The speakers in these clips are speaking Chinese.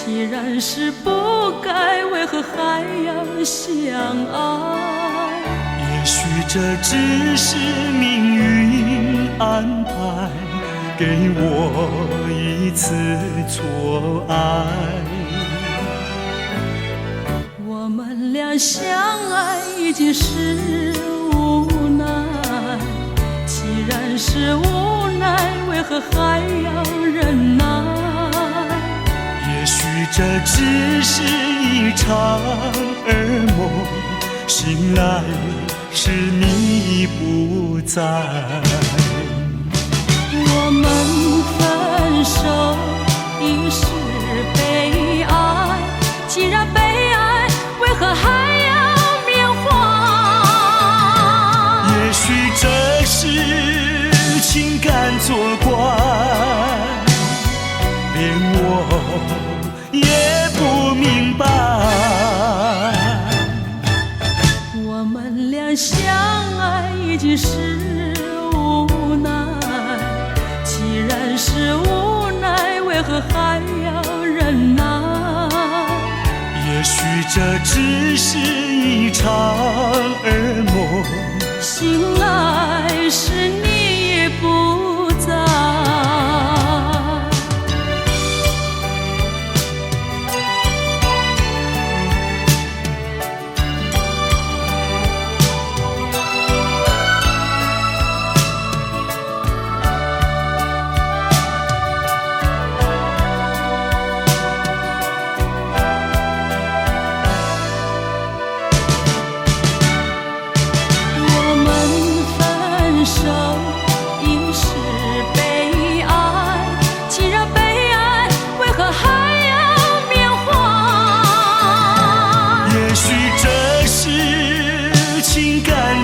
既然是不该，为何还要相爱？也许这只是命运安排，给我一次错爱。我们俩相爱已经是无奈，既然是无奈，为何还要忍耐？也许这只是一场噩梦，醒来时你不在。我们分手已是悲哀，既然悲哀，为何还要缅怀？也许这是情感作怪，连我也不明白。我们俩相爱已经是无奈，既然是无奈，为何还要忍耐？也许这只是一场噩梦，醒来时你不在。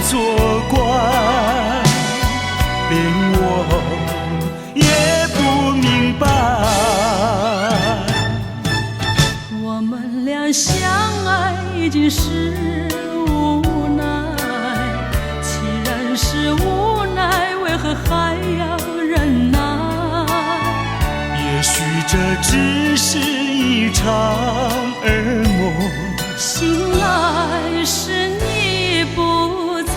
作怪，连我也不明白。我们俩相爱已经是无奈，既然是无奈，为何还要忍耐？也许这只是一场噩梦，醒来时你不在。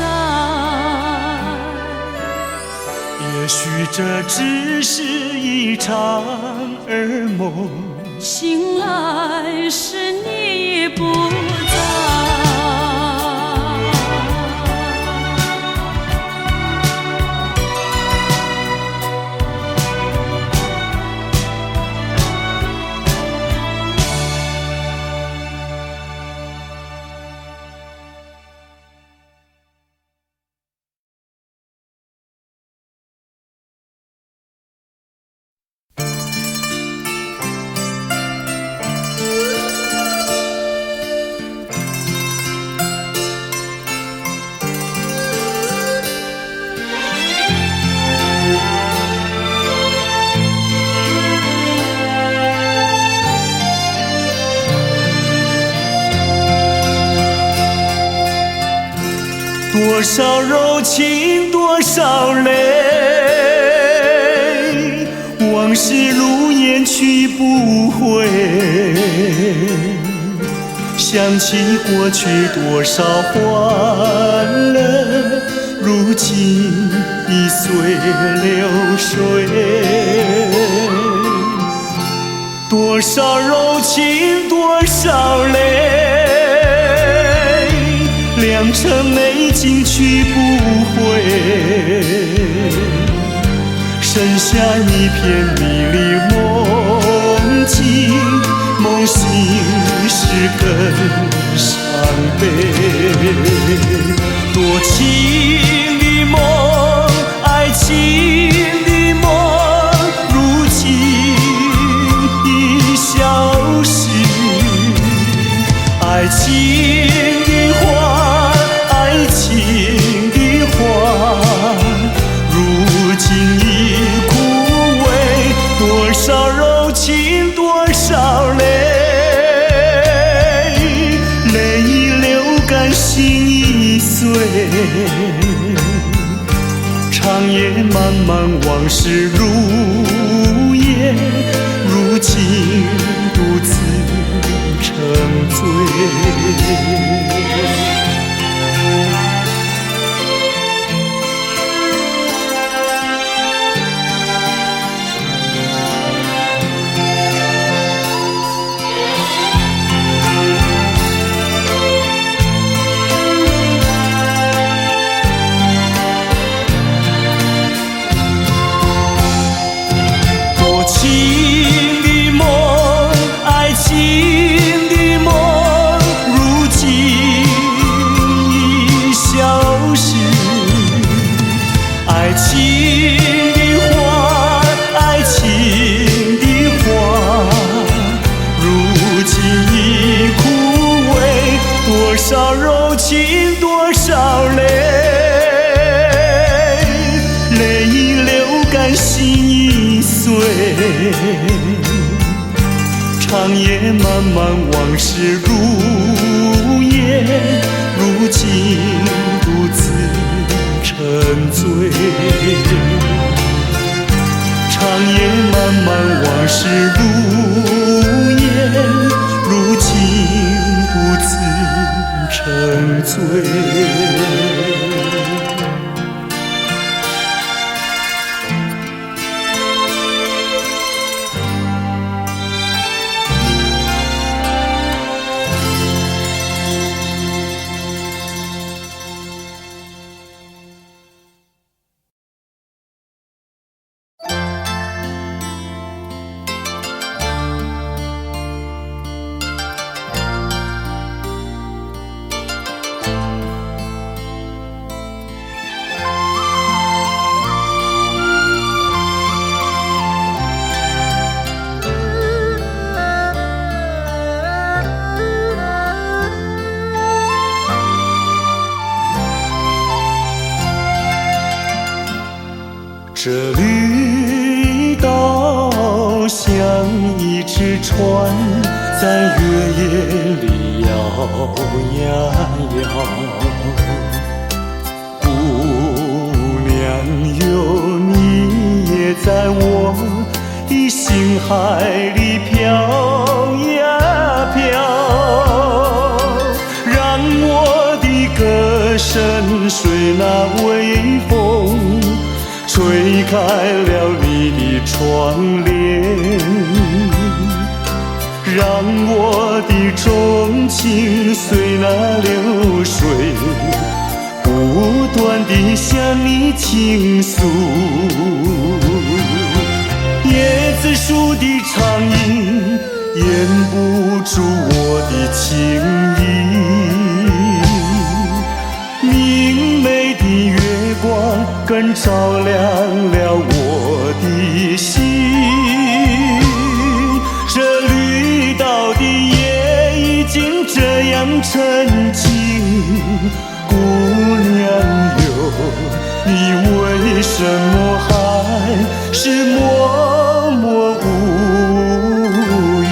也许这只是一场噩梦，醒来时你不在。多少柔情多少泪，往事如烟去不回。想起过去多少欢乐，如今已随流水。多少柔情多少泪，良辰美景去不回，剩下一片迷离梦境，梦醒时更伤悲。多情的梦，爱情的梦，如今已消失。爱情的花，爱情的花，如今已枯萎。多少柔情多少泪，泪已流干心已碎。长夜漫漫往事如烟，如今独自情多少泪，泪已流干心已碎。长夜漫漫往事如烟，如今独自沉醉。长夜漫漫往事如烟，如今独自沉醉。这绿岛像一只船，在月夜里摇呀摇。姑娘哟，你也在我的心海里飘呀飘，让我的歌声随那微风吹开了你的窗帘，让我的钟情随那流水不断地向你倾诉。椰子树的长影掩不住我的情意，明媚的月光更照亮了我的心。这绿岛的夜已经这样沉静，姑娘哟，你为什么还是默默无语？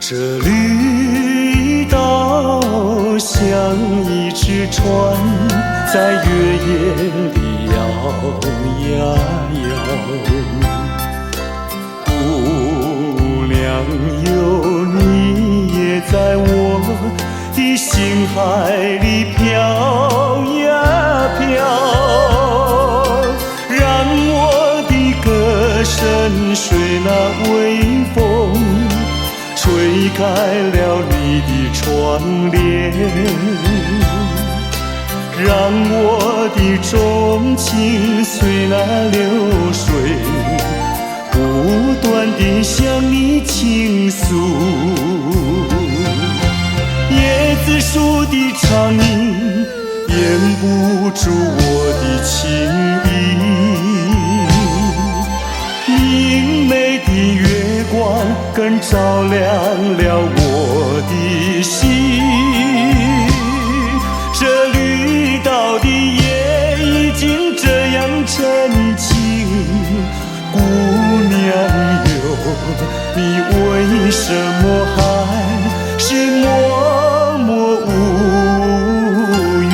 这绿岛像一只船，在月夜里摇呀摇。姑娘哟，你也在我的心海里飘呀飘，让我的歌声随那微风吹开了你的窗帘，让我的钟情随那流水不断地向你倾诉。椰子树的长影掩不住我的情意，明媚的月光更照亮了我的心。这绿岛的夜已经这样沉静，姑娘哟，你为什么还是默默无语？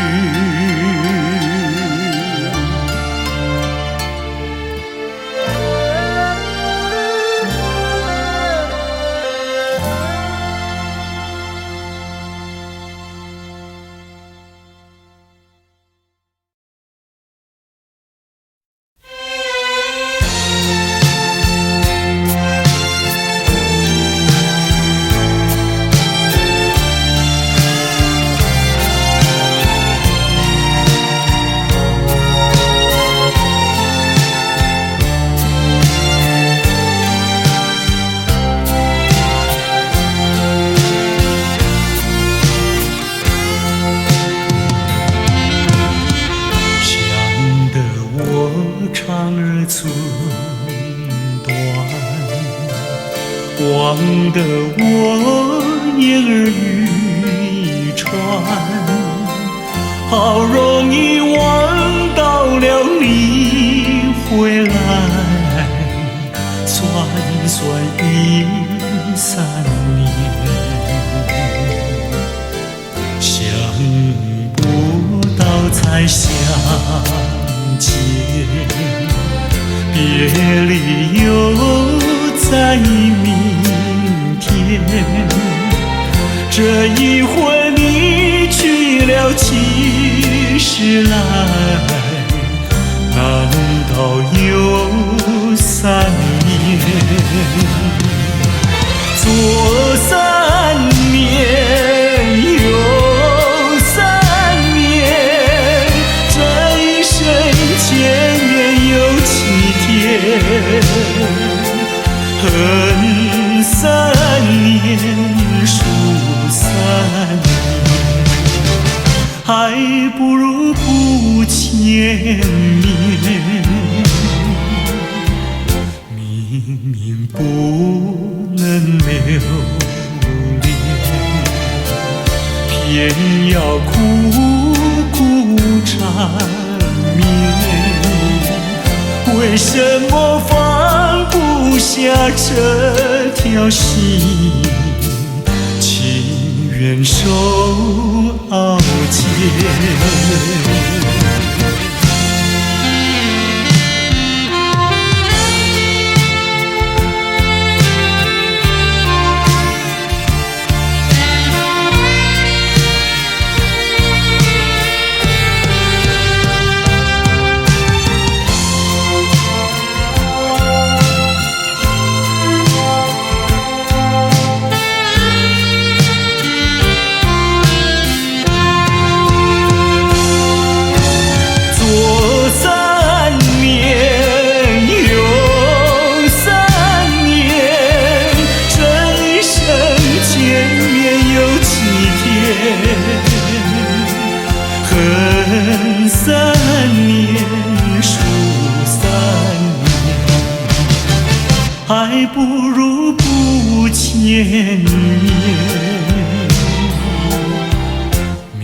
忘得我言儿渔船，好容易望到了你回来，算算已3年，想不到才相见，别离又在明天。这一回你去了几时来？难道有3年？左3年，右3年，这一生见面有7天。恨3年，数3年，还不如不见面。明明不能留恋，偏要苦苦缠绵。为什么放不下这条心？情愿受熬煎。恨3年，数3年，还不如不见面。明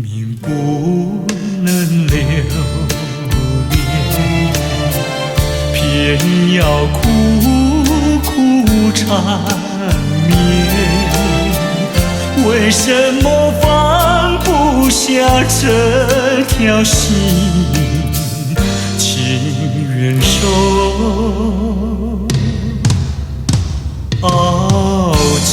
明不能留恋，偏要苦苦缠绵。为什么放不下这条心？情愿受熬煎。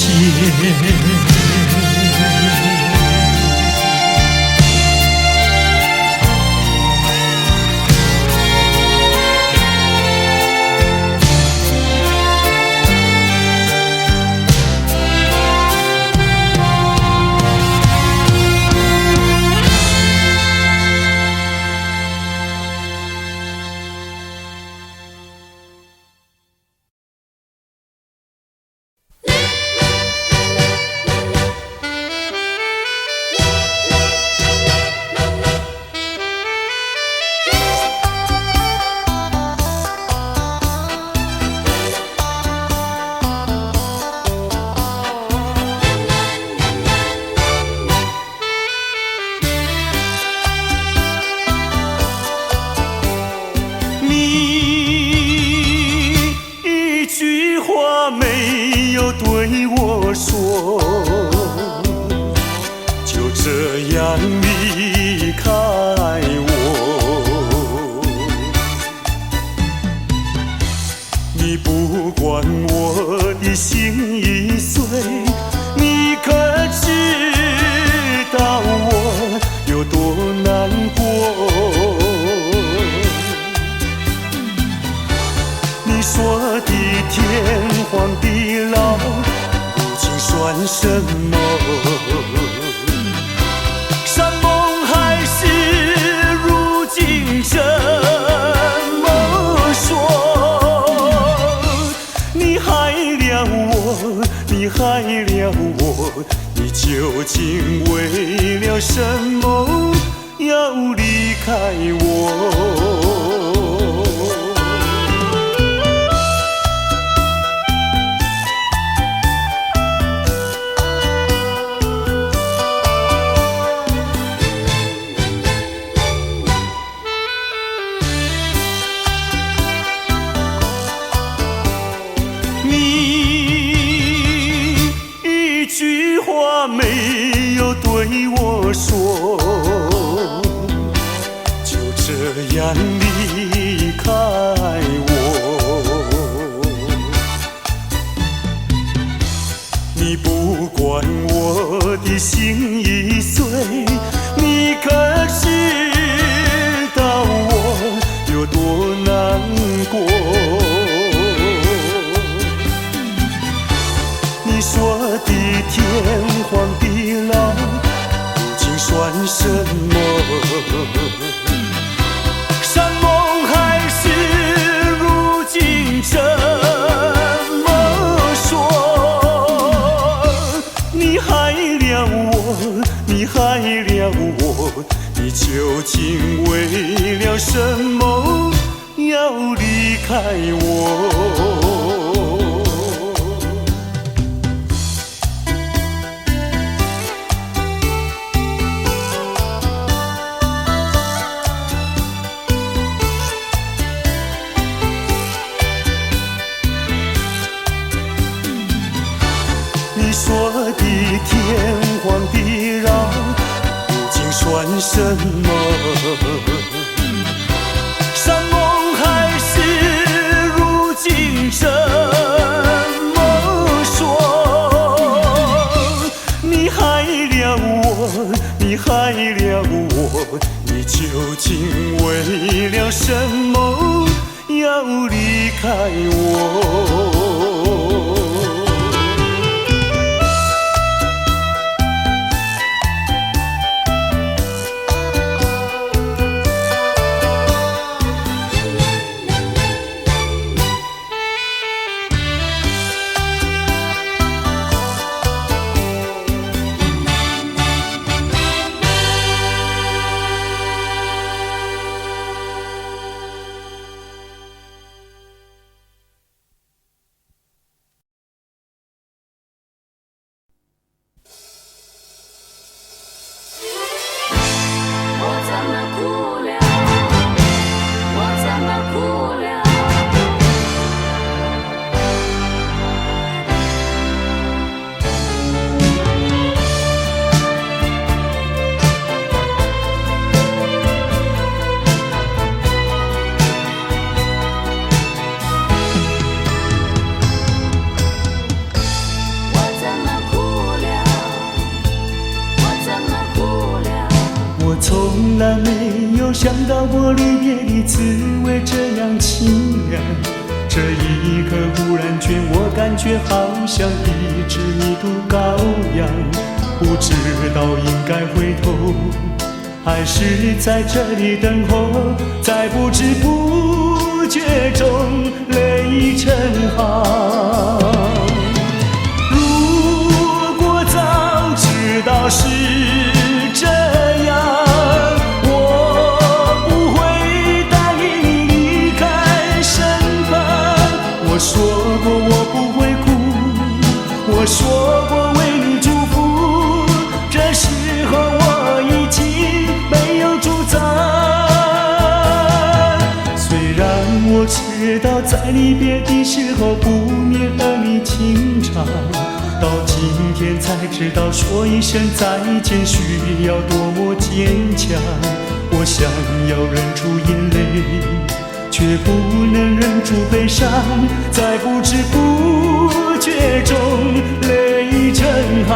没有对我说，就这样离开我。你不管我的心已碎，你可知道我有多难过？你说的天荒地老，如今算什么？山盟海誓，如今怎么说？你害了我，你害了我，你究竟为了什么要离开我？对我说，就这样离开我。你不管我的心已碎，你可知道我有多难过？你说的天荒地老，如今算什么？山盟海誓，如今怎么说？你害了我，你害了我，你究竟为了什么要离开我？你说的天荒地老，如今算什么？山盟海誓，如今怎么说？你害了我，你害了我，你究竟为了什么要离开我？从来没有想到过离别的滋味这样清凉，这一刻忽然间我感觉好像一只迷途羔羊，不知道应该回头还是在这里等候，在不知不觉中泪成行。如果早知道是这样，我说过我不会哭，我说过为你祝福，这时候我已经没有主张。虽然我知道在离别的时候不免儿女情长，到今天才知道说一声再见需要多么坚强。我想要忍住眼泪，却不能忍住悲伤，在不知不觉中泪成行。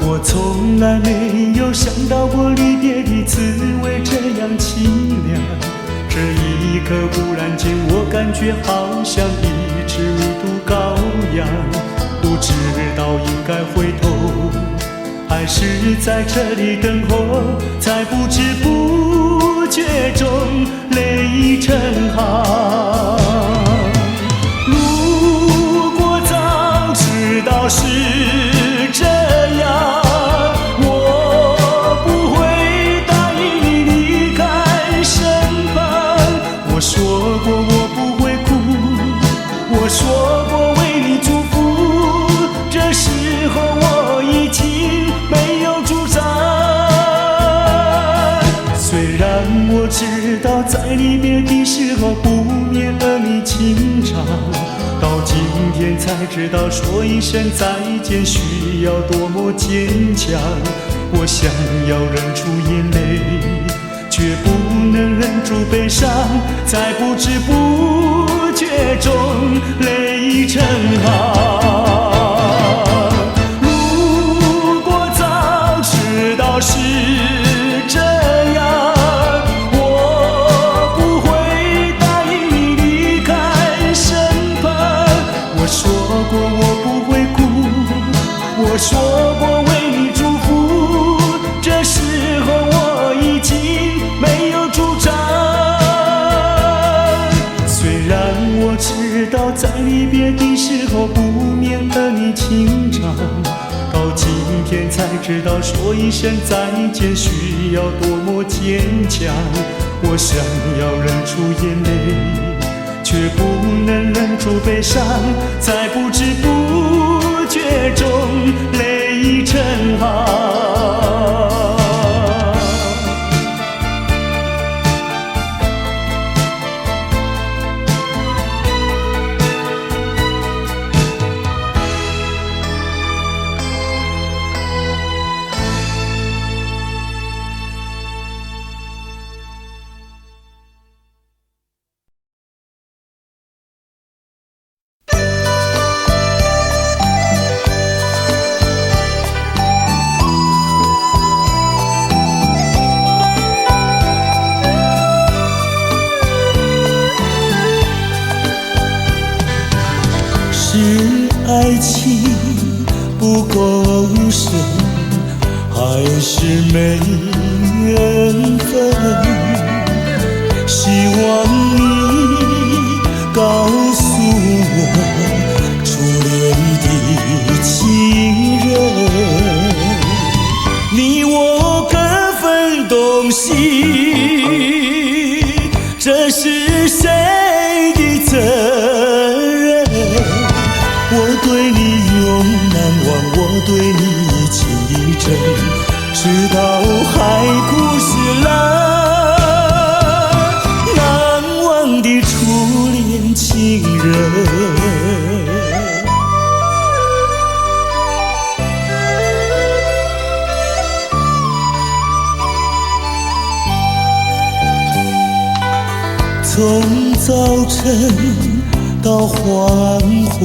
我从来没有想到过离别的滋味这样凄凉，这一刻忽然间我感觉好像一只迷途羔羊，不知道应该回头还是在这里等候，在不知不觉中泪成行。如果早知道是这样，我说过我不会哭，我说过为你祝福。天才知道说一声再见需要多么坚强。我想要忍住眼泪，却不能忍住悲伤，在不知不觉中泪成行。如果早知道是这样，我不会答应你离开身旁。我说过我不会哭，我说过为你祝福，这时候我已经没有主张。虽然我知道在离别的时候不免和你轻唱，到今天才知道说一声再见需要多么坚强。我想要忍住眼泪，却不能忍住悲伤，在不知不觉中泪成行。爱情不够深，还是没缘分？希望你告诉我初恋的情人，你我各分东西，这是谁的责任？我对你永难忘，我对你情意真，直到海枯石烂，难忘的初恋情人。从早晨到黄昏，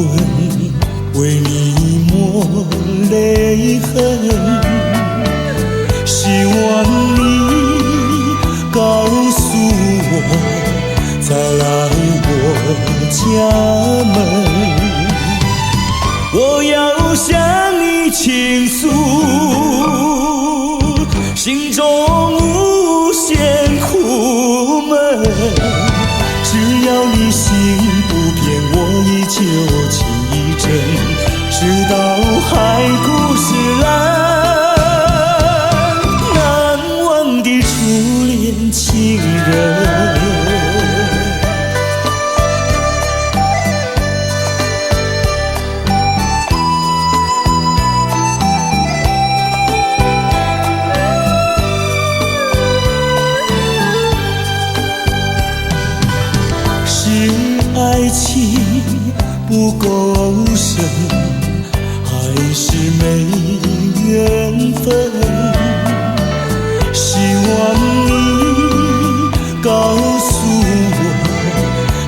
为你抹泪痕，希望你告诉我再来我家门，我要向你倾诉心中无限苦闷，只要你心不变，我依旧情意真，直到海枯石烂，难忘的初恋情人。爱情不够深，还是没缘分，希望你告诉我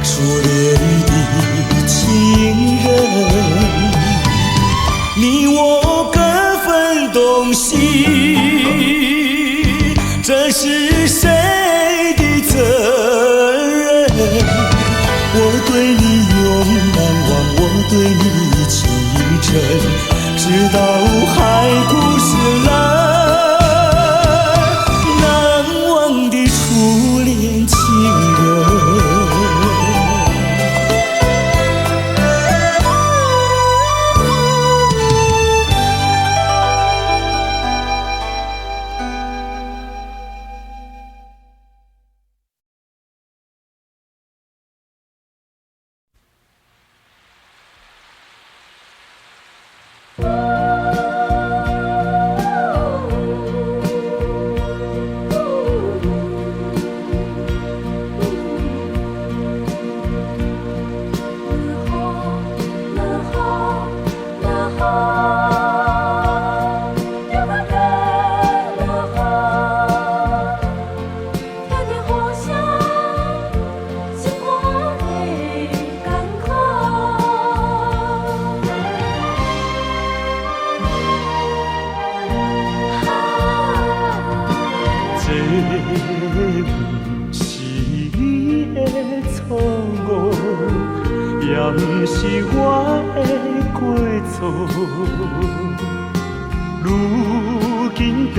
初恋的情人，你我各分东西，这是谁的责任？我对你永难忘，我对你情意真，直到海枯石烂，难忘的初恋情人。错。如今变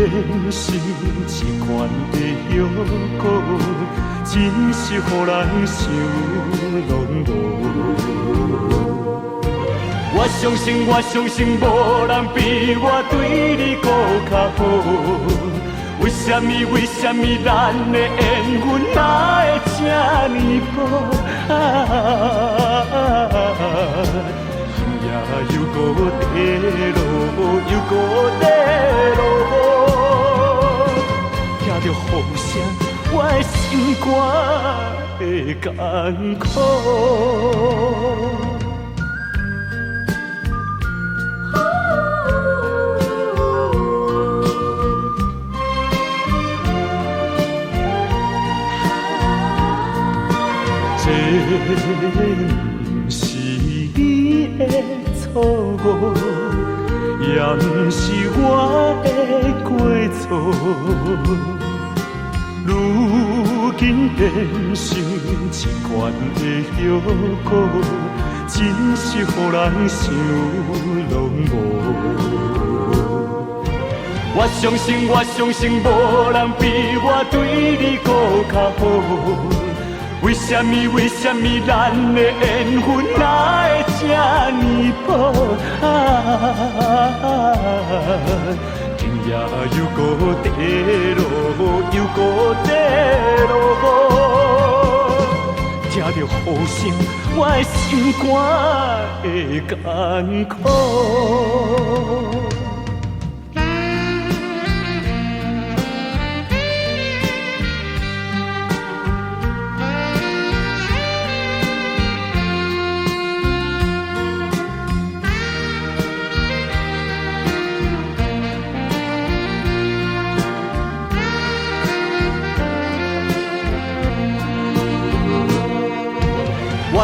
成一款的药膏，真是予人想拢无。我相信，无人比我对你搁较好。为什么咱的缘分哪会这呢薄？也又搁地落，又搁地落，听着雨声，我的心肝会艰苦。这不是你的错误，也不是我的过错。如今变成一款的药膏，真是予人想拢无。我相信，无人比我对你搁较好。为什么咱的缘分哪会这呢薄？天也又搁地落，又搁地落，听着雨声，我的心肝会艰苦。我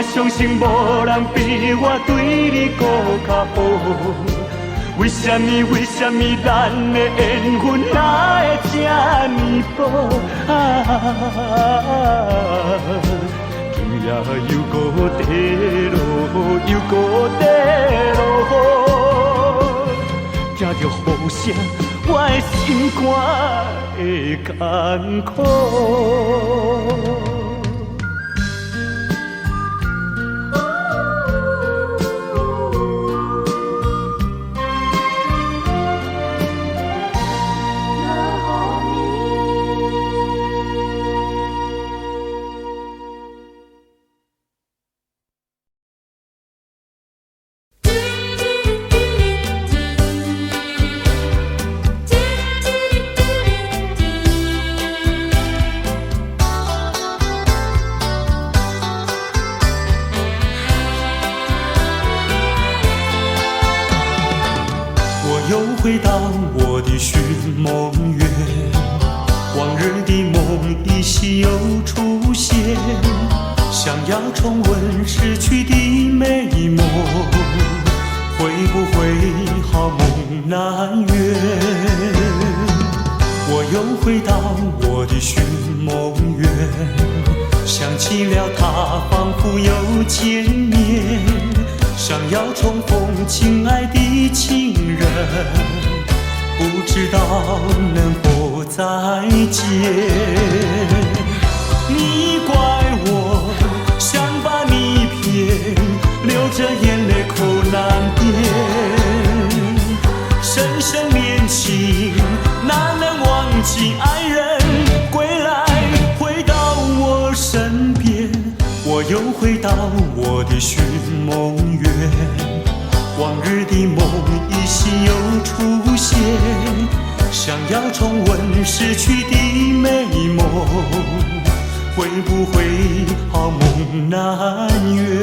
相信，无人比我对你搁较好。为什么咱的缘分哪会这呢薄？天也又搁地落，又搁地落，听着雨声，我的心肝会艰苦。回到我的寻梦园，往日的梦依稀又出现，想要重温逝去的美梦，会不会好梦难圆？我又回到我的寻梦园，想起了他，仿佛又见面，想要重逢亲爱的情人，不知道能否再见。你怪我想把你骗，流着眼泪口难辩。深深恋情哪能忘记爱人？归来回到我身边，我又回到我的寻梦园，往日的梦依稀又出现，想要重温逝去的美梦，会不会好梦难圆？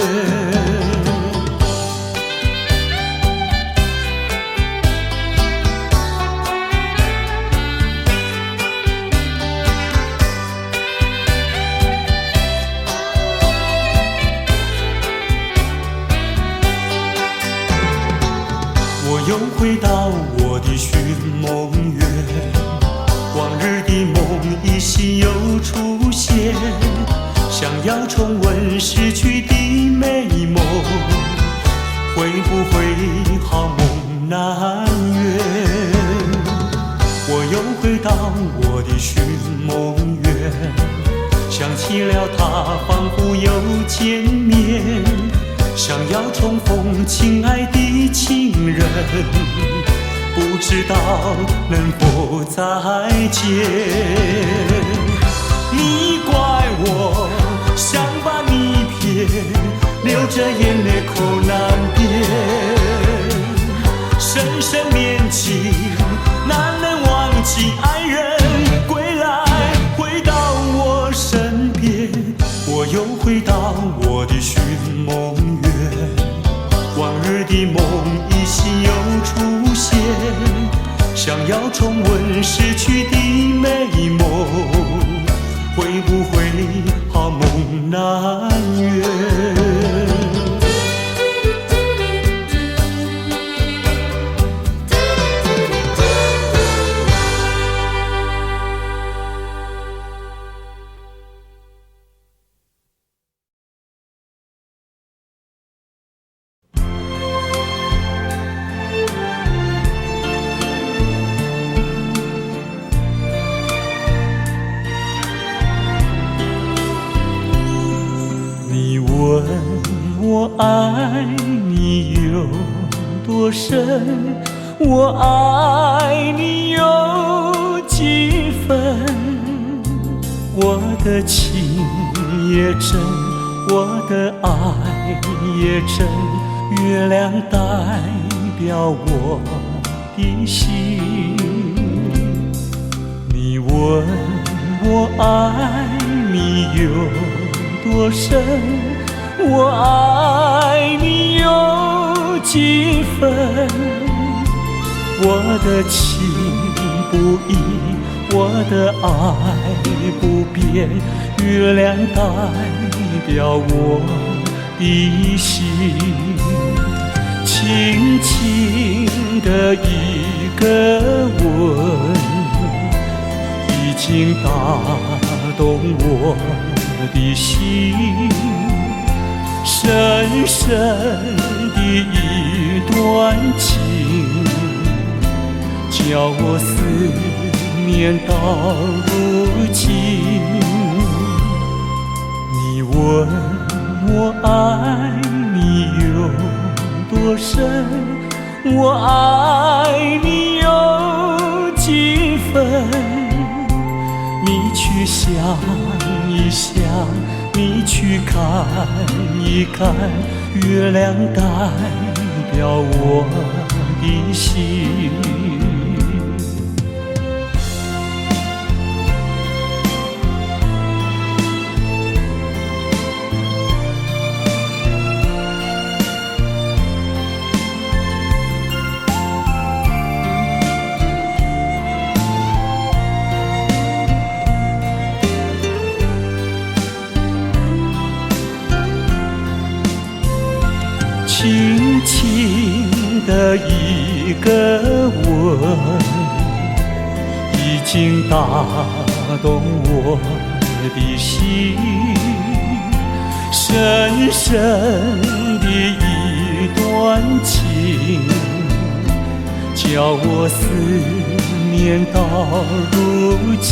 又回到我的寻梦园，往日的梦依稀又出现，想要重温逝去的美梦，会不会好梦难圆？我又回到我的寻梦园，想起了他，仿佛又见面，想要重逢亲爱的情人，不知道能否再见。你怪我想把你骗，流着眼泪口难辨，深深铭记，难能忘记爱人归来，回到我身边，我又回到我的寻梦园，往日的梦依稀又出现，想要重温逝去的美梦，会不会好梦难圆？我爱你有多深，我爱你有几分，我的情也真，我的爱也真，月亮代表我的心。你问我爱你有多深，我爱你有几分，我的情不移，我的爱不变，月亮代表我的心。轻轻的一个吻，已经打动我的心，深深的一段情，叫我思念到如今。你问我爱你有多深，我爱你有几分，你去想一想，你去看一看，月亮代表我的心。轻轻的一个吻，已经打动我的心，深深的一段情，叫我思念到如今。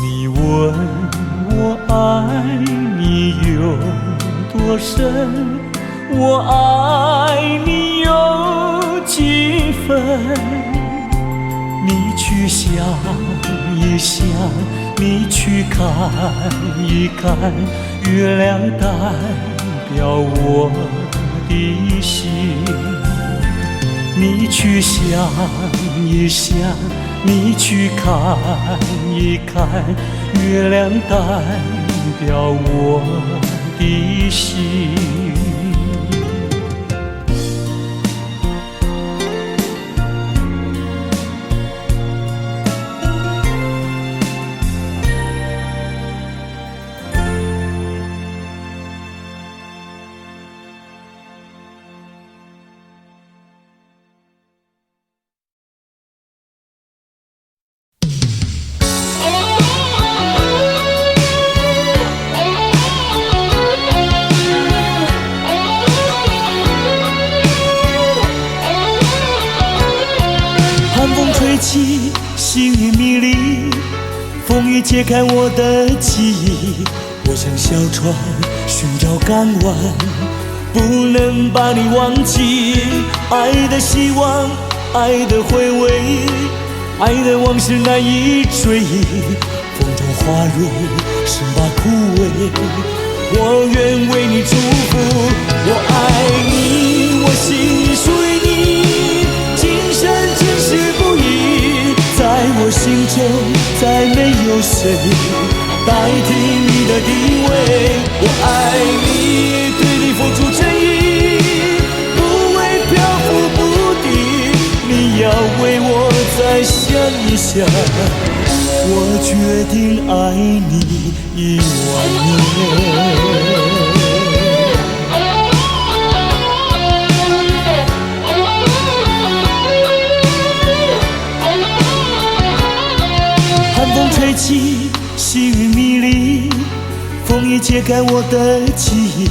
你问我爱你有多深，我爱你有几分，你去想一想，你去看一看，月亮代表我的心。你去想一想，你去看一看，月亮代表我的心。解开我的记忆，我像小船寻找港湾，不能把你忘记。爱的希望，爱的回味，爱的往事难以追忆。风中花蕊生把枯萎，我愿为你祝福。我爱你，我心里属于你，今生今世不移。在我心中再没有谁代替你的地位。我爱你，对你付出真意，不会漂浮不定。你要为我再想一想，我决定爱你10000年。寒风吹起，细雨迷离，风已解开我的记忆。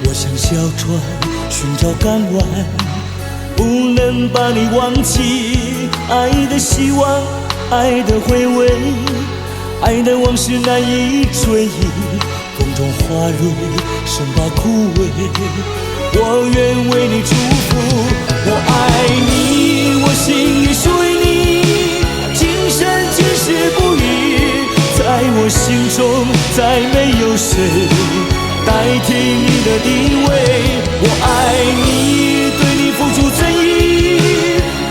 我像小船寻找港湾，不能把你忘记。爱的希望，爱的回味，爱的往事难以追忆。风中花蕊生把枯萎，我愿为你祝福。我爱你，我心里属于你，今生今世不移。在我心中再没有谁代替你的地位。我爱你，对你付出真意，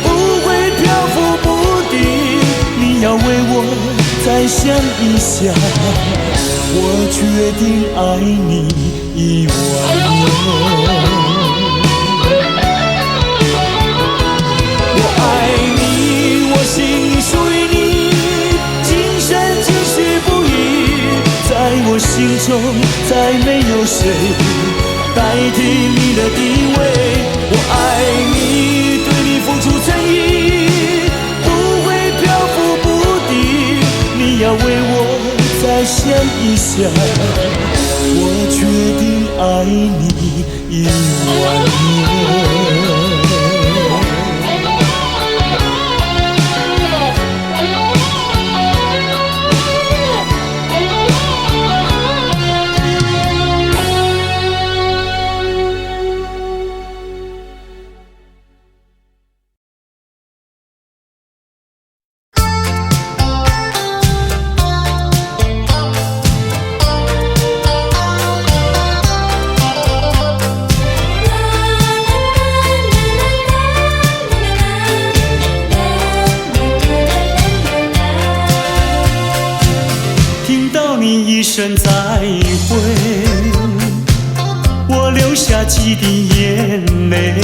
不会漂浮不定。你要为我再想一想，我决定爱你10000年。我爱你，我心里属于你，今生今世不移。在我心中再没有谁代替你的地位。我爱你，对你付出真意，不会漂浮不定。你要为我再想一想，我决定爱你10000年。一声再会，我流下几滴眼泪。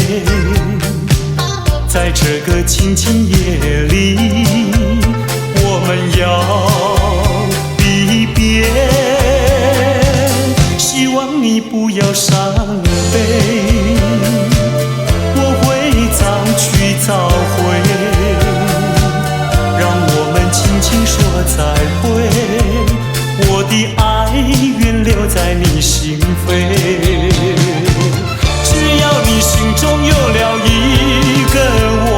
在这个清清夜里，我们要离别。希望你不要伤悲，我会早去早回，让我们轻轻说再会。我的爱愿留在你心扉，只要你心中有了一个我，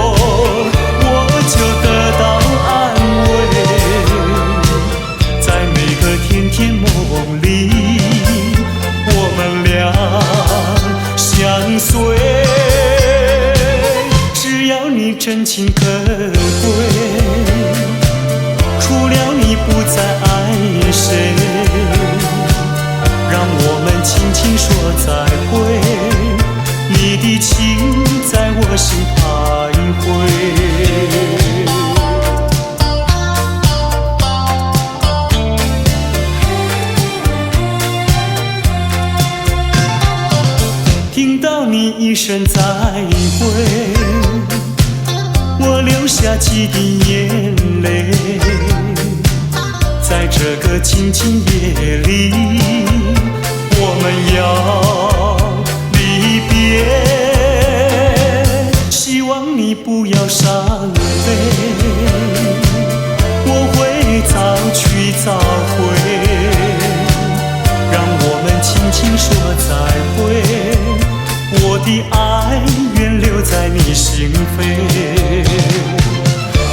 我就得到安慰。在每个甜甜梦里，我们俩相随。只要你真情可贵，除了你不再爱谁，让我们轻轻说再会。你的情在我心徘徊。听到你一声再会，我流下几滴眼泪。在这个清清夜里，我们要离别。希望你不要伤悲，我会早去早回，让我们轻轻说再会。我的爱愿留在你心扉，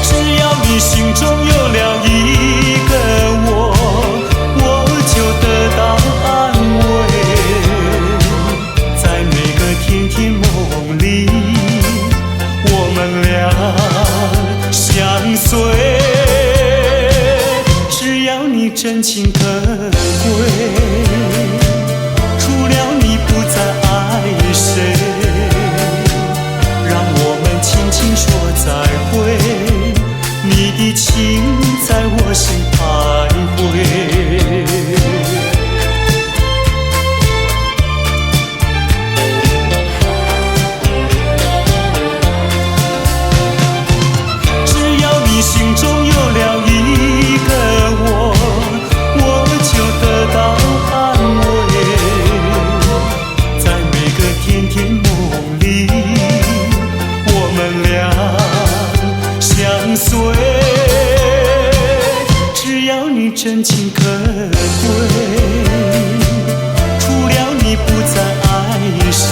只要你心中有了一个我，真情可贵，除了你不再爱谁，让我们轻轻说再会，你的情在我心徘徊。只要你心中有了一个我就得到安慰，在每个甜甜梦里，我们俩相随。只要你真情可贵，除了你不再爱谁，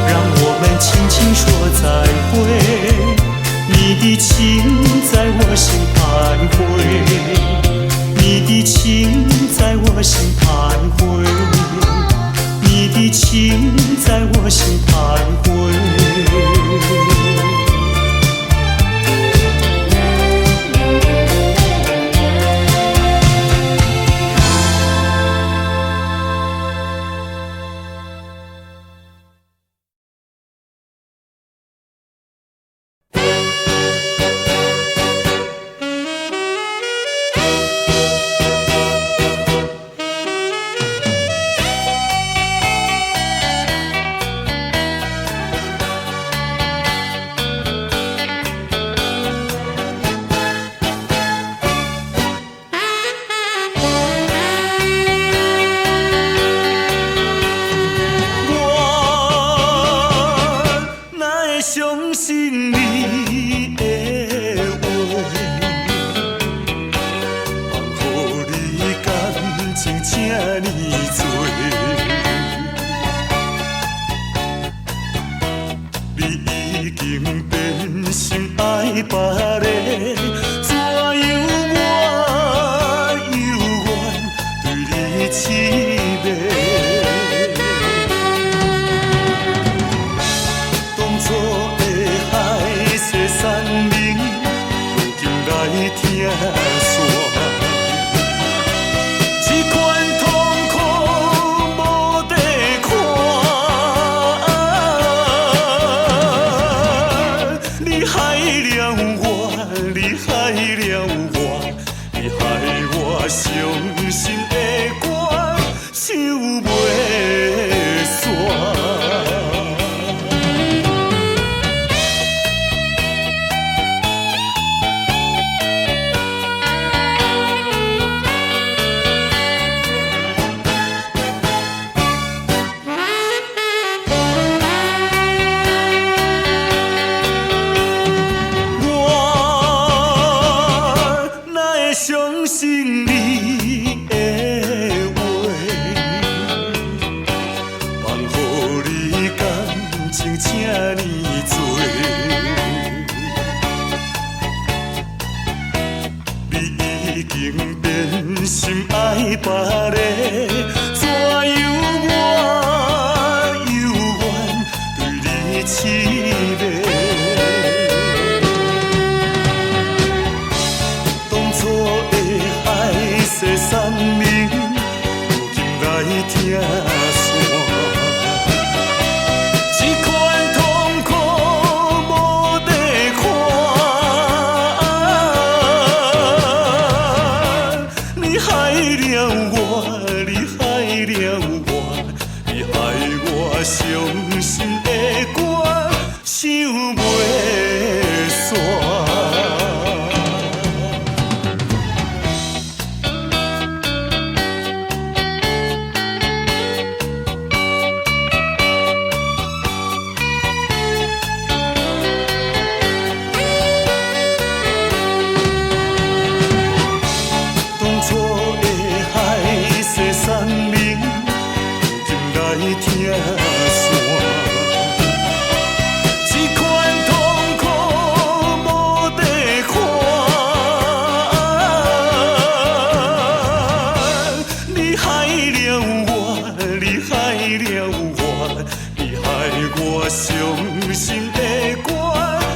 让我们轻轻说再会，你的情在我心徘徊，你的情在我心徘徊，你的情在我心徘徊。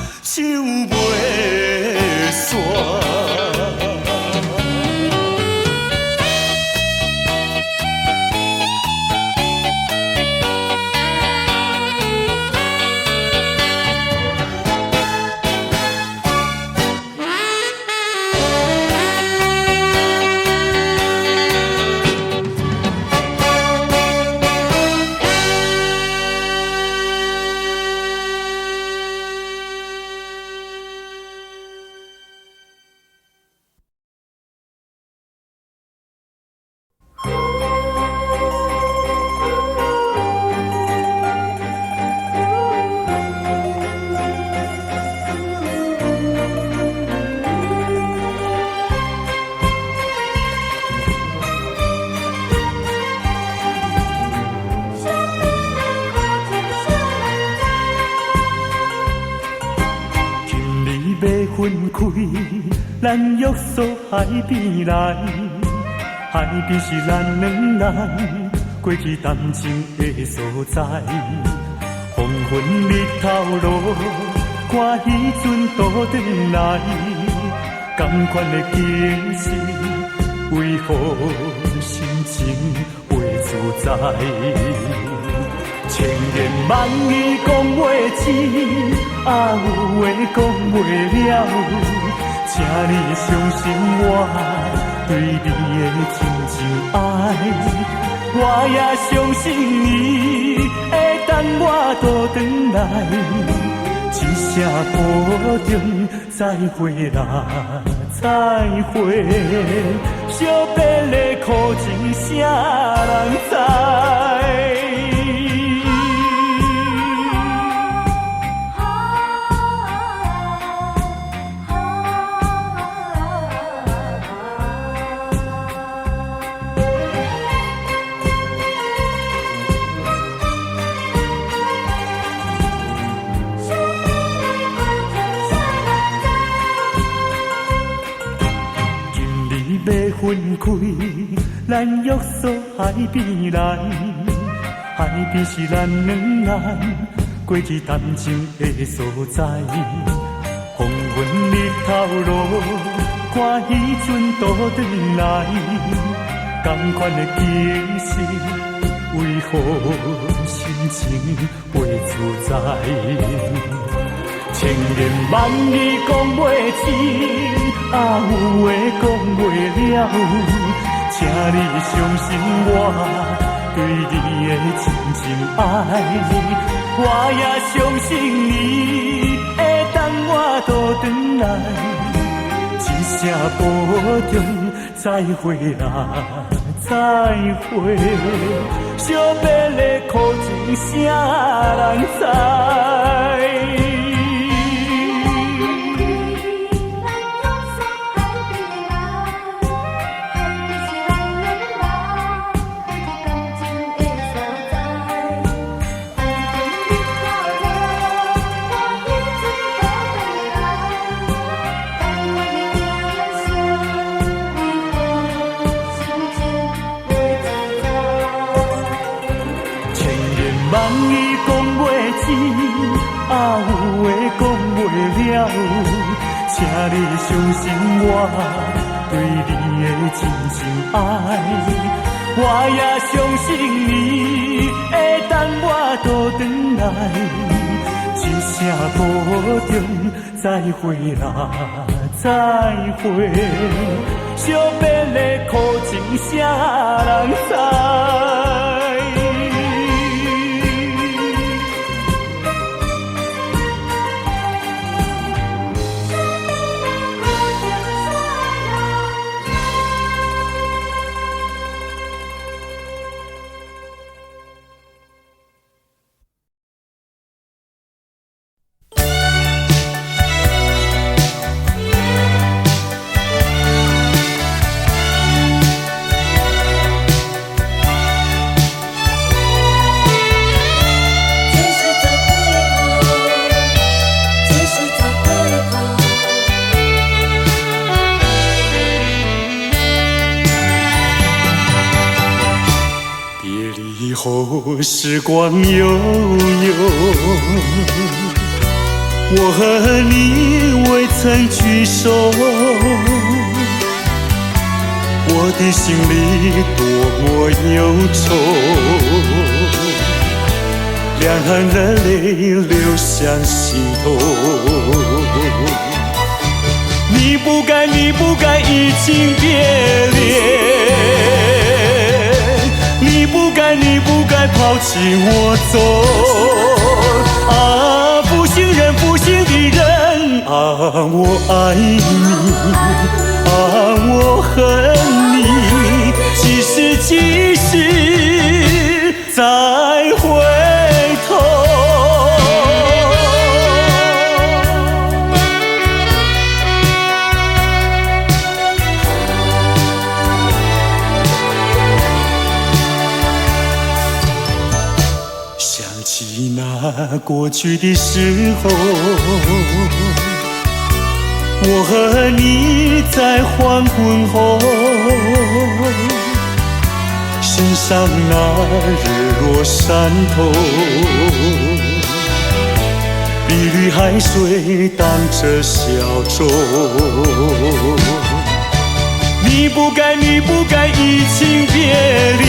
唱袂煞。分开，咱约束海边来，海边是咱两人过去谈情的所在。黄昏日头落，看彼阵倒转来，同款的景色，为何心情袂自在？千言万语讲袂尽，啊有话讲袂了，请你相信我对你的真情爱，我也相信你会等我倒转来，一声保重，再会啦，再会，惜别的苦情啥人知？要分开，咱约束海边来，海边是咱两人过去谈情的所在。黄昏日头落，看彼阵倒转来，同款的景色，为何心情袂自在？千言万语讲袂尽，啊有话讲袂了，请你相信我对你的真情爱，我也相信你会等我倒转来，一声保重，再会啦，再会，惜别的苦情啥人知？万语讲袂尽，啊有话讲袂了，请你相信我对你的真情爱，我也相信你会等我倒转来，一声保重，再会啦，再会，惜别的苦情啥人知？时光悠悠，我和你未曾聚首，我的心里多么忧愁，两行的泪流向心头。你不该，你不该移情别恋，你不该，你不该抛弃我走。啊，负心人，负心的人，啊，我爱你，啊，我恨你，几时，几时再回头？那过去的时候，我和你在黄昏后，欣赏那日落山头，碧绿海水荡着小舟。你不该移情别恋，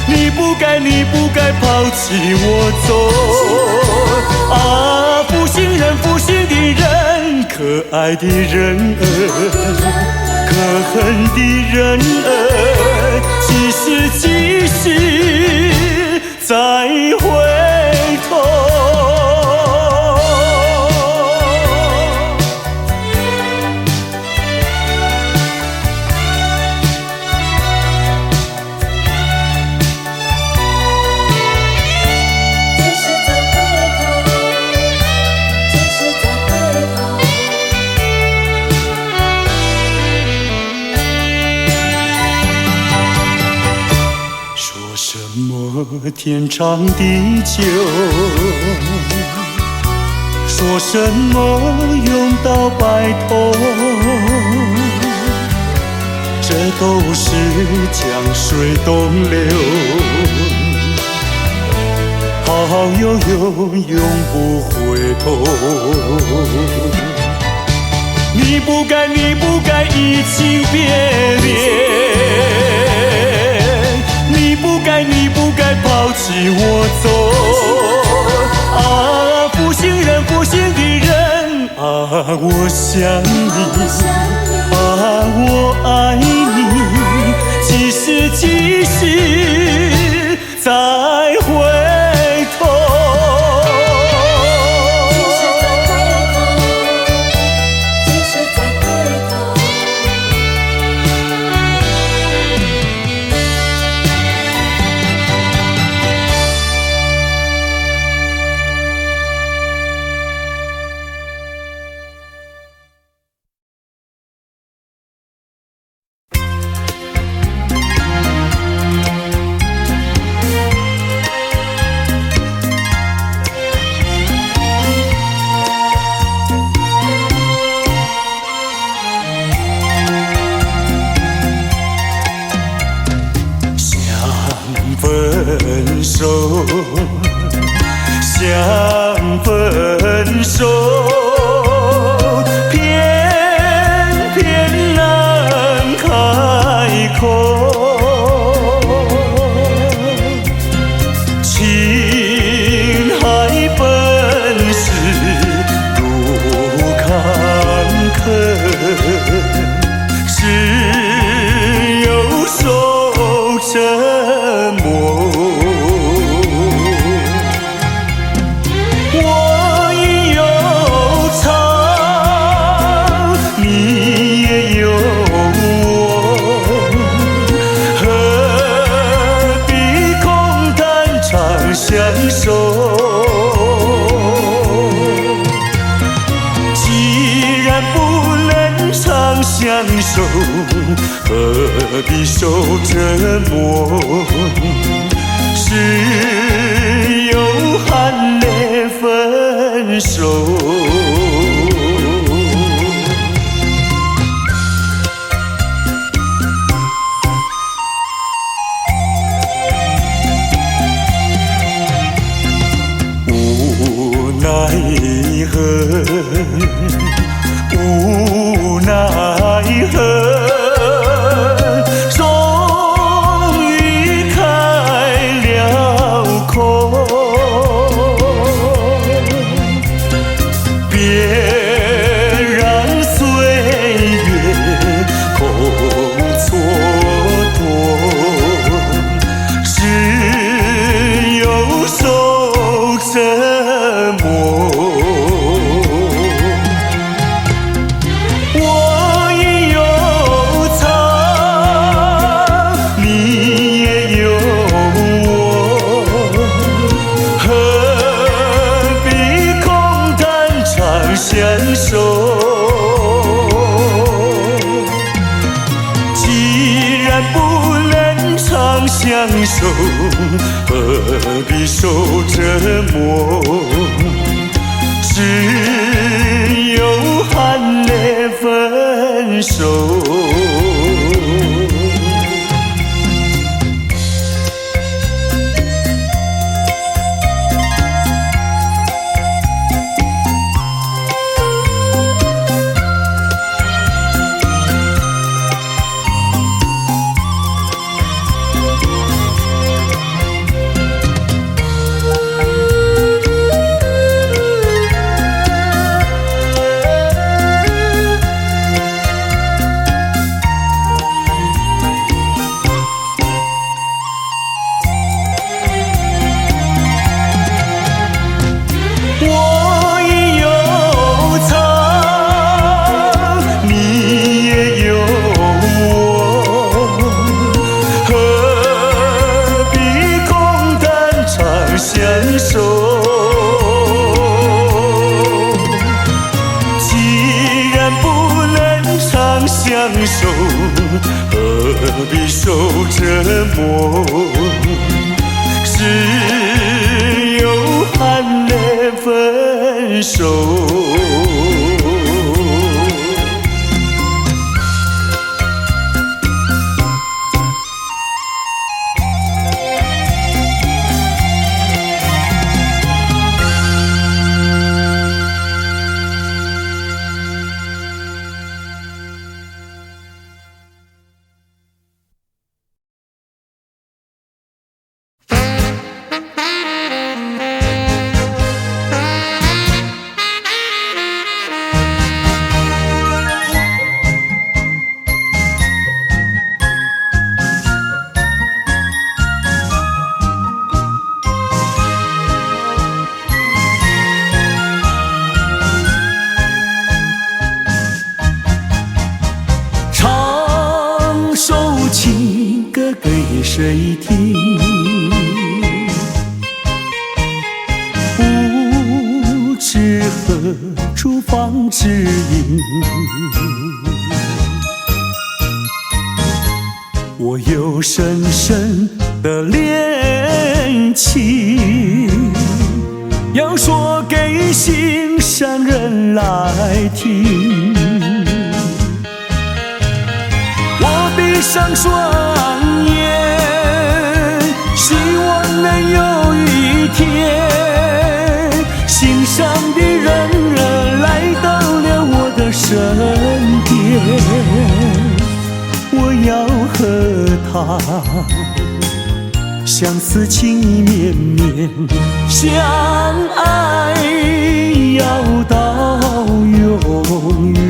你不该抛弃我走。啊，负心的人，可爱的人儿，可恨的人儿，几时再回头？天长地久，说什么永到白头，这都是江水东流，好悠悠永不回头。你不该移情别恋，你不该抛弃我走。啊，负心的人，啊，我想你，啊，我爱你，几时再回头？想分手，偏偏难开口。情海本是路坎坷，只有受折磨。相守，既然不能长相守，何必受折磨？只有含泪分手。无奈何，终于开了口。别让岁月空蹉跎，只有受折磨。相守，既然不能长相守，何必受折磨？只有含泪分手。相守，何必受折磨？只有含泪分手。情歌给谁听？不知何处放知音。我有深深的恋情，要说给心上人来听。闭上双眼，希望能有一天，心上的人来到了我的身边。我要和他相思情意绵绵，相爱要到永远。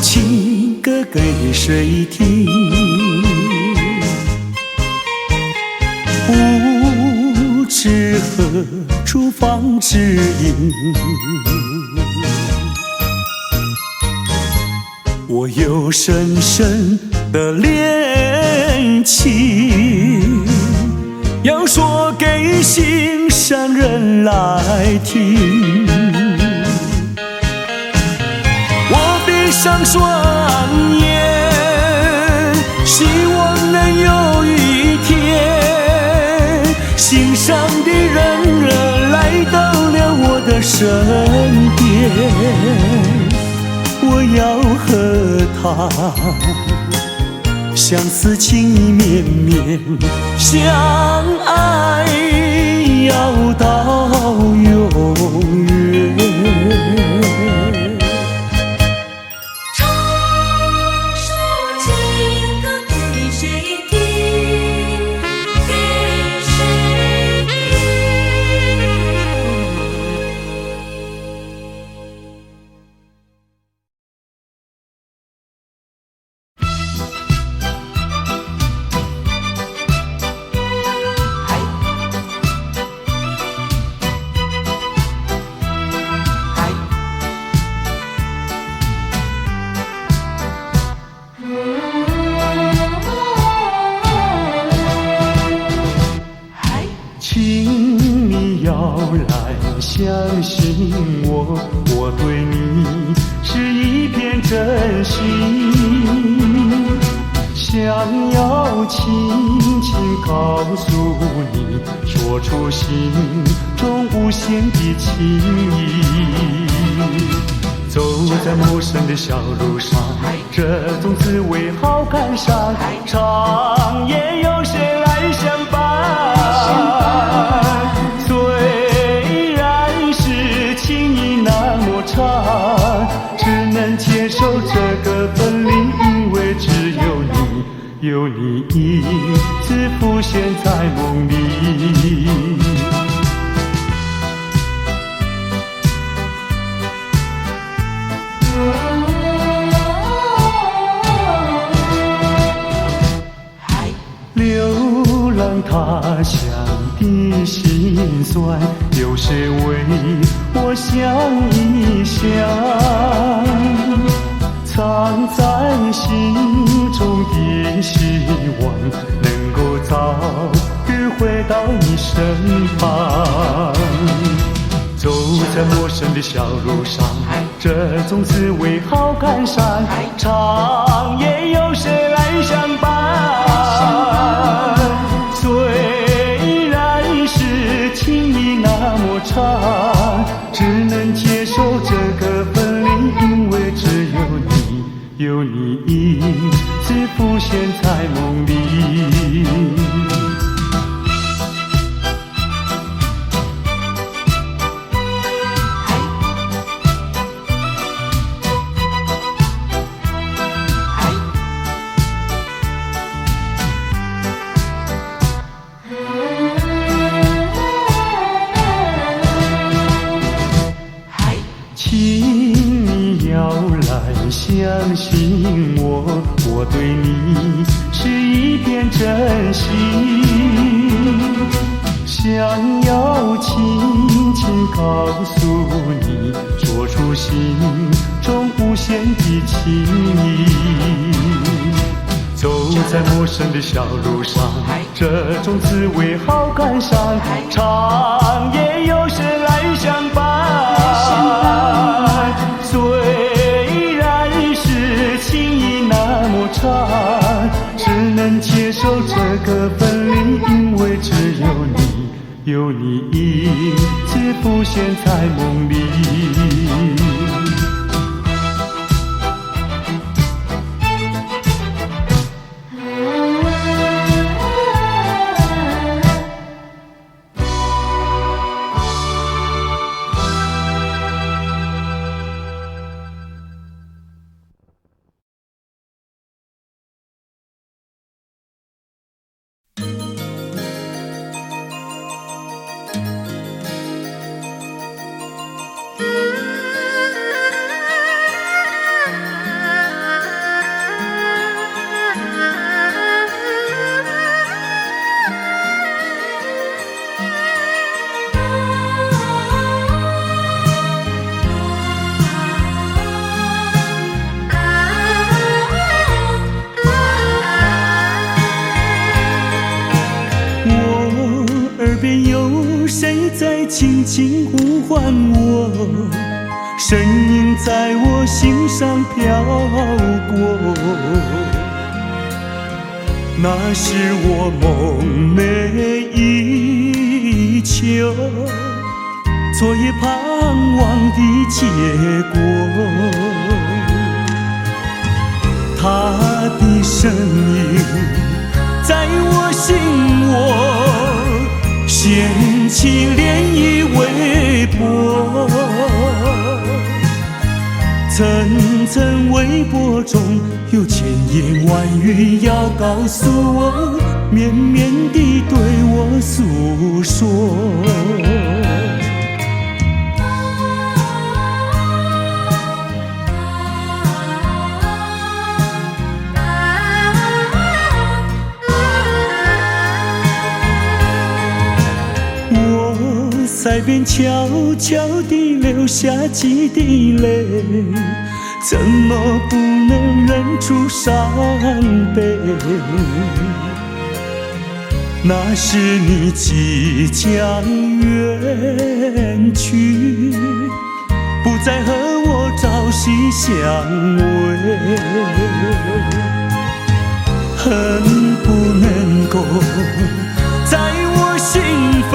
情歌给谁听？不知何处放知音。我有深深的恋情，要说给心上人来听。闭上双眼，希望能有一天，心上的人来到了我的身边。我要和他相思情意绵绵，相爱要到永远。我对你是一片真心，想要轻轻告诉你，说出心中无限的情意。走在陌生的小路上，这种滋味好感伤，长夜有谁来相伴？虽然是情意那么长，只能接受这个分离，因为只有你，有你一直浮现在梦里。流浪他乡的辛酸，有谁为我想一想？藏在心中的希望，能够早日回到你身旁。走在陌生的小路上，这种滋味好感伤，长夜有谁来相伴？虽然是情意那么长，只能接受这个分离，因为只有你，有你一直浮现在梦里。相信我对你是一片真心，想要轻轻告诉你，说出心中无限的情意。走在陌生的小路上，这种滋味好感伤，长夜有谁来相伴？只能接受这个分离，因为只有你，有你一直浮现在梦里。轻轻呼唤我，声音在我心上飘过，那是我梦寐以求，昨夜盼望的结果。他的声音在我心窝，掀起涟漪微波，层层微波中有千言万语要告诉我，绵绵地对我诉说。在边悄悄地流下几滴泪，怎么不能忍住伤悲？那时你即将远去，不再和我朝夕相偎，恨不能够在我心扉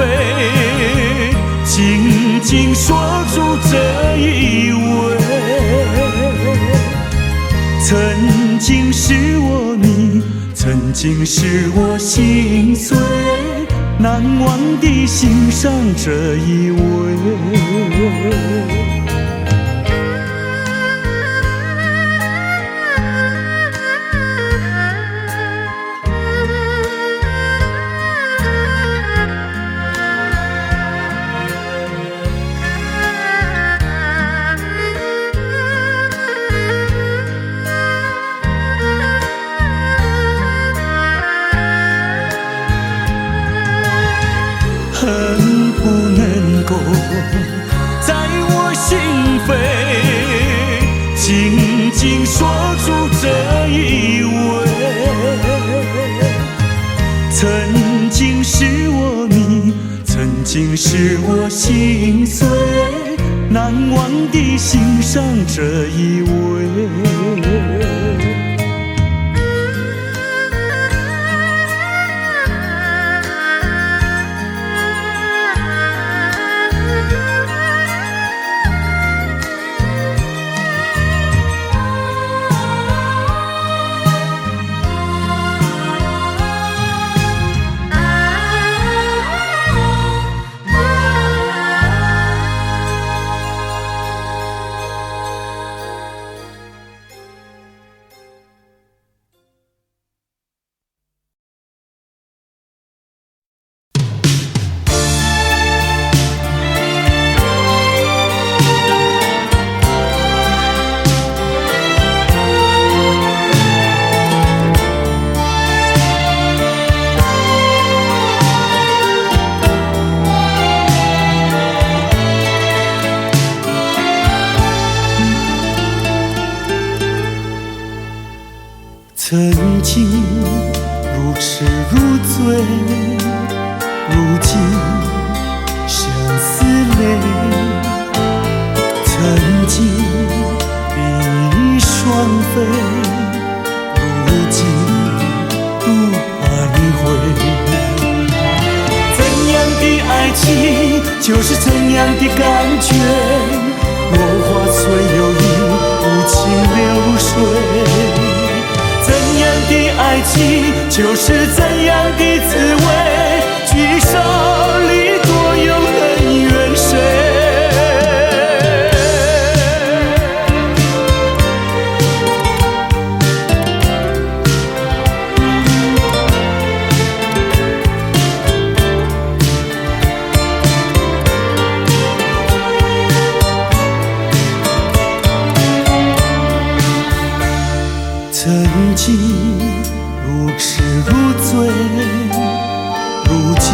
紧紧锁住这一吻。曾经是我你，曾经是我心碎，难忘地欣赏这一位。恨不能够在我心扉紧紧锁住这一吻。曾经是我你，曾经是我心碎，难忘地欣赏这一位。曾经如痴如醉，如今相思泪。曾经比翼双飞，如今不徘徊。怎样的爱情就是怎样的感觉，落花虽有意，无情流水。怎样的爱情就是怎样的滋味，聚少离多有恩怨谁？曾经如痴如醉，如今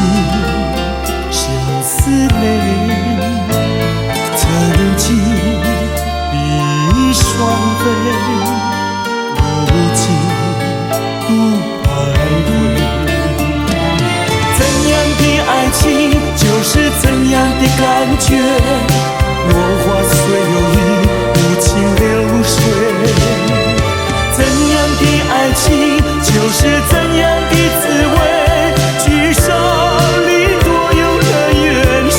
相思泪。曾经比翼双飞，如今不徘徊。怎样的爱情就是怎样的感觉，落花虽有意，无情流水。怎样的爱情就是怎样的滋味，聚少离多有恩怨谁？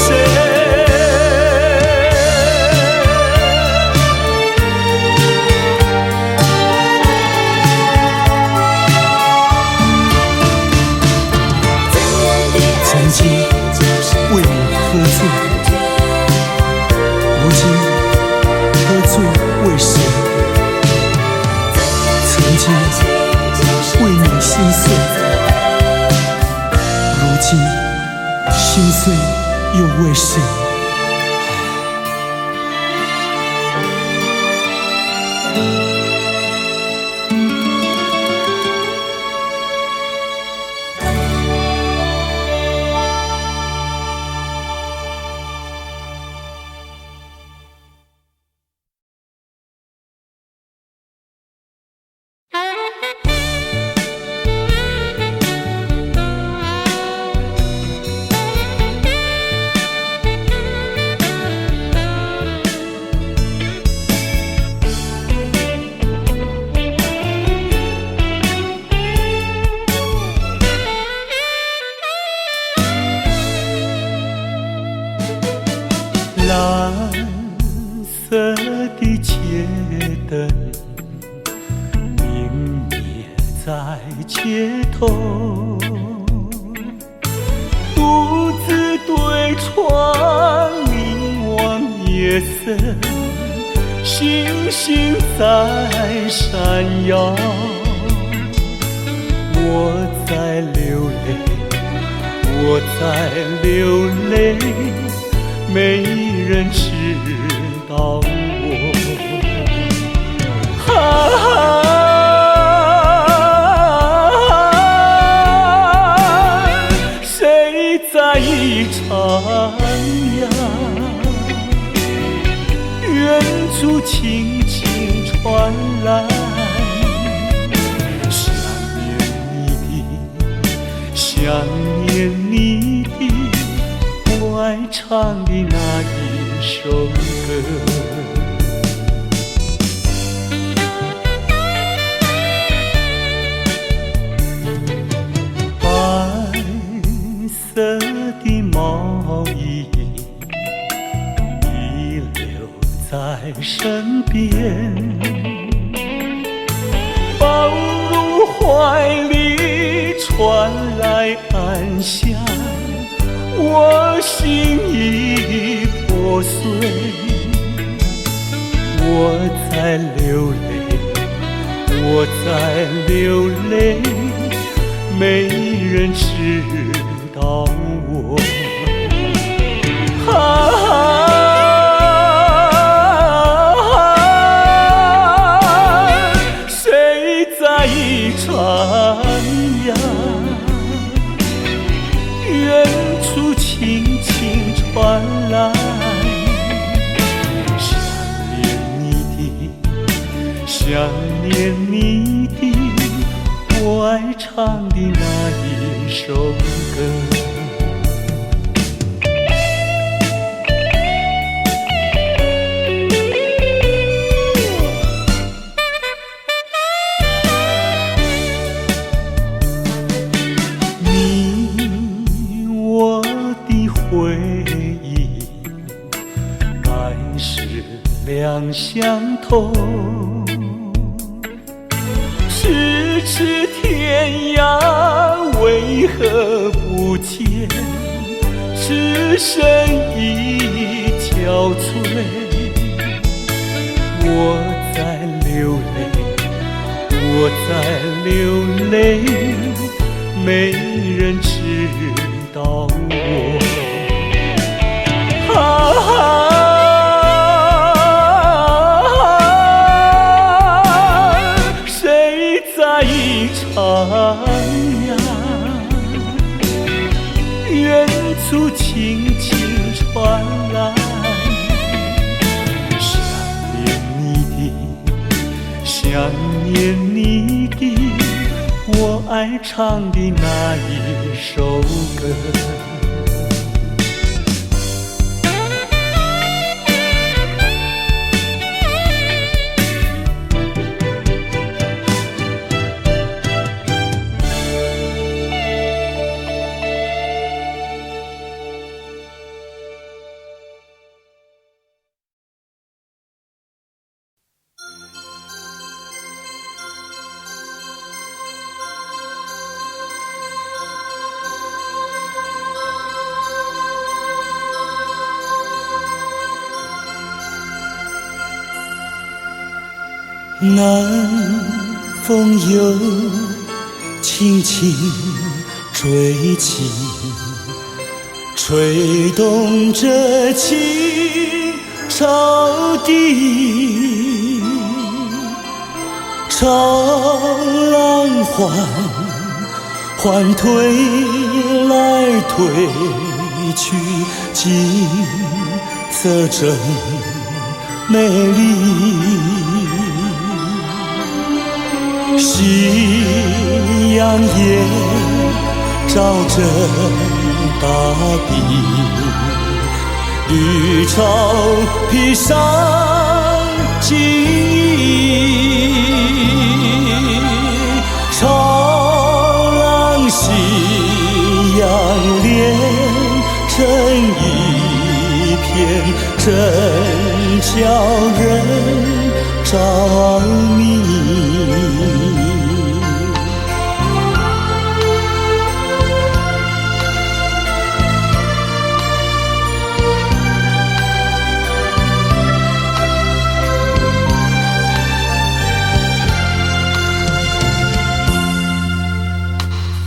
曾经为你喝醉，如今喝醉为谁？曾经为你心碎，如今心碎又为谁？在街头，独自对窗凝望夜色，星星在闪耀。我在流泪，我在流泪，没人知道我。谁在一徜徉？远处轻轻传来，想念你的，我爱唱的那一首歌。白色的毛衣遗留在身边，抱入怀里传来安详，我心已破碎。我在流泪，我在流泪，没人知道我。谁在一徜徉？远处轻轻传来，想念你的，我爱唱的那一首歌。两相投，咫尺天涯为何不见？只身已憔悴。我在流泪，我在流泪，没人知道我。一徜徉，远处轻轻传来，想念你的，想念你的，我爱唱的那一首歌。南风又轻轻吹起，吹动着青草地，潮浪缓推来推去，景色真美丽。夕阳也照着大地，绿草披上金衣，潮浪夕阳连成一片，真叫人着迷。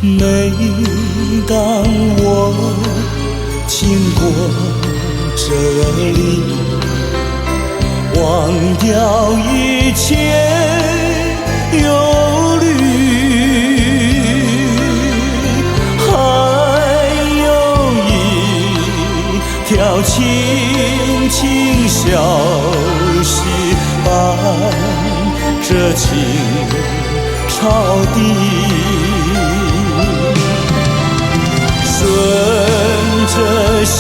每当我经过这里，忘掉一切忧虑，还有一条轻轻小溪伴着青草地。顺着小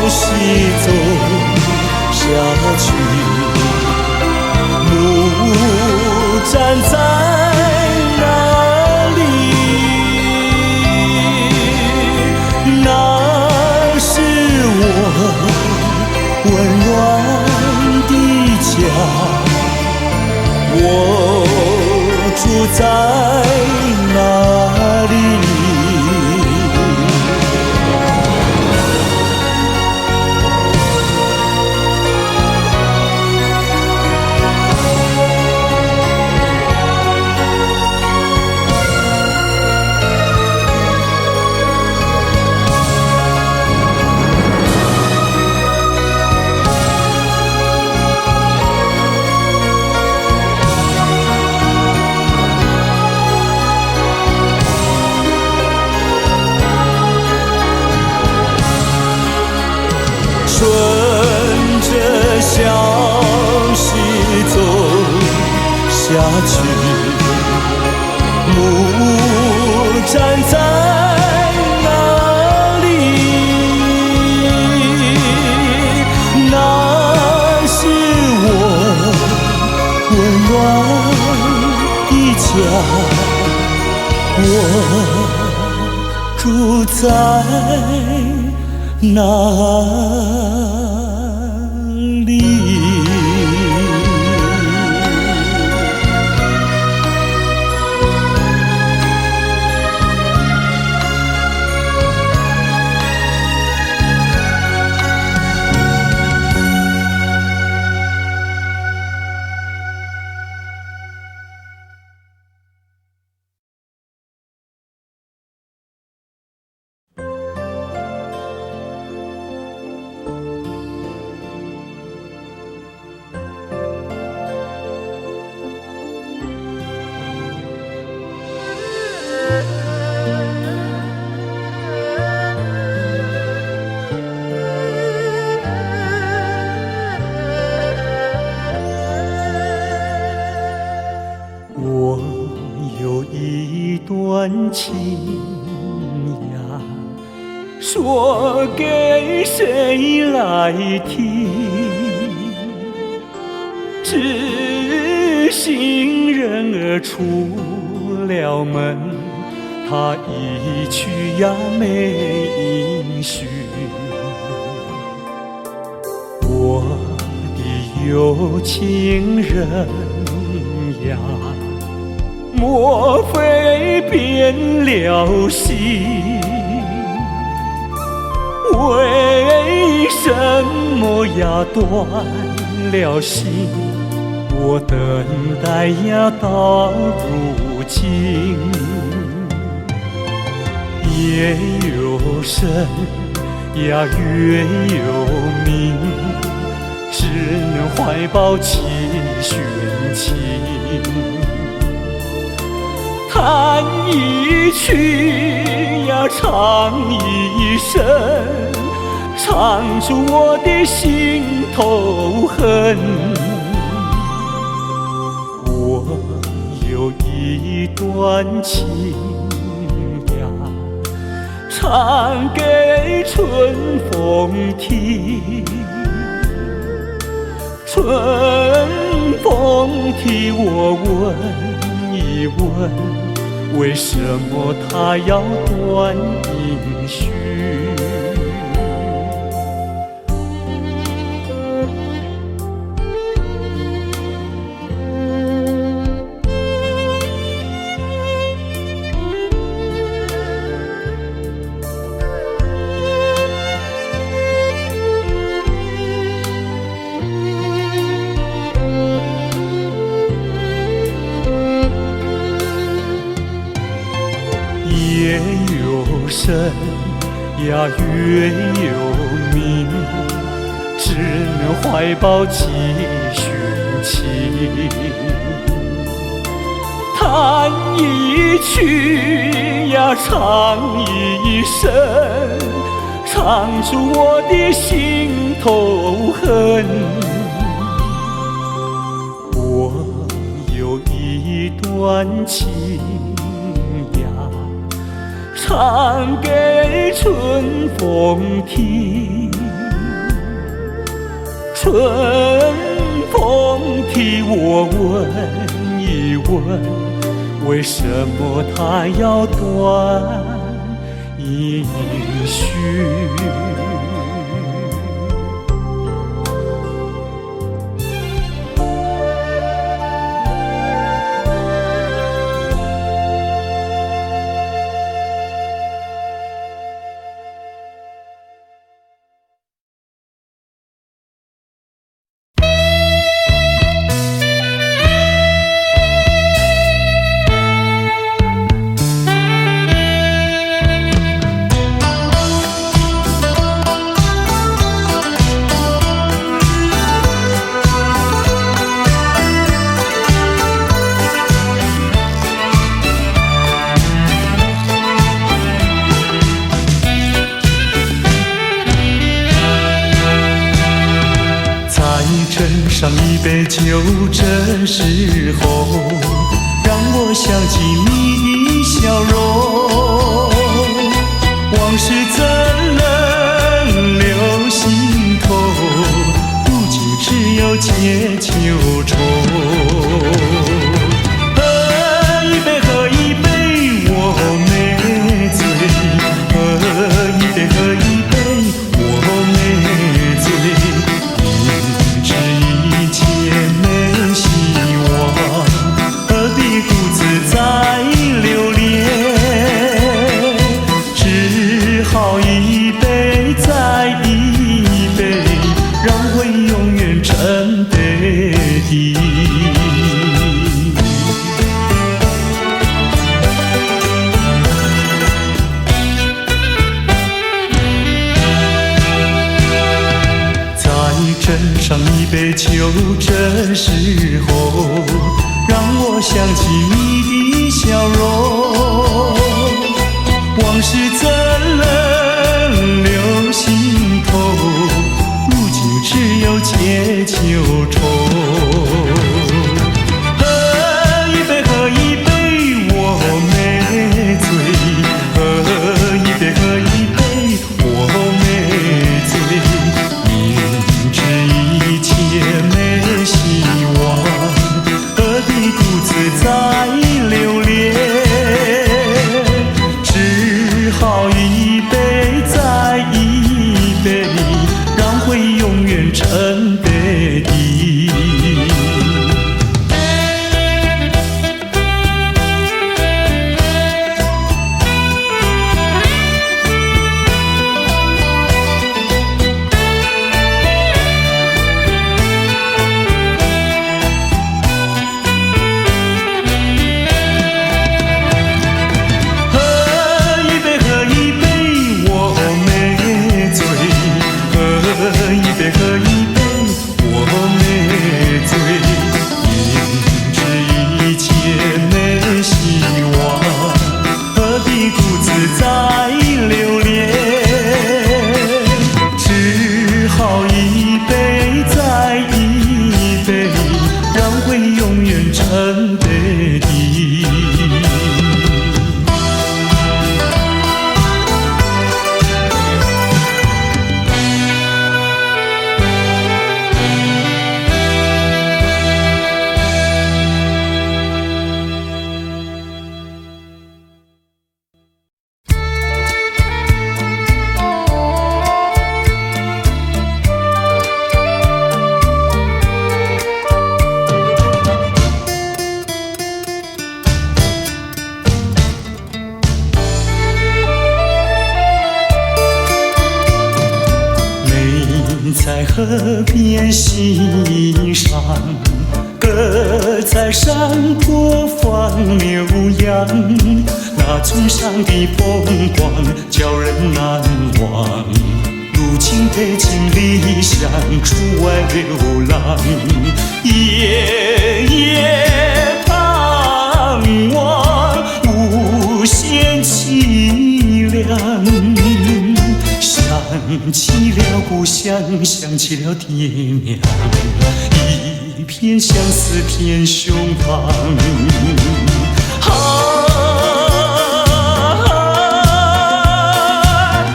溪走下去，木站在那里，那是我温暖的家，我住在那里。顺着小溪走下去，木站在那里，那是我温暖的家，我住在哪里？我有一段情呀，说给谁来听？知心人儿出了门，他一去呀没音讯。我的有情人呀，莫非变了心？为什么呀断了心？我等待呀到如今，夜有深呀月有明，只能怀抱期寻情。弹一曲呀唱一声，唱出我的心头恨。我有一段情呀，唱给春风听。春风替我问一问，为什么他要断音讯？夜又深呀，月又明，只能怀抱几寻情。弹一曲呀，唱一声，唱出我的心头恨。我有一段情呀，唱给春风听。春风替我问一问，为什么它要断音讯？上一杯酒，这时候让我想起你的笑容。往事怎能留心头？如今只有解秋愁。喝一杯，喝一杯，我没醉。喝一杯，喝一杯，我没醉。一切没希望，何必独自再留恋？只好一杯再一杯，让回忆永远沉杯底。斟上一杯酒，这时候让我想起你的笑容。往事怎能留心头？如今只有解秋愁。喝一杯，喝一杯，我没醉。喝一杯，喝一杯，我没醉。一切没希望，何必独自再留恋？只好一杯再一杯，让回忆永远沉杯底。再留恋，只好一杯再一杯，让回忆永远沉杯底。在河边欣赏，歌在山坡放牛羊。那村上的风光叫人难忘。如今北京离乡出外流浪，夜夜盼望无限凄凉。想起了故乡，想起了爹娘，一片相思片胸膛。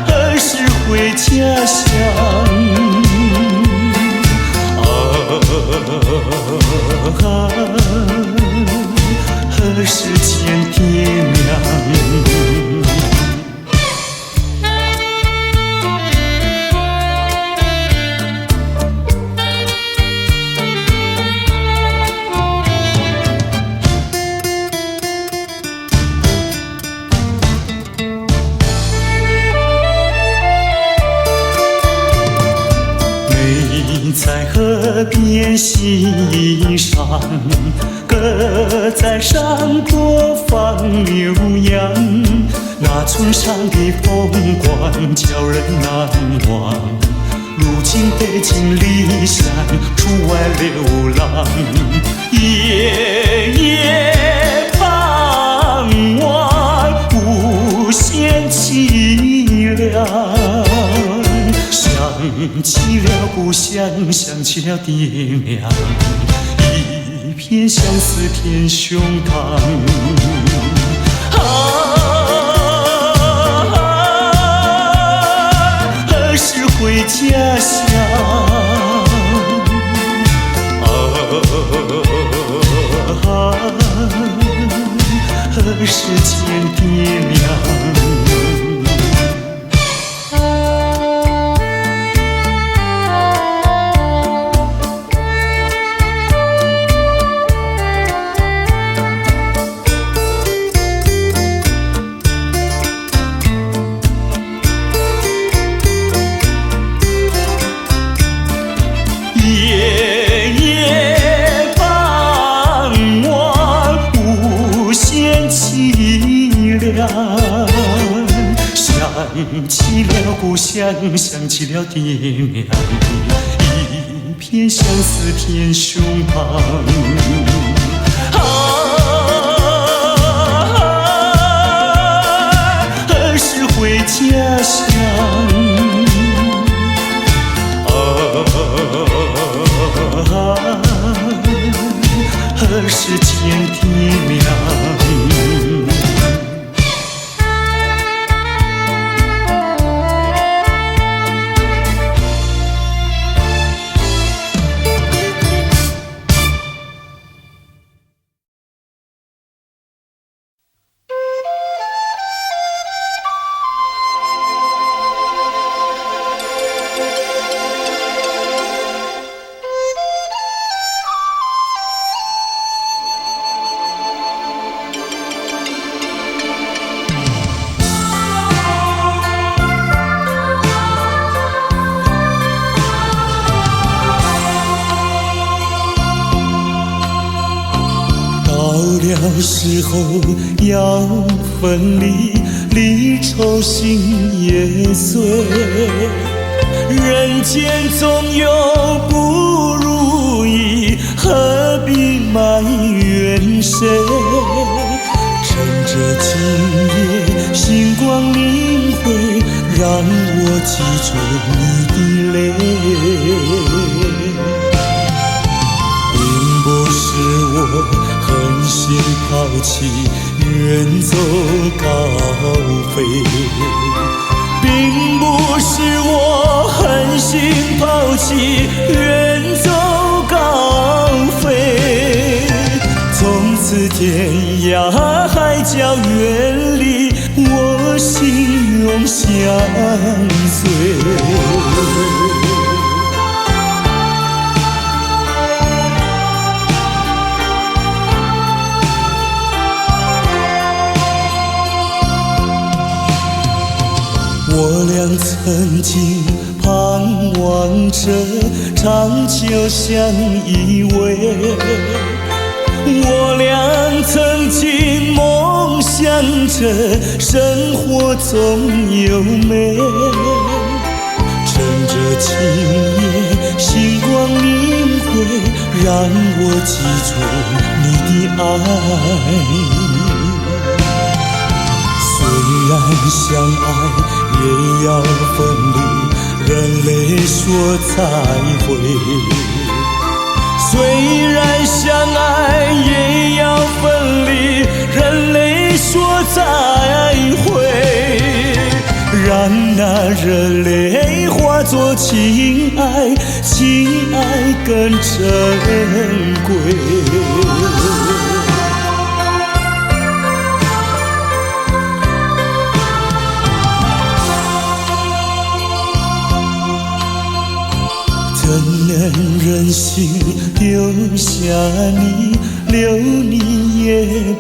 何时回家乡？何时见爹娘？在河边欣赏，歌在山坡放牛羊。那村上的风光叫人难忘。如今北京离乡出外流浪，夜夜盼望无限凄凉。想起了故乡，想起了爹娘，一片相思片胸膛。何时回家乡？何时见爹娘？想起了故乡，想起了爹娘，一片相思片胸膛。何时回家乡？何时见爹娘？到时候要分离，离愁心也碎。人间总有不如意，何必埋怨谁？趁着今夜星光明辉，让我记住你的泪。并不是我狠心抛弃，远走高飞，并不是我狠心抛弃，远走高飞。从此天涯海角远离，我心永相随。我俩曾经盼望着长久相依偎，我俩曾经梦想着生活总有美。趁着今夜星光明辉，让我记住你的爱。虽然相爱也要分离，人类说再会。虽然相爱也要分离，人类说再会。让那热泪化作情爱，情爱更珍贵。怎能忍心丢下你，留你也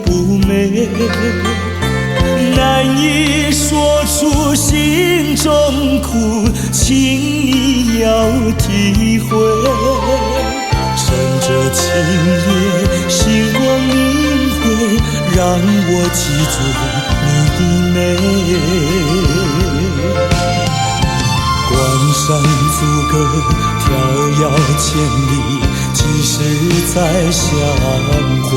不美。难以说出心中苦，请你要体会。趁着今夜星光明辉，让我记住你的美。关山阻隔，迢遥千里，几时再相会？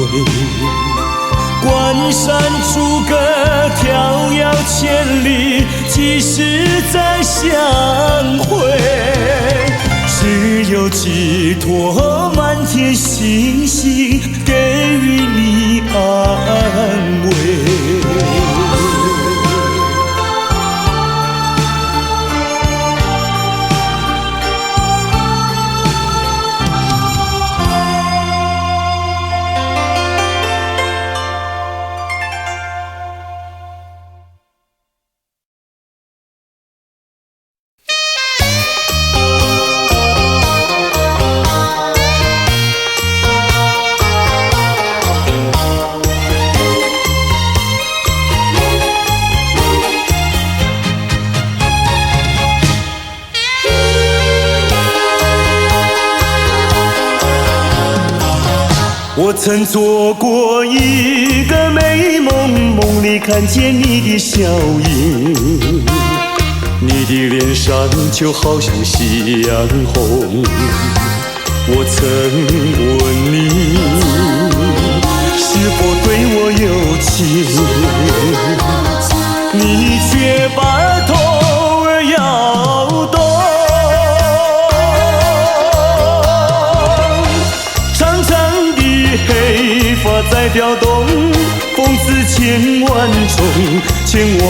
关山阻隔，迢遥千里，几时再相会？只有寄托满天星星，给予你安慰。我曾做过一个美梦，梦里看见你的笑影，你的脸上就好像夕阳红。我曾问你，是否对我有情，你却把头儿摇动。黑发在飘动，风姿千万种，千万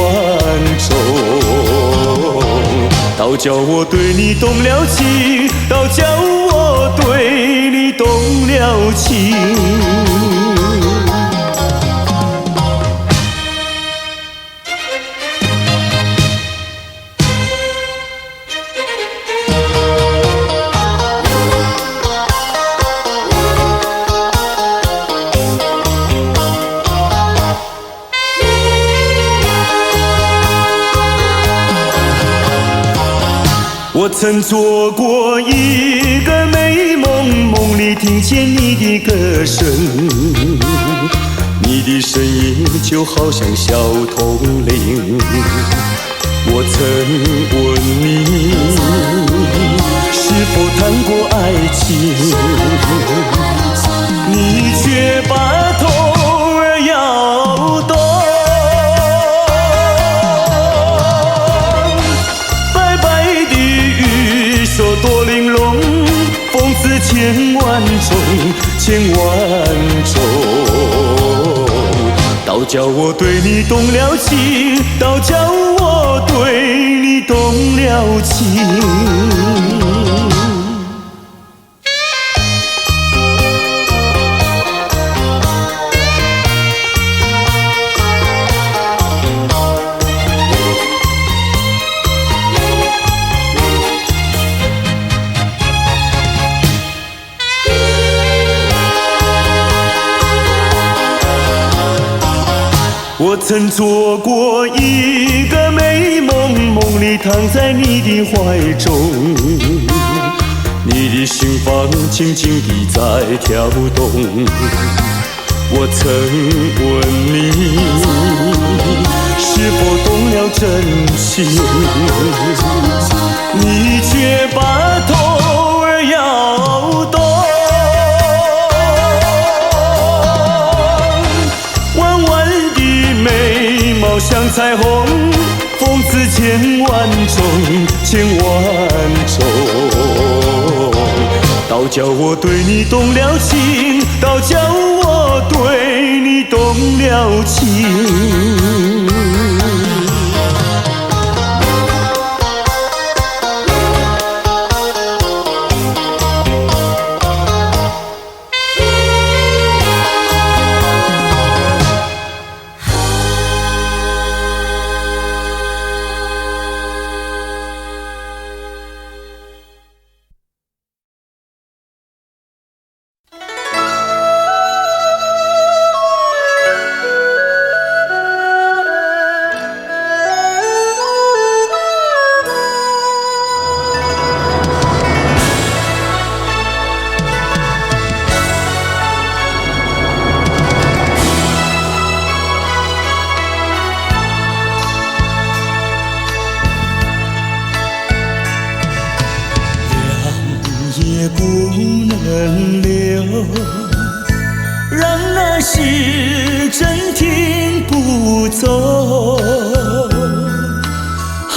种。倒叫我对你动了情，倒叫我对你动了情。我曾做过一个美梦，梦里听见你的歌声，你的声音就好像小铜铃。我曾问你，是否谈过爱情，你却把头儿摇动。说多玲珑，风姿千万种，千万种。倒叫我对你动了情，倒叫我对你动了情。我曾做过一个美梦，梦里躺在你的怀中，你的心房轻轻地在跳动。我曾问你，心，你却把头儿摇动。弯弯的眉毛像彩虹，风姿千万种，千万种。倒叫我对你动了情，倒叫我对你动了情。也不能留，让那时针停不走。恨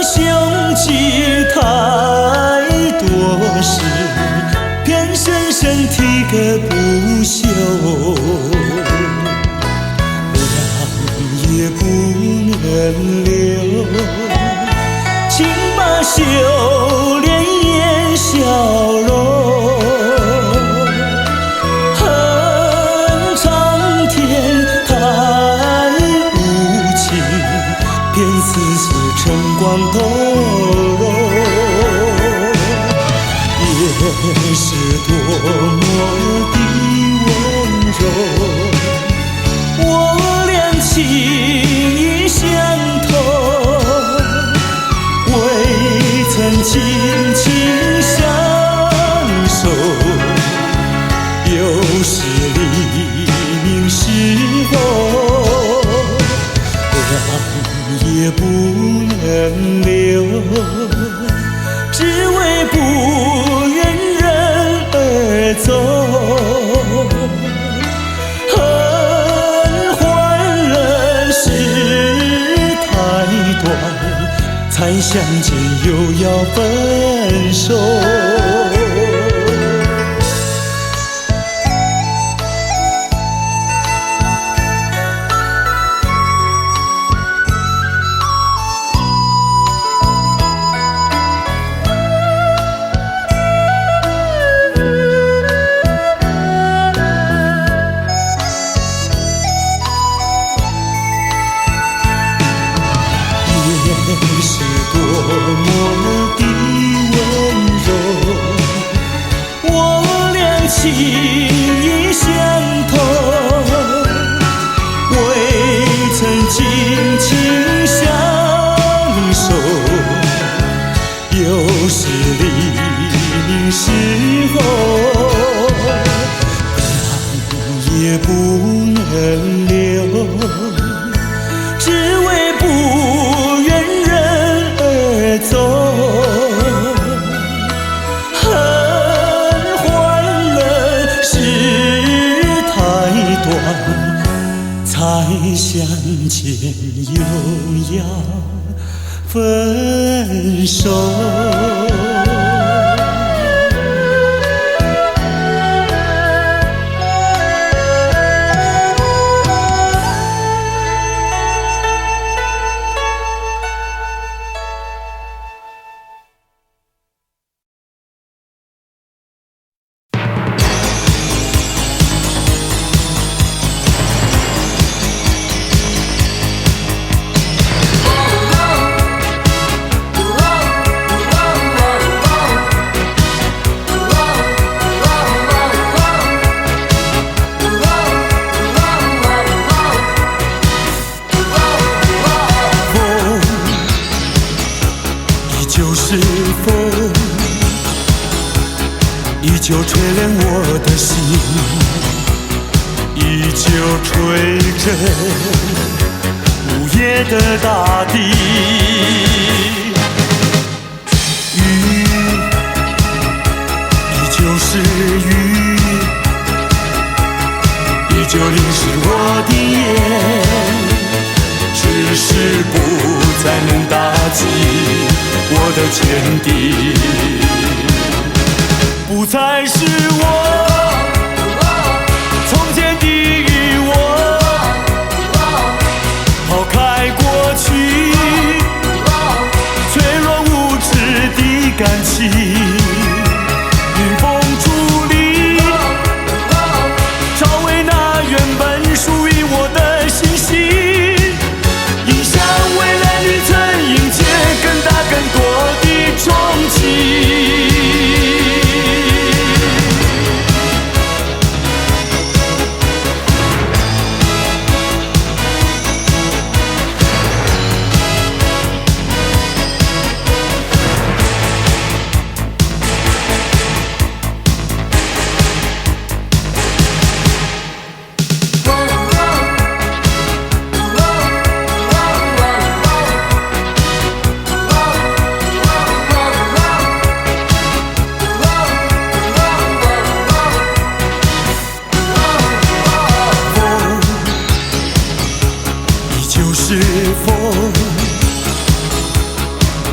凶吉太多事，偏生生提个不休。凉也不能留，请把修炼笑容，恨苍天太无情，偏丝丝成光透融。也是多么的温柔，我俩情意相投，未曾轻轻相守，又是黎明时候，凉也不能留，只为不愿人而走。恨换了时太短，才相见又要分手。也是多么的温柔，我俩情意相投，未曾紧紧相守，又是黎明时候，凉也不能留，只为不走，恨换了时太短，才相见又要分手。依旧吹亮我的心，依旧吹着无野的大地。雨依旧是雨，依旧淋湿我的眼，只是不再能打击我的坚定，不再是我从前的我，抛开过去脆弱无知的感情，迎风伫立，找回那原本属于我的信心，迎向未来旅程，迎接更大更多的憧憬。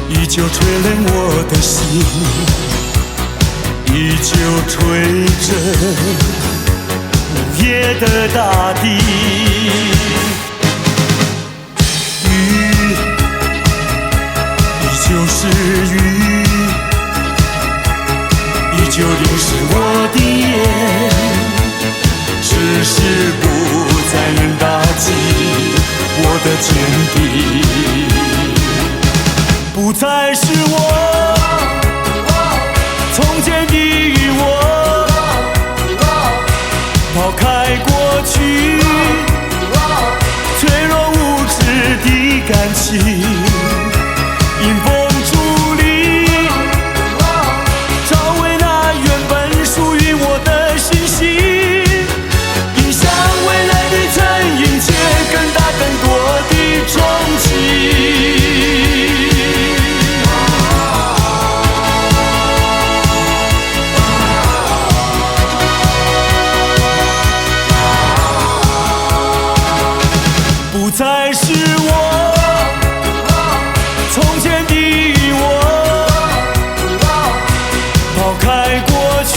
依旧吹冷我的心，依旧吹着午夜的大地。雨依旧是雨，依旧淋湿我的眼，只是不再能打击我的坚定，不再是我从前的我，抛开过去脆弱无知的感情，迎风伫立，找回那原本属于我的信心，迎向未来旅程，迎接更大更多的憧憬。不再是我从前的我，抛开过去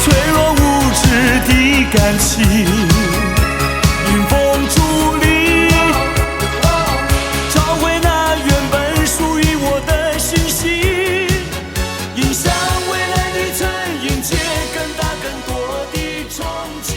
脆弱无知的感情，迎风伫立，找回那原本属于我的信心，迎向未来旅程，迎接更大更多的憧憬。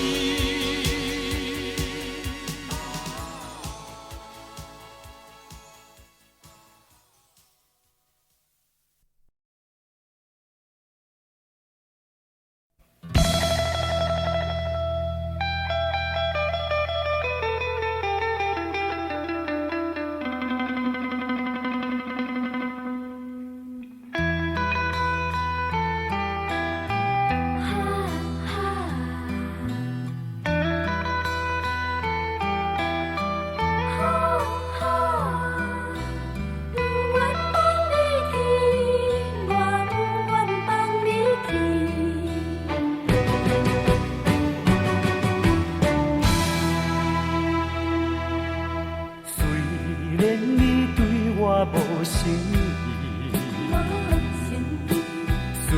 虽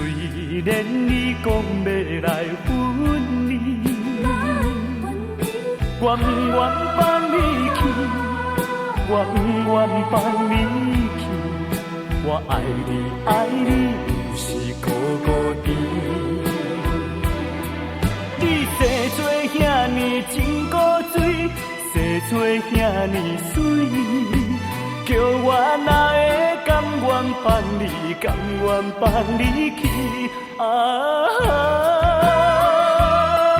然你讲要来分离，我不愿放你去，我不愿放你去，我爱你爱你就是孤孤单。你生做遐尼真古锥，生做遐尼水。叫我哪会甘愿放你，甘愿放你去？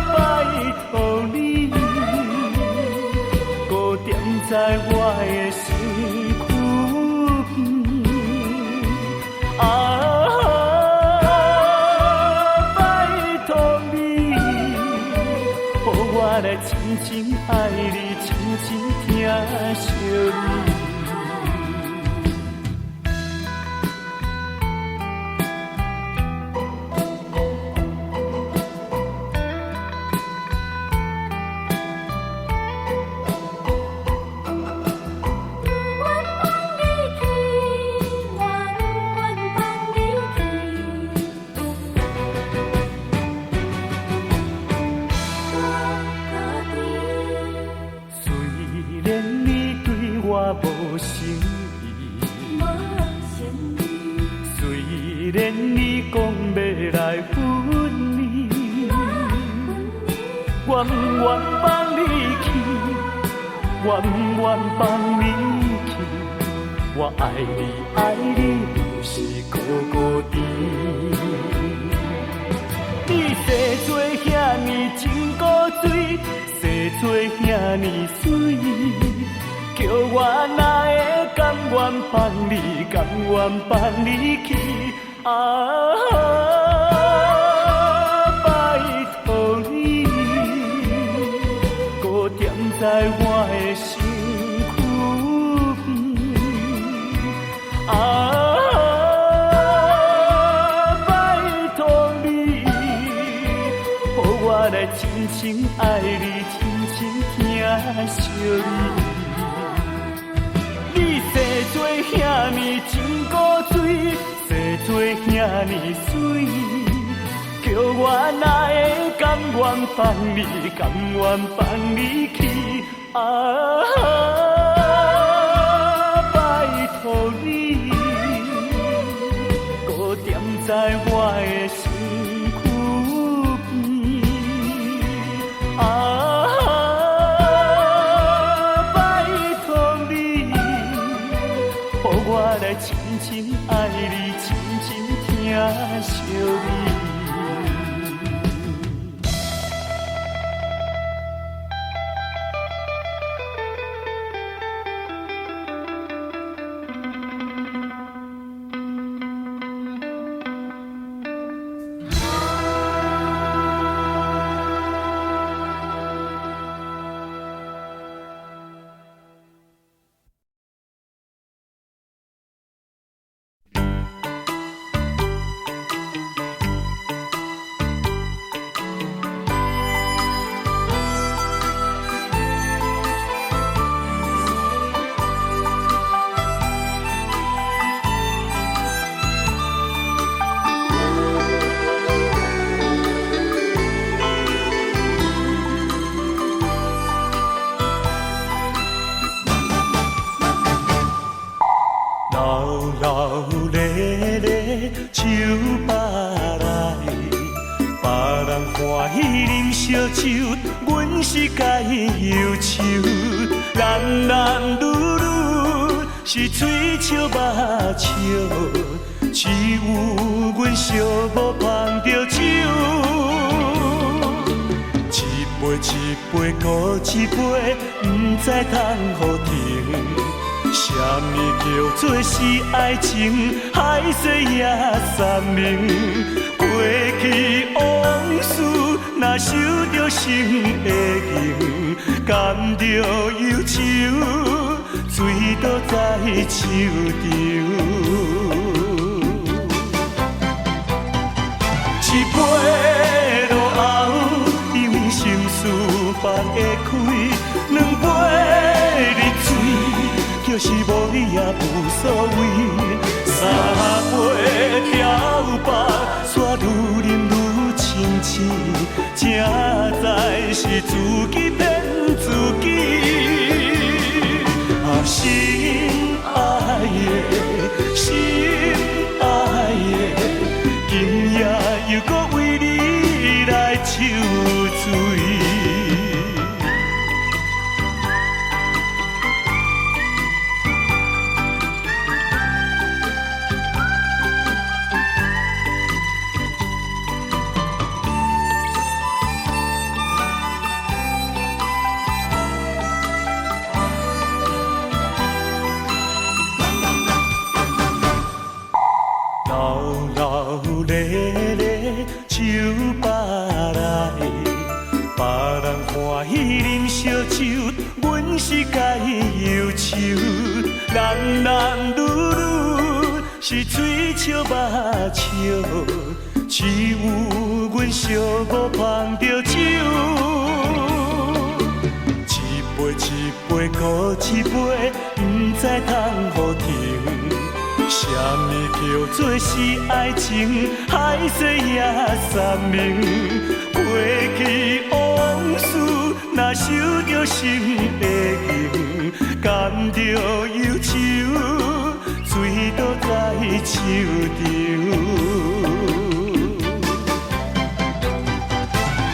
拜托你，搁踮在我的身躯边。拜托你，予我来深深爱你，深深疼惜你。无诚意，虽然你讲要来分离，我不愿放你去，我不愿放你去。我爱你，爱你，就是孤孤单。你生做遐尼真古水，生做遐尼水。叫我哪会甘愿放你，甘愿放你去？拜托你，搁踮在我的身躯边。拜托你，予我来深深爱你，深深疼惜你。生做遐尼真古水，生做遐尼水，叫我哪会甘愿放你，甘愿放你去？拜托你，搁踮在我的身躯边。我来深深爱你，深深疼惜你。手扒来，别人欢喜啉烧酒，阮是该忧愁。男男女女是嘴笑目笑，只有阮寂寞捧着酒，一杯一杯搁一杯，不知通予停。什么叫做是爱情？海誓也三明。过去往事，若受着心的刑，甘着忧愁，醉倒在手中。一杯落后，因心事放会开，两杯入嘴。就是无你也无所谓，三杯调白，煞愈饮愈清醒，正在是自己骗自己。心爱的，心爱的，今夜又搁为你来受罪。手扒来，别欢喜啉烧酒，阮是该忧愁。男男女女是水笑目笑，只有阮寂寞捧着酒。一杯一杯搁一杯，不知通互停。什么叫做是爱情？海誓也三明。过去往事，若受着心的刑，甘着忧愁，醉倒在手中。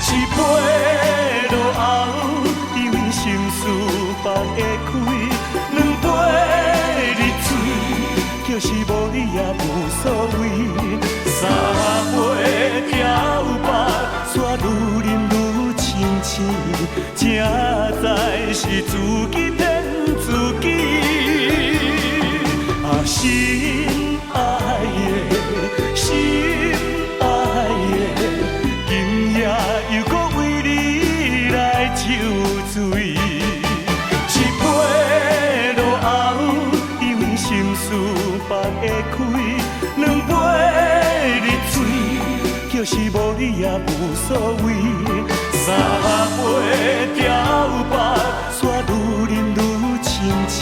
一杯落后，因为心事放会开；两杯入嘴，就是无你也无所谓。三杯调白，煞愈饮愈清醒，正在是自己骗自己。啊，心爱的，心爱的，今夜又搁为你来酒醉。一杯落后，因为心事放会开；两杯入嘴，就是无你也无所谓。三杯调白，煞愈饮愈清醒，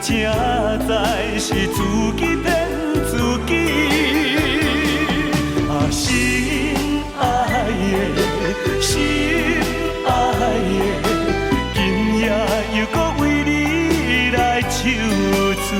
正在是自己骗自己。啊，心爱的，心爱的，今夜又搁为你来酒醉。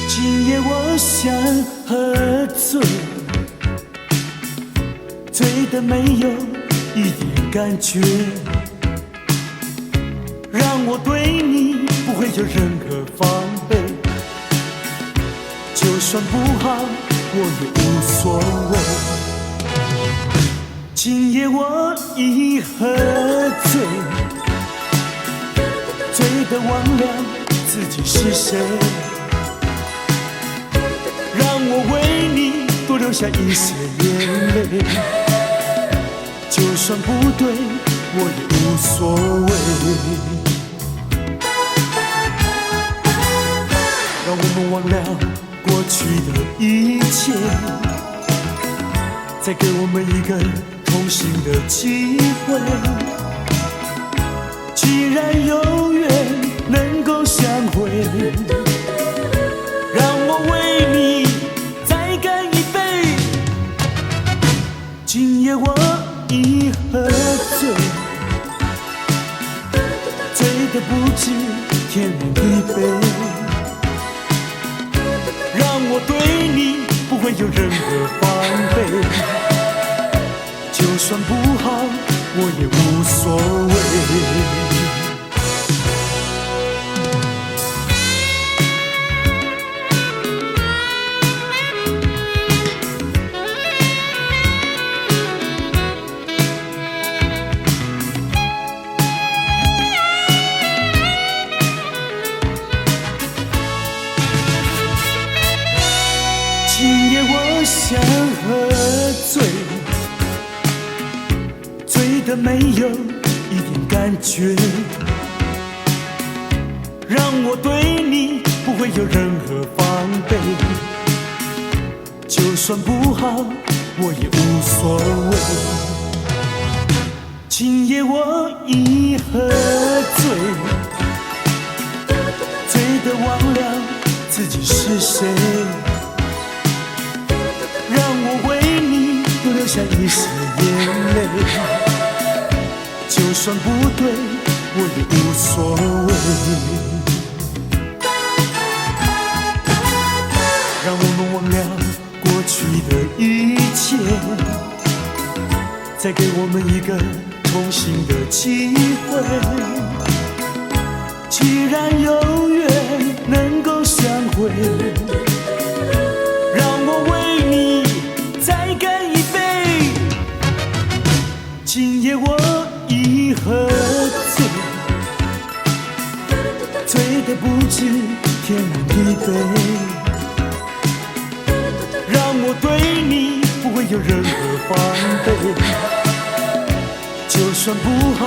今夜我想喝醉，醉得没有一点感觉，让我对你不会有任何防备。就算不好，我也无所谓。今夜我已喝醉，醉得忘了自己是谁。让我为你多流下一些眼泪，就算不对，我也无所谓。让我们忘了过去的一切，再给我们一个同行的机会。既然有缘能够相会，让我为你再干一杯。今夜我已喝醉，醉得不知天南地北。让我对你不会有任何防备，就算不好，我也无所谓。今夜我想喝醉，醉得没有一点感觉，让我对你不会有任何防备，就算不好，我也无所谓。今夜我已喝醉，醉得忘了自己是谁。让我为你多流下一些眼泪，就算不对，我也无所谓。让我们忘了过去去的一切，再给我们一个重新的机会。既然有缘能够相会，让我为你再干一杯。今夜我已喝醉，醉得不知天南地北，让我对你不会有任何防备，就算不好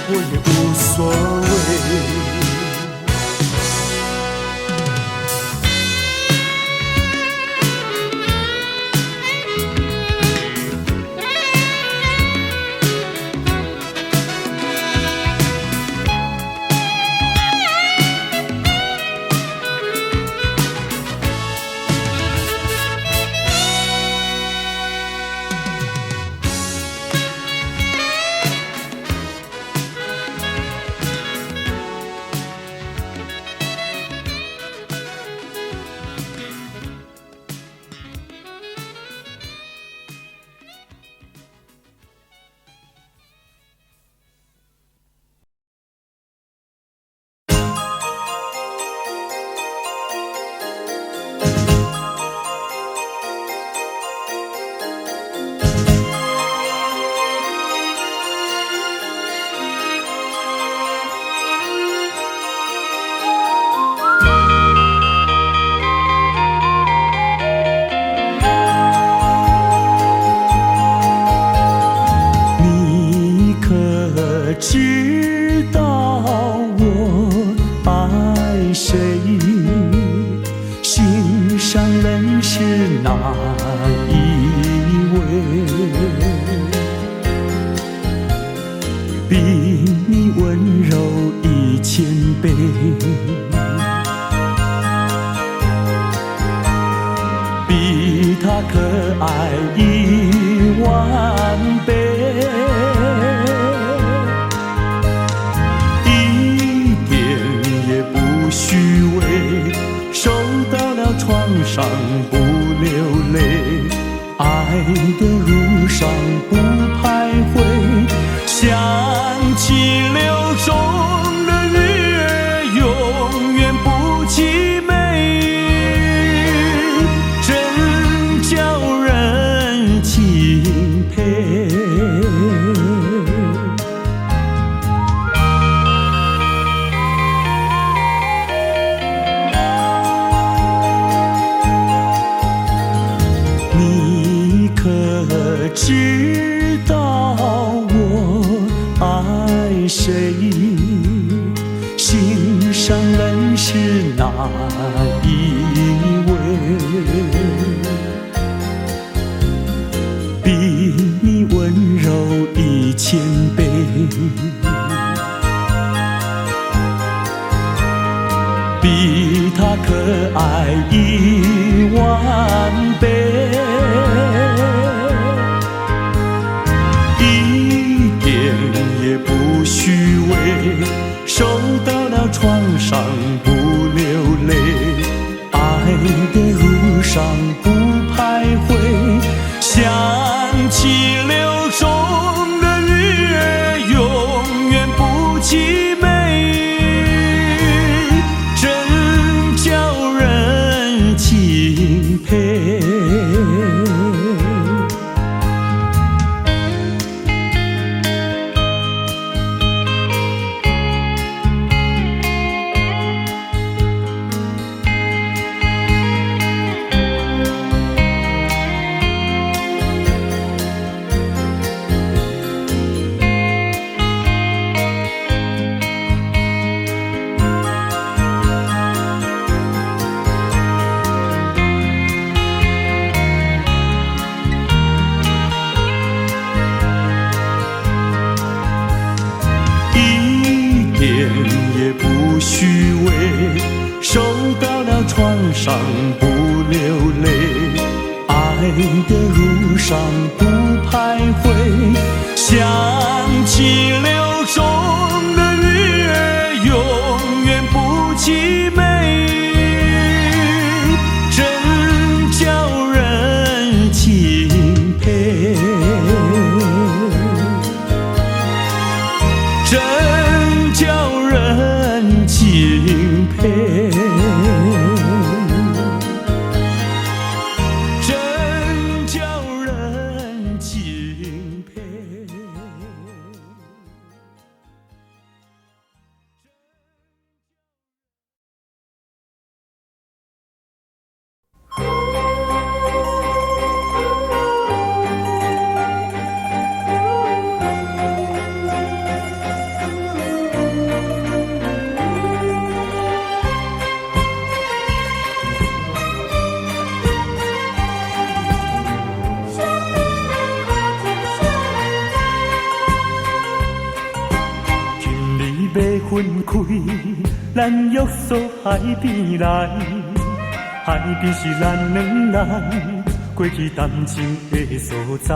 我也无所谓。知道我爱谁，心上人是哪一位？比你温柔1000倍，比他可爱10000倍。虚伪，受到了创伤不流泪，爱的路上不徘徊，想起流中的月永远不凄美，真叫人钦佩。知道我爱谁，心上人是哪一位？比你温柔1000倍，比他可爱10000倍。也不虚伪，受到了创伤不流泪，爱的路上不徘徊，想起流中的月永远不凄美，真叫人钦佩。也不虚伪，受到了创伤不流泪，爱的路上不徘徊，想起流中的月永远不凄美，真叫人分开，咱约束海边来，海边是咱两人过去谈情的所在。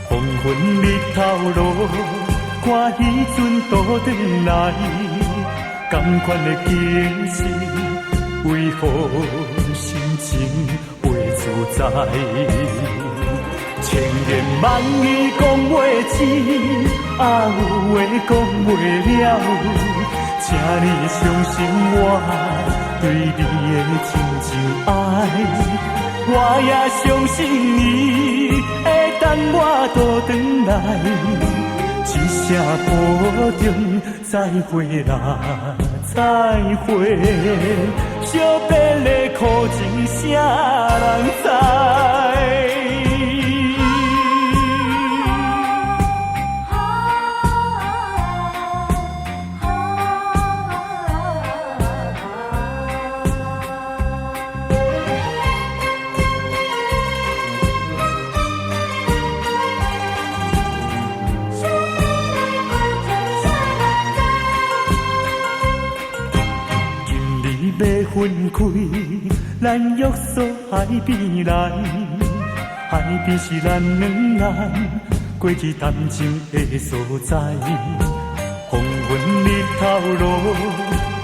黄昏日头落，看彼阵倒转来，同款的景色，为何心情袂自在？千言万语讲袂尽，啊有话讲袂了，请你相信我对你的真情爱。我也相信你会等我倒转来，一声保重，再会啦，再会。惜别的苦情，啥人知？要分开，咱约束海边来，海边是咱两人过去谈情的所在。黄昏日头落，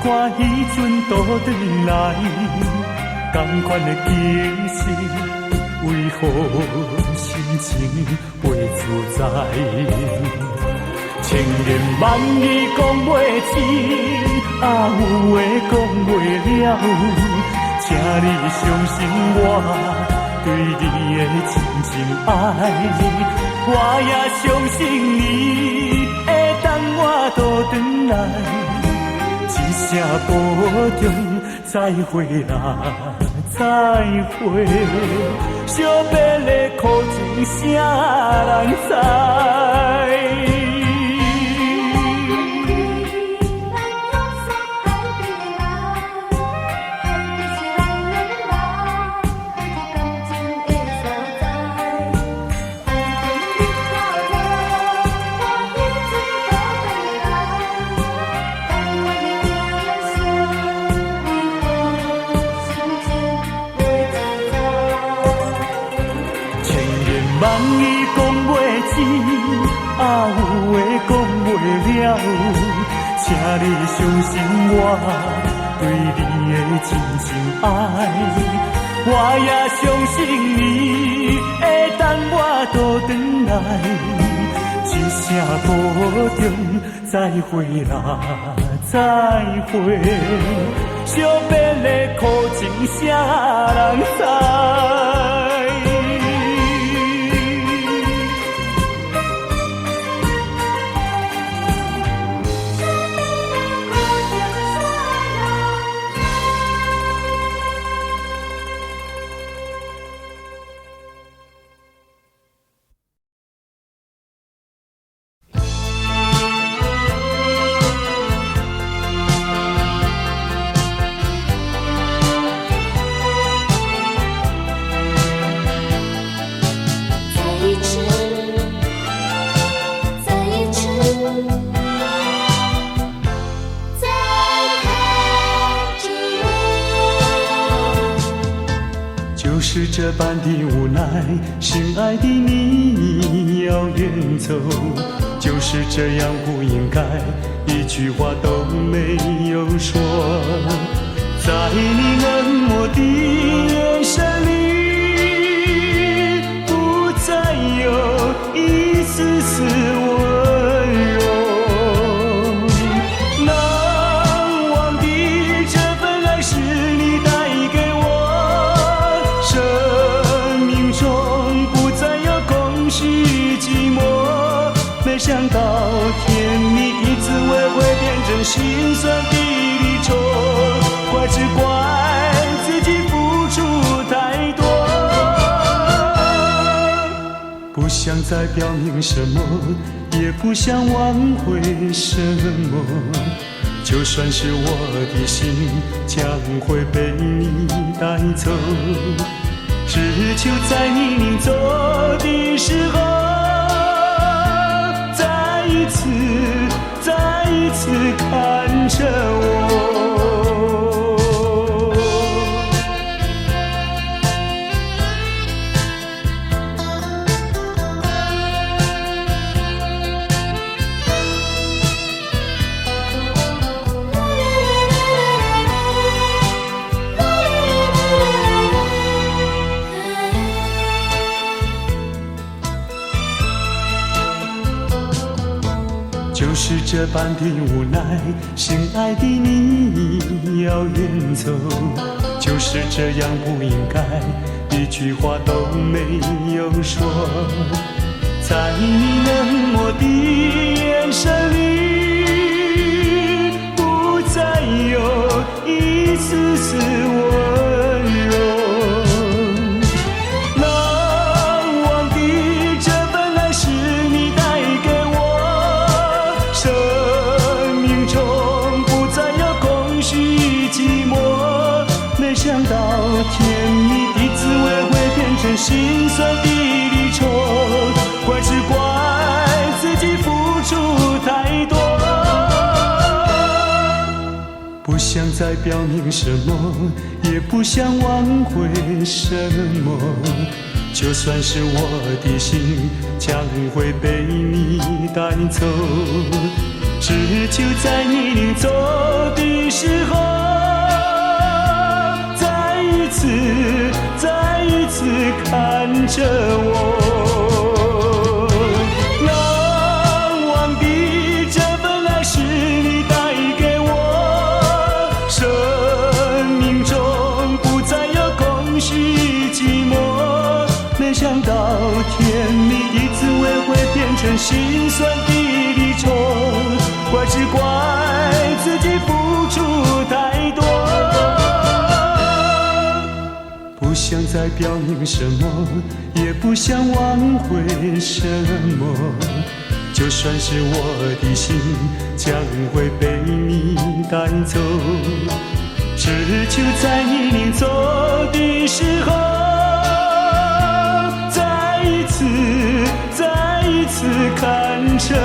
看彼阵倒转来，同款的景色，为何心情袂自在？千言万语讲袂尽，啊有话讲袂了，请你相信我对你的真情爱。我也相信你会等我倒转来，一声保重，再会啦，再会。惜别的苦情，啥人知？万语讲袂尽，啊有话讲袂了，请你相信我对你的真情爱。我也相信你会等我倒转来，一声保重，再会啦，再会。惜别的苦情，啥人知？就是这般的无奈，心爱的你要远走，就是这样不应该，一句话都没有说。在你冷漠的眼神里，不再有一丝丝温柔。难忘的这份爱是你带给我，生命中不再有空虚寂寞。没想到甜蜜的滋味会变成心酸的离愁，怪只怪自己付出太多。不想再表明什么，也不想挽回什么，就算是我的心将会被你带走，只求在你临走的时候，再一次就是这般的无奈，心爱的你要远走，就是这样不应该，一句话都没有说。在你冷漠的眼神里，不再有一丝丝温柔。难忘的这本来是你带给我，生命中不再有空虚与寂寞。没想到甜蜜的滋味会变成心酸的离愁。怪只怪自己付出太多，不想再表明什么，也不想挽回什么。就算是我的心将会被你带走，只求在你临走的时候，再一次看着我。没想到甜蜜的滋味会变成心酸的离愁，怪只怪自己付出太多。不想再表明什么，也不想挽回什么。就算是我的心将会被你带走，只求在你临走的时候，再一次看着我。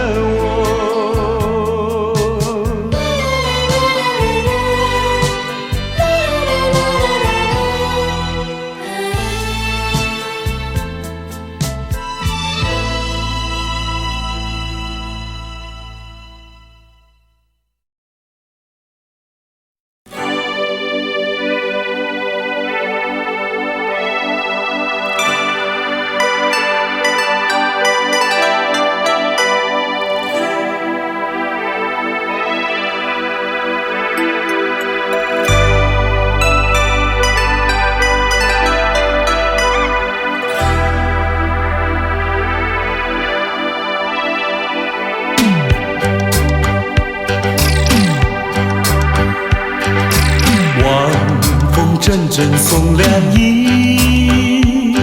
阵阵送凉意，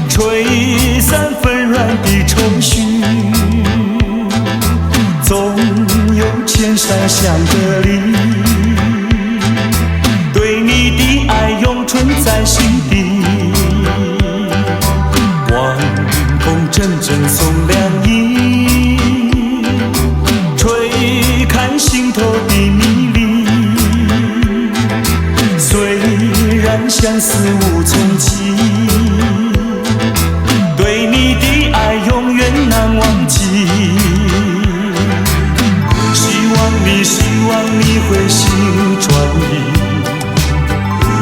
吹散纷乱的愁绪，总有千山相隔离，对你的爱永存在心底。晚风阵阵送凉意，吹开心头的迷离。虽然相思无从起，对你的爱永远难忘记。希望你会心转意，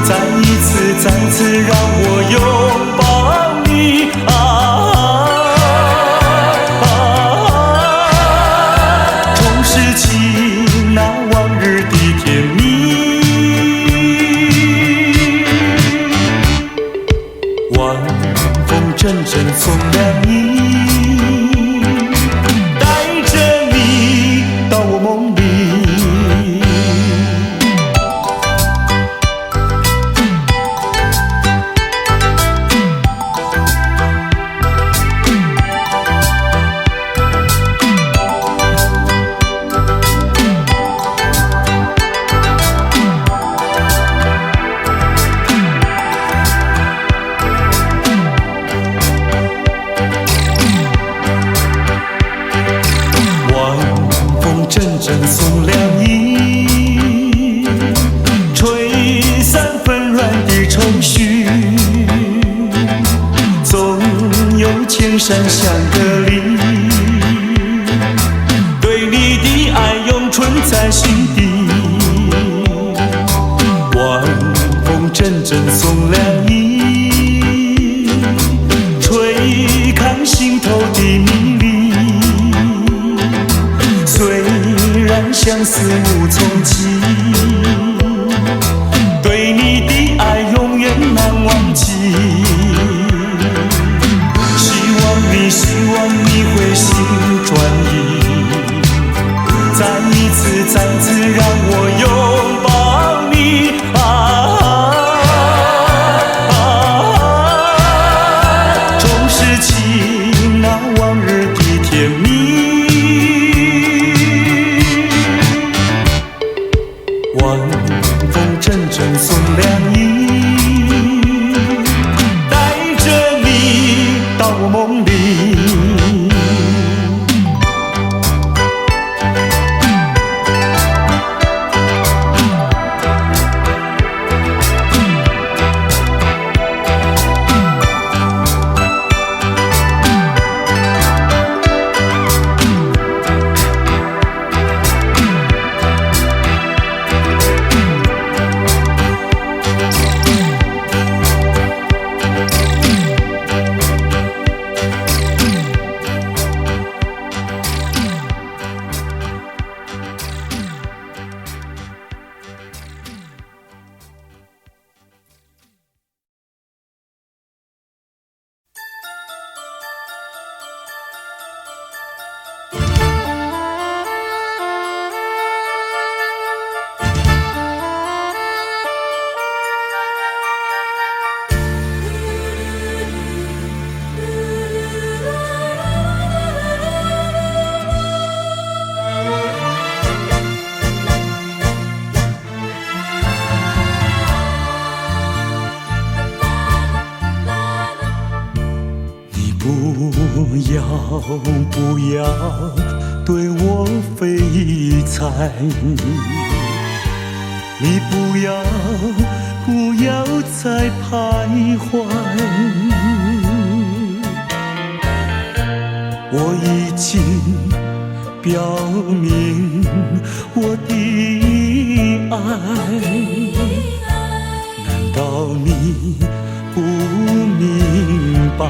再一次让我拥抱你重拾起那往日的甜蜜。晚风阵阵送凉意，带着你到我梦里。阵送凉意，吹散纷乱的愁绪，总有千山相隔离，对你的爱永存在心底。晚风阵阵送凉意，吹开心头的迷离。生死无从记，对你的爱永远难忘记。希望你会心转意，再次让我拥抱你重拾起那往日的甜蜜。晚风阵阵送凉意，带着你到我梦里。不要对我非猜，你不要再徘徊，我已经表明我的爱，难道你不明白？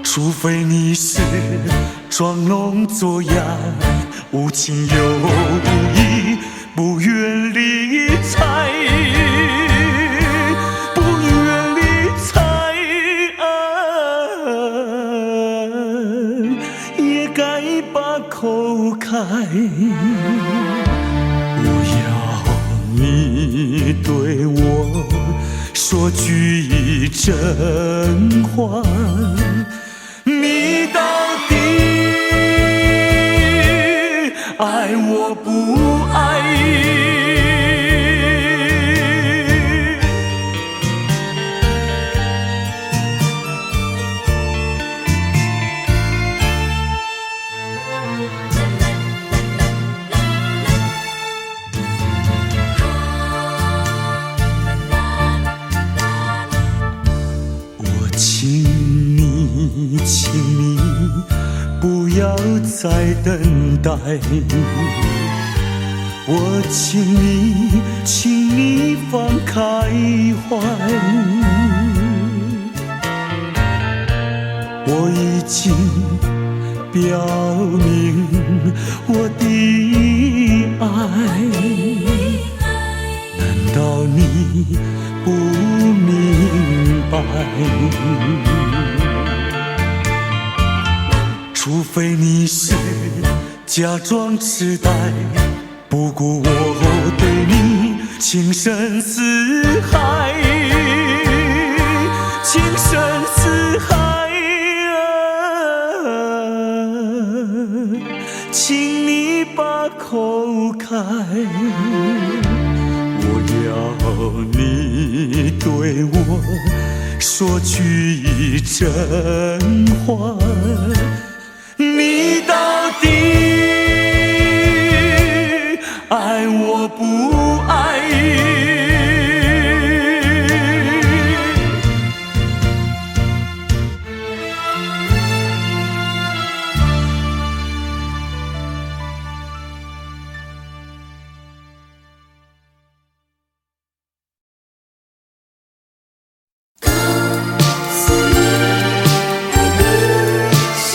除非你是装聋作哑，无情有义，不愿理睬，不愿理睬，也该把口开。我要你对我说句真话，你到底爱我不爱？我请你不要再等待，我请你放开怀，我已经表明我的爱，难道你不明白？除非你是假装痴呆，不顾我对你情深似海，情深似海，请你把口开。我要你对我说句真话，你到底爱我不爱？告诉你，爱不是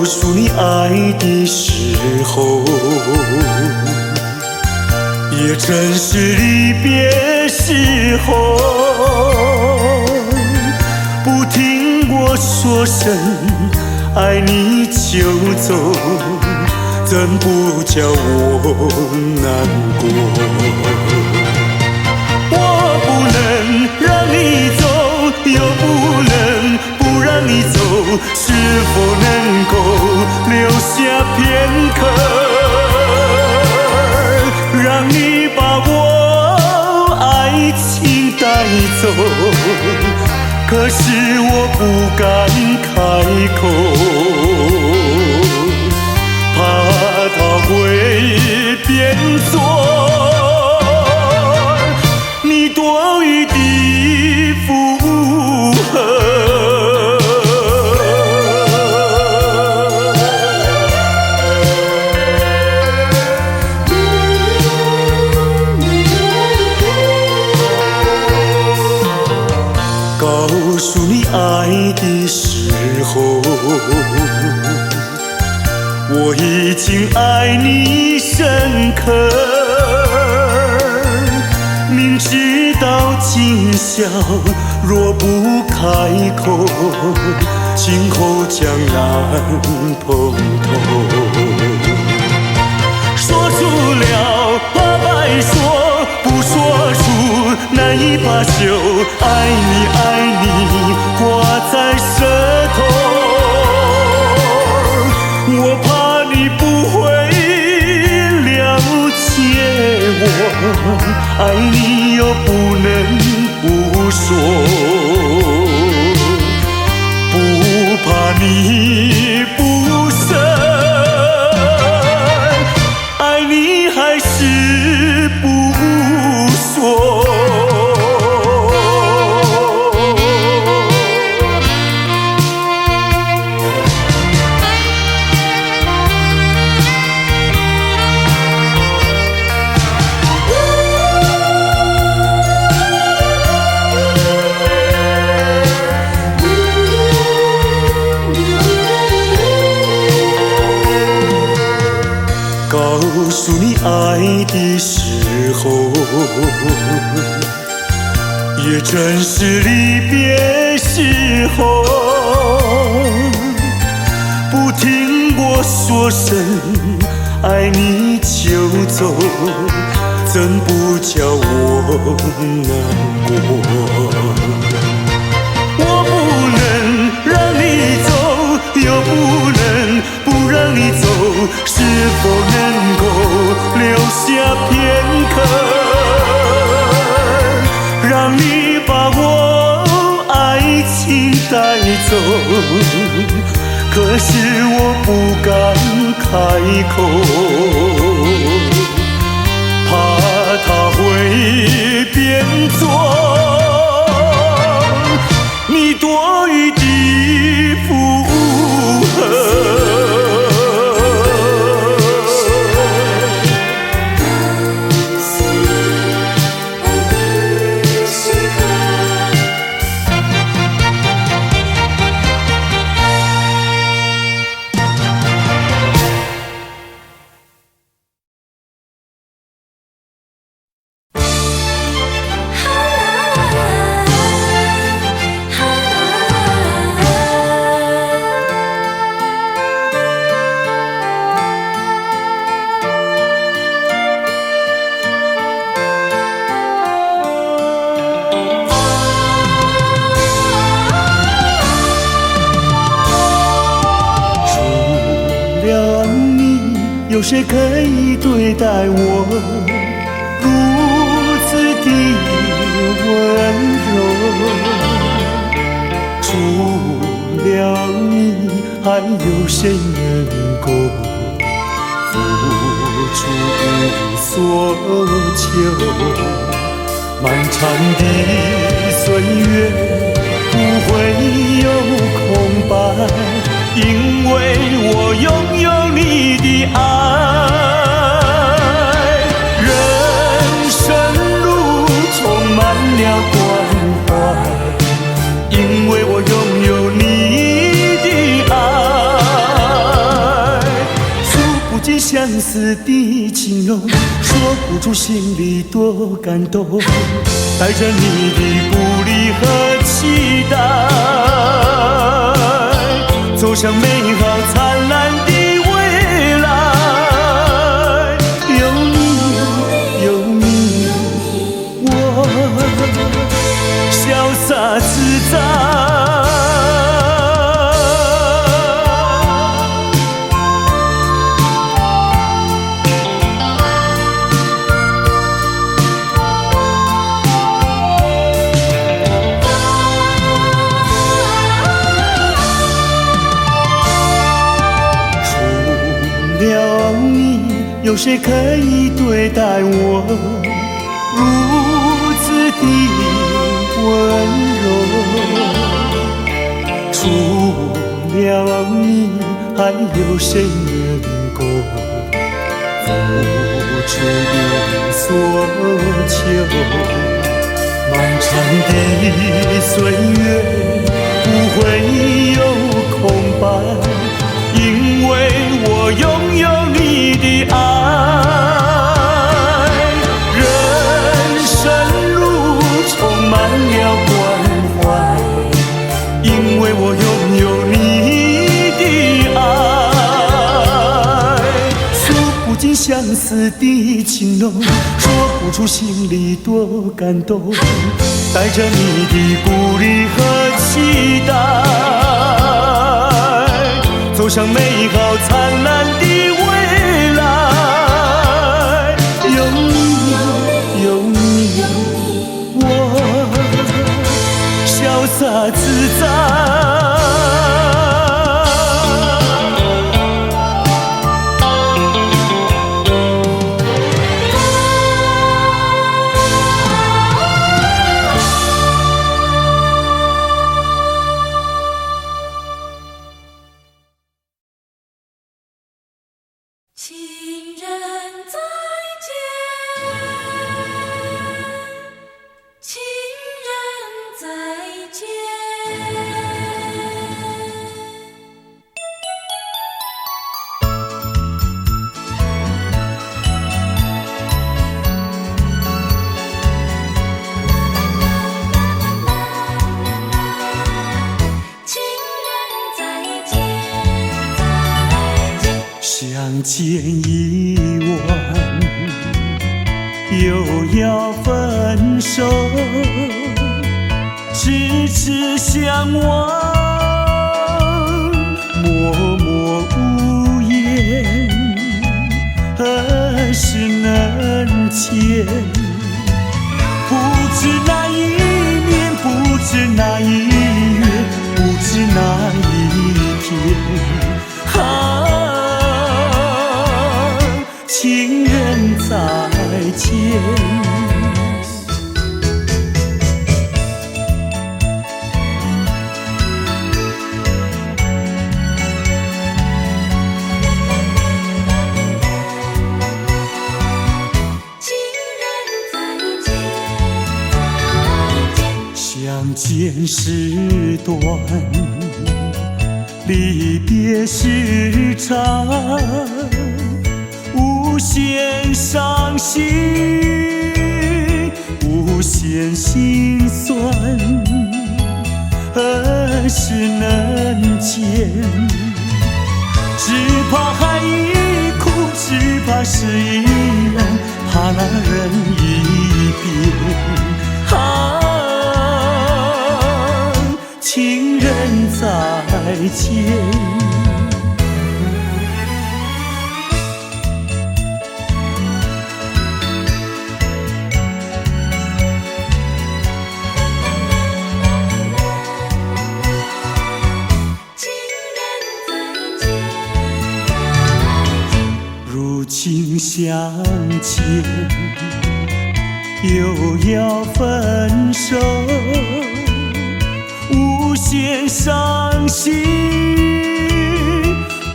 诉你爱的时候，也正是离别时候。不听我说声爱你就走，怎不叫我难过？我不能让你走，又不能不让你走，是否能够留下片刻，让你把我爱情带走？可是我不敢开口，怕它会变作你多余的负荷。告诉你爱的时候，我已经爱你深刻，明知道今宵若不开口，今后将难碰头。说出了怕白说，不说出难以罢休。爱你爱你挂在舌头，我怕你不会了解我，爱你又不能不说，不怕你不舍，爱你还是不说。告诉你爱的时候，也正是离别时候。不听我说声爱你就走，怎不叫我难过？我不能让你走，又不能不让你走，是否能够留下片刻，让你把我爱情带走？可是我不敢开口，怕它会变作你多余的负荷。有谁可以对待我如此的温柔？除了你，还有谁能够付出无所求？漫长的岁月不会有空白，因为我拥有你的爱。人生路充满了关怀，因为我拥有你的爱。思的情浓，说不出心里多感动。带着你的鼓励和期待，走向美好灿烂的未来。有你，有你，我潇洒自在。了你，有谁可以对待我如此的温柔？除了你，还有谁能够付出我所求？漫长的岁月不会有空白，因为我拥有你的爱。人生路充满了关怀，因为我拥有你的爱。诉不尽相思的情浓，说不出心里多感动。带着你的鼓励和期待，走向美好灿烂的未来。有你，有你，我潇洒自在。情人再见，情人再见。情人再见，再见。相见已晚，又要分手，痴痴相望，默默无言，何时能见？不知那一年，不知那一月，不知那一天。情人再见。情人再见，再见。相见时短，离别时长，无限伤心，无限心酸，何时能见？只怕海已枯，只怕事已凉，怕那人已变。情人再见。如今相见，又要分手，无限伤心，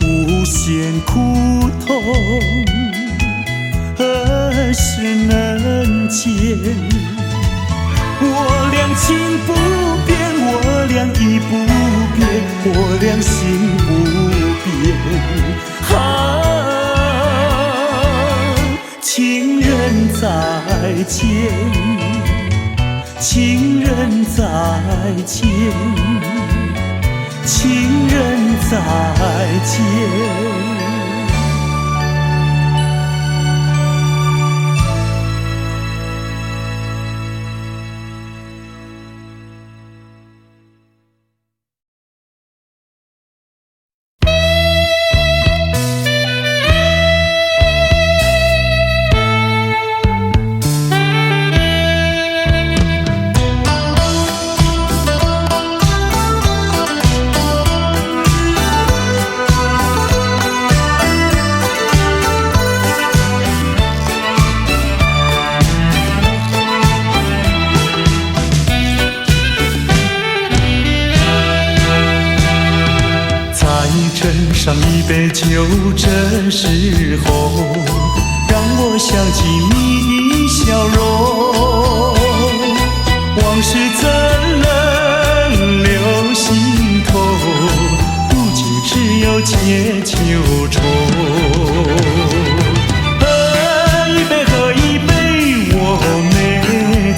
无限苦痛，何时能见？我俩情不变，我俩意不变，我俩心不变。见，情人再见，情人再见。上一杯酒，这时候让我想起你的笑容。往事怎能留心头？如今只有解忧愁。喝一杯，喝一杯，我没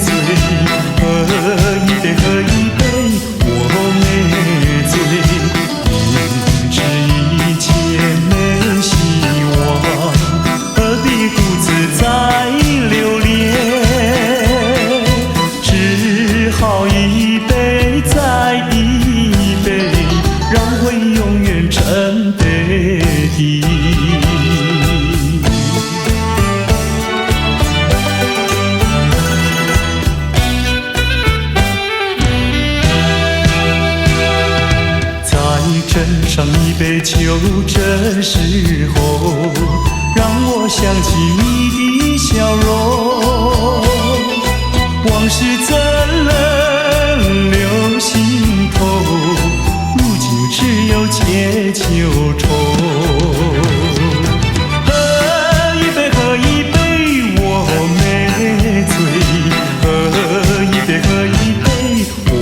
醉。喝一杯，喝一杯，我没醉。上一杯酒，这时候让我想起你的笑容。往事怎能留心头？如今只有解忧愁。喝一杯，喝一杯，我没醉。喝一杯，喝一杯，我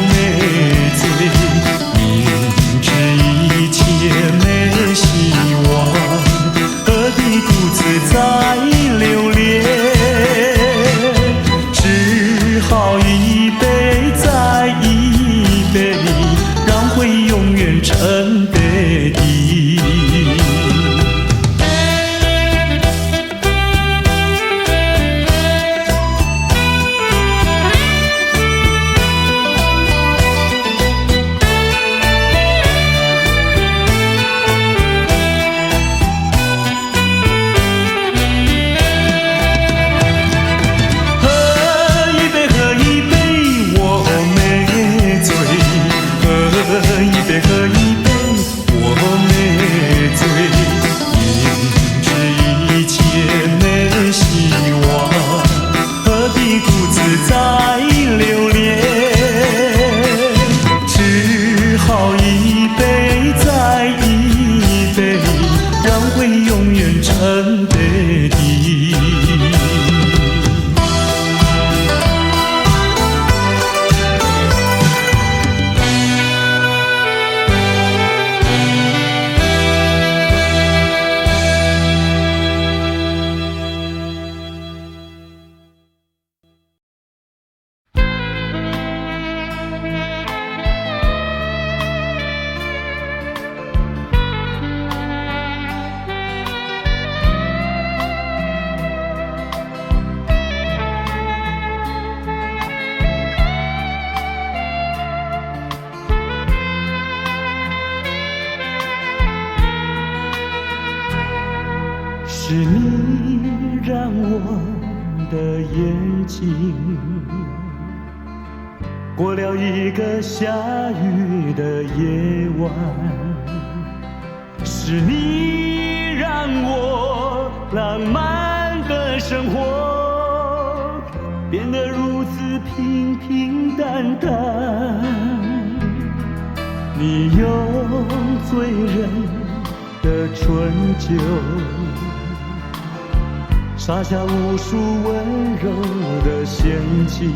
没醉。也没希望，何必独自再留恋？只好一杯再一杯，让回忆永远沉杯底。是你让我的眼睛过了一个下雨的夜晚，是你让我浪漫的生活变得如此平平淡淡。你用醉人的春酒洒下无数温柔的陷阱，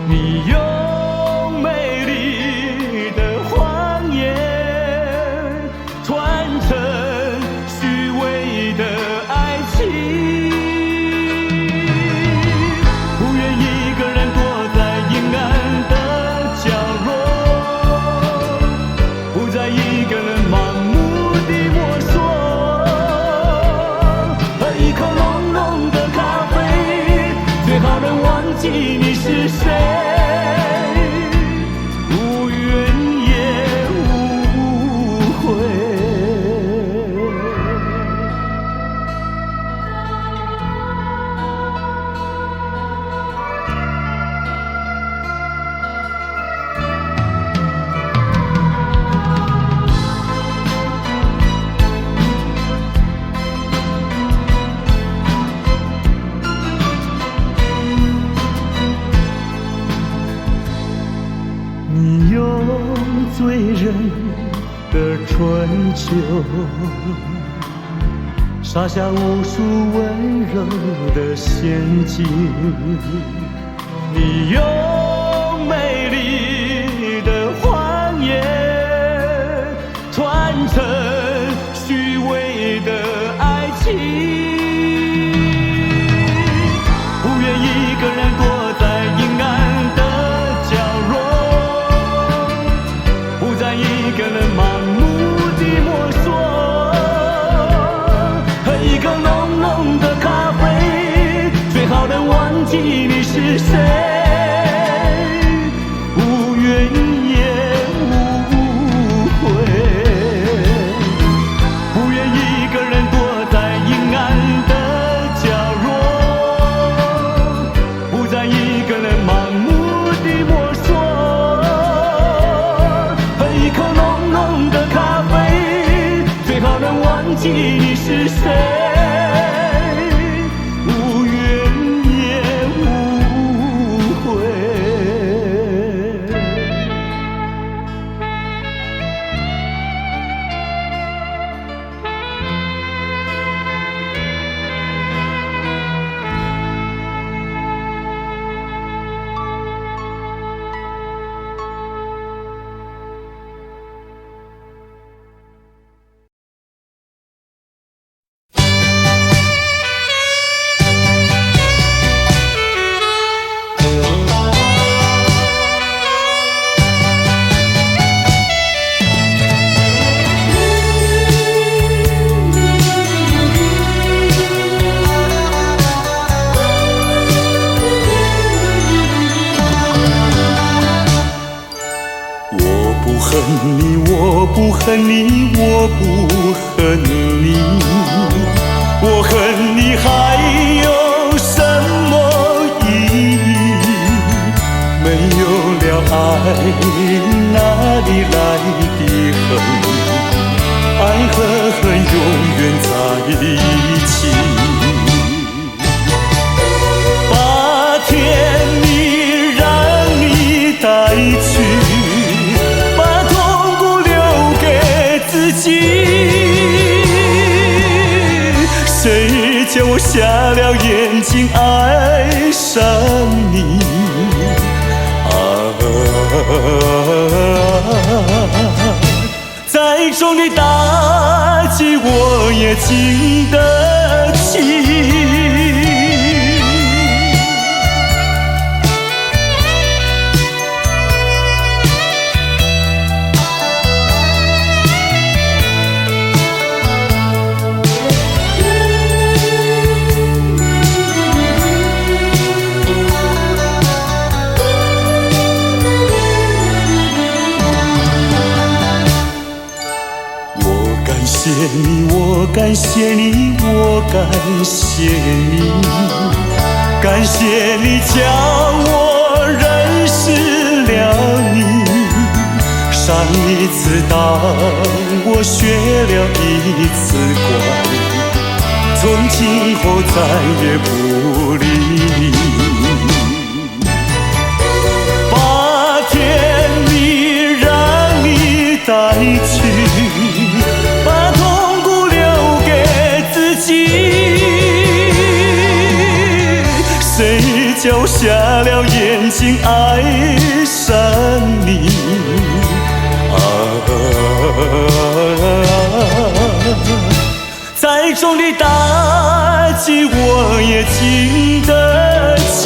你用美丽的谎言传承虚伪的爱情。你用醉人的春秋，洒下无数温柔的陷阱。你用美丽的谎言传承虚伪的爱情，不愿一个人躲在阴暗的角落，不再一个人盲目地摸索，喝一口浓浓的咖啡，最好能忘记你是谁。记你是谁，无怨也无悔。我不恨你，我不恨你，我恨你还有什么意义？没有了爱，哪里来的恨？爱和恨永远在一起。把甜蜜让你带去，谁叫我瞎了眼睛爱上你再重的打击我也经得起。我感谢你，我感谢你，感谢你教我认识了你。上一次当我学了一次乖，从今后再也不理你。把甜蜜让你带去，谁叫瞎了眼睛爱上你再重的打击我也经得起。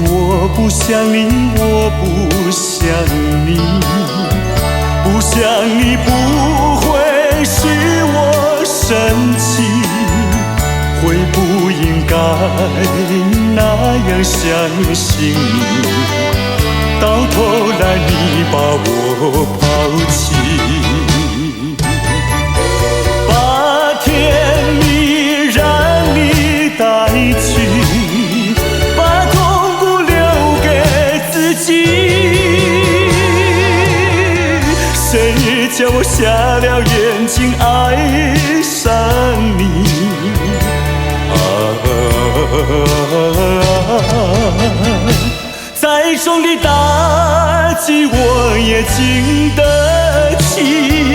我不想你，我不想你，不想你不会使我生气，会不应该那样相信你，到头来你把我抛弃。叫我瞎了眼睛爱上你。再重的打击我也经得起。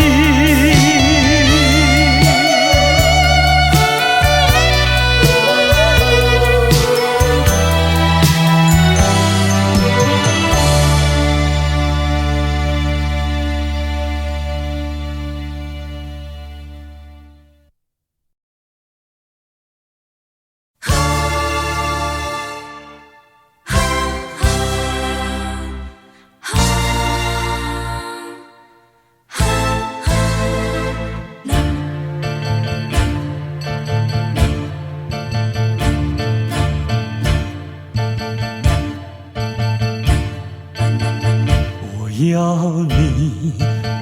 要你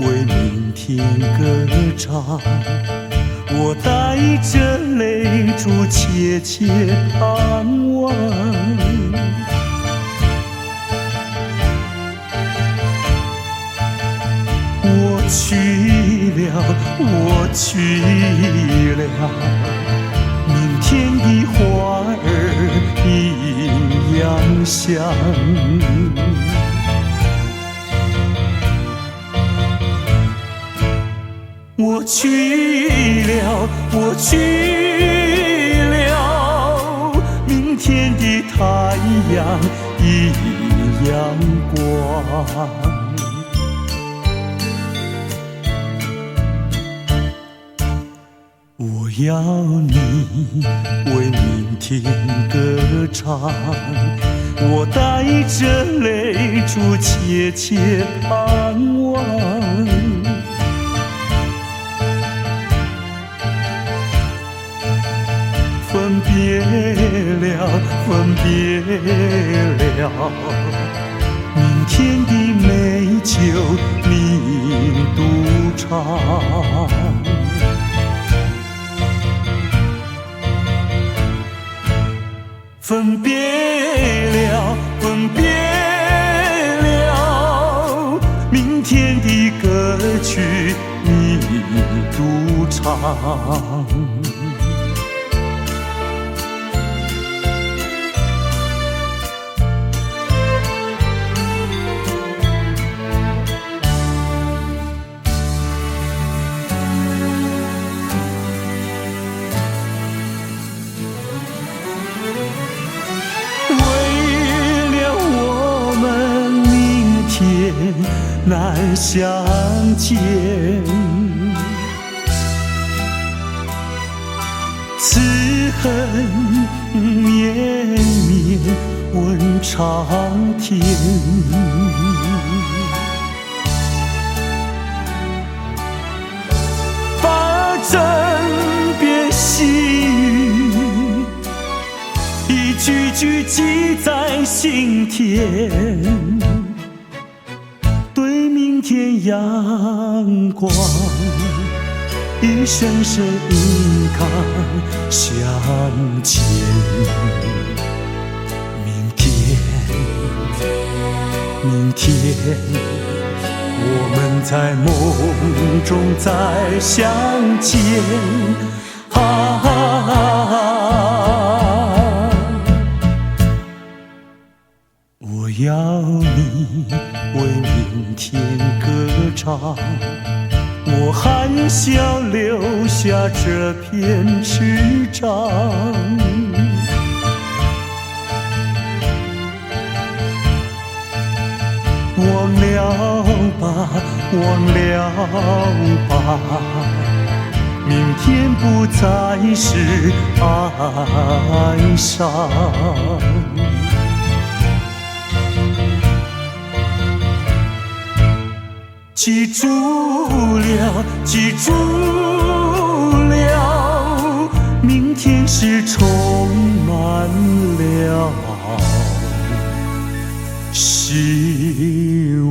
为明天歌唱，我带着泪珠切切盼望。我去了，我去了，明天的花儿一样香。我去了，我去了，明天的太阳一样光。我要你为明天歌唱，我带着泪珠切切盼望。分别了，分别了，明天的美酒你独尝。分别了，分别了，明天的歌曲你独唱。难相见，此恨绵绵问长天。把枕边细语一句句记在心田。天阳光，一声声应该相见。明天，明天，我们在梦中再相见。我要你为明天歌唱，我含笑留下这片翅膀。忘了吧，忘了吧，明天不再是哀伤。记住了，记住了，明天是充满了希望。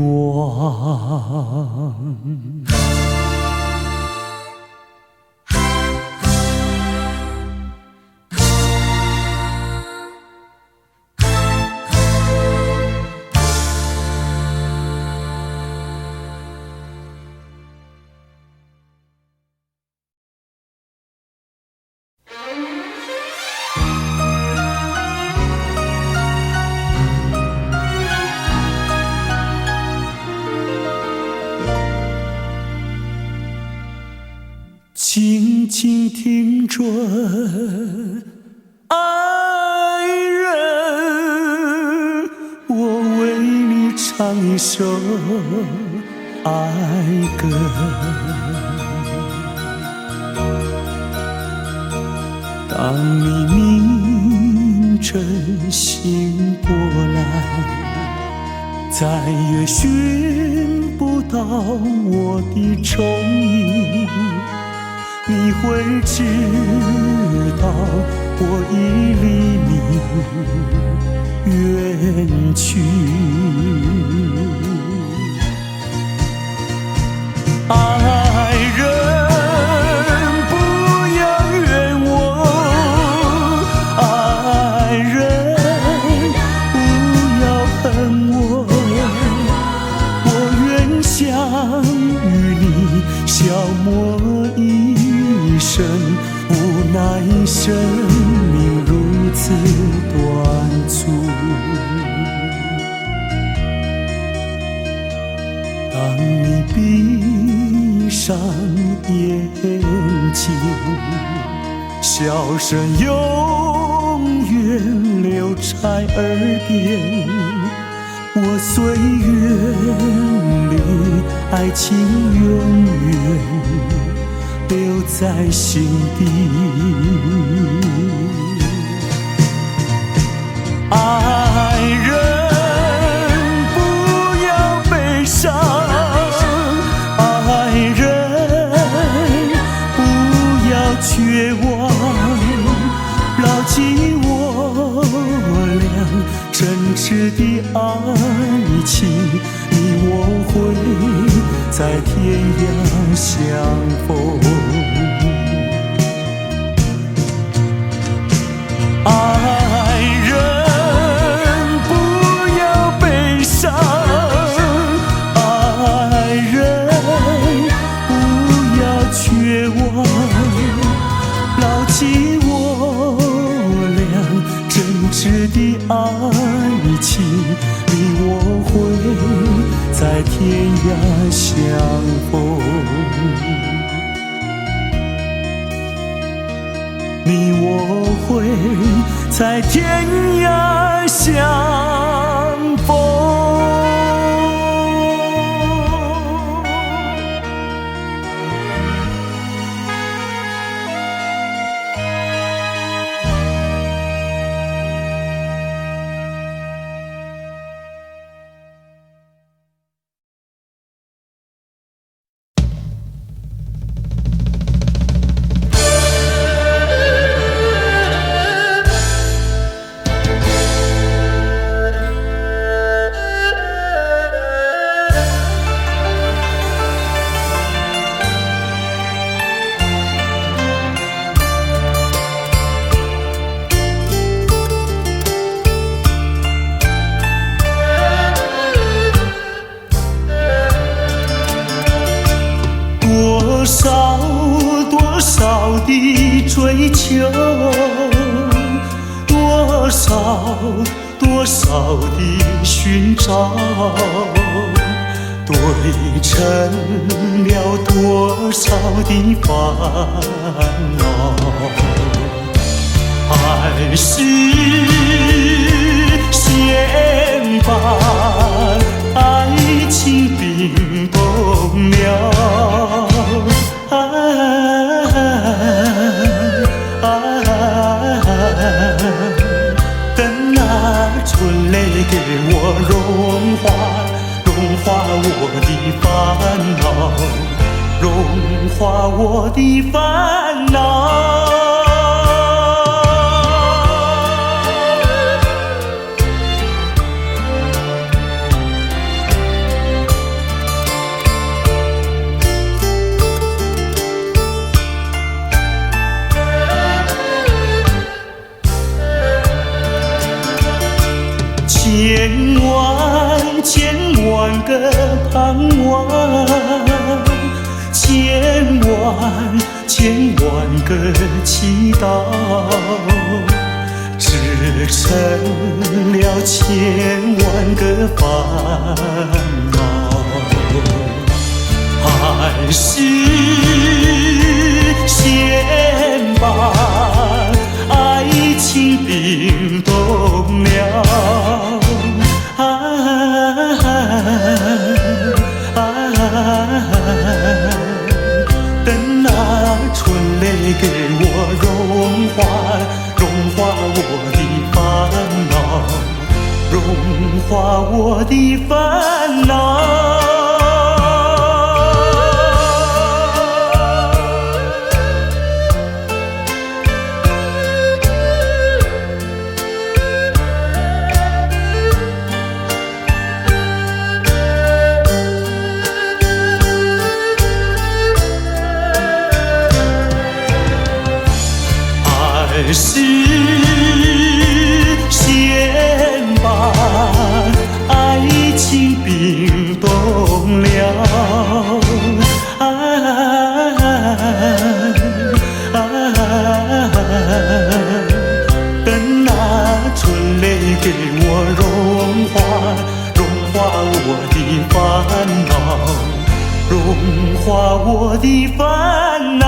静静听准，爱人，我为你唱一首爱歌。当你明晨醒过来，再也寻不到我的踪影，你会知道我已离你远去。爱人，不要怨我，爱人，不要恨我，我愿相与你消磨一生，无奈生命如此短促。当你闭上眼睛，笑声永远留在耳边，我岁月里爱情永远留在心底。爱人，不要悲伤，爱人，不要绝望，牢记我俩真挚的爱情，你我会在天涯相逢。爱人，不要悲伤，爱人，不要绝望，牢记我俩真挚的爱情，你我会在天涯相逢，你我会在天涯相逢。多少的追求，多少的寻找，堆成了多少的烦恼。爱是先把爱情冰冻了，等那春泪给我融化我的烦恼，融化我的烦恼。千万个盼望，千万个祈祷，织成了千万个烦恼。爱是给我融化我的烦恼，融化我的烦恼。爱是先把爱情冰冻了，等那春泪给我融化我的烦恼，融化我的烦恼。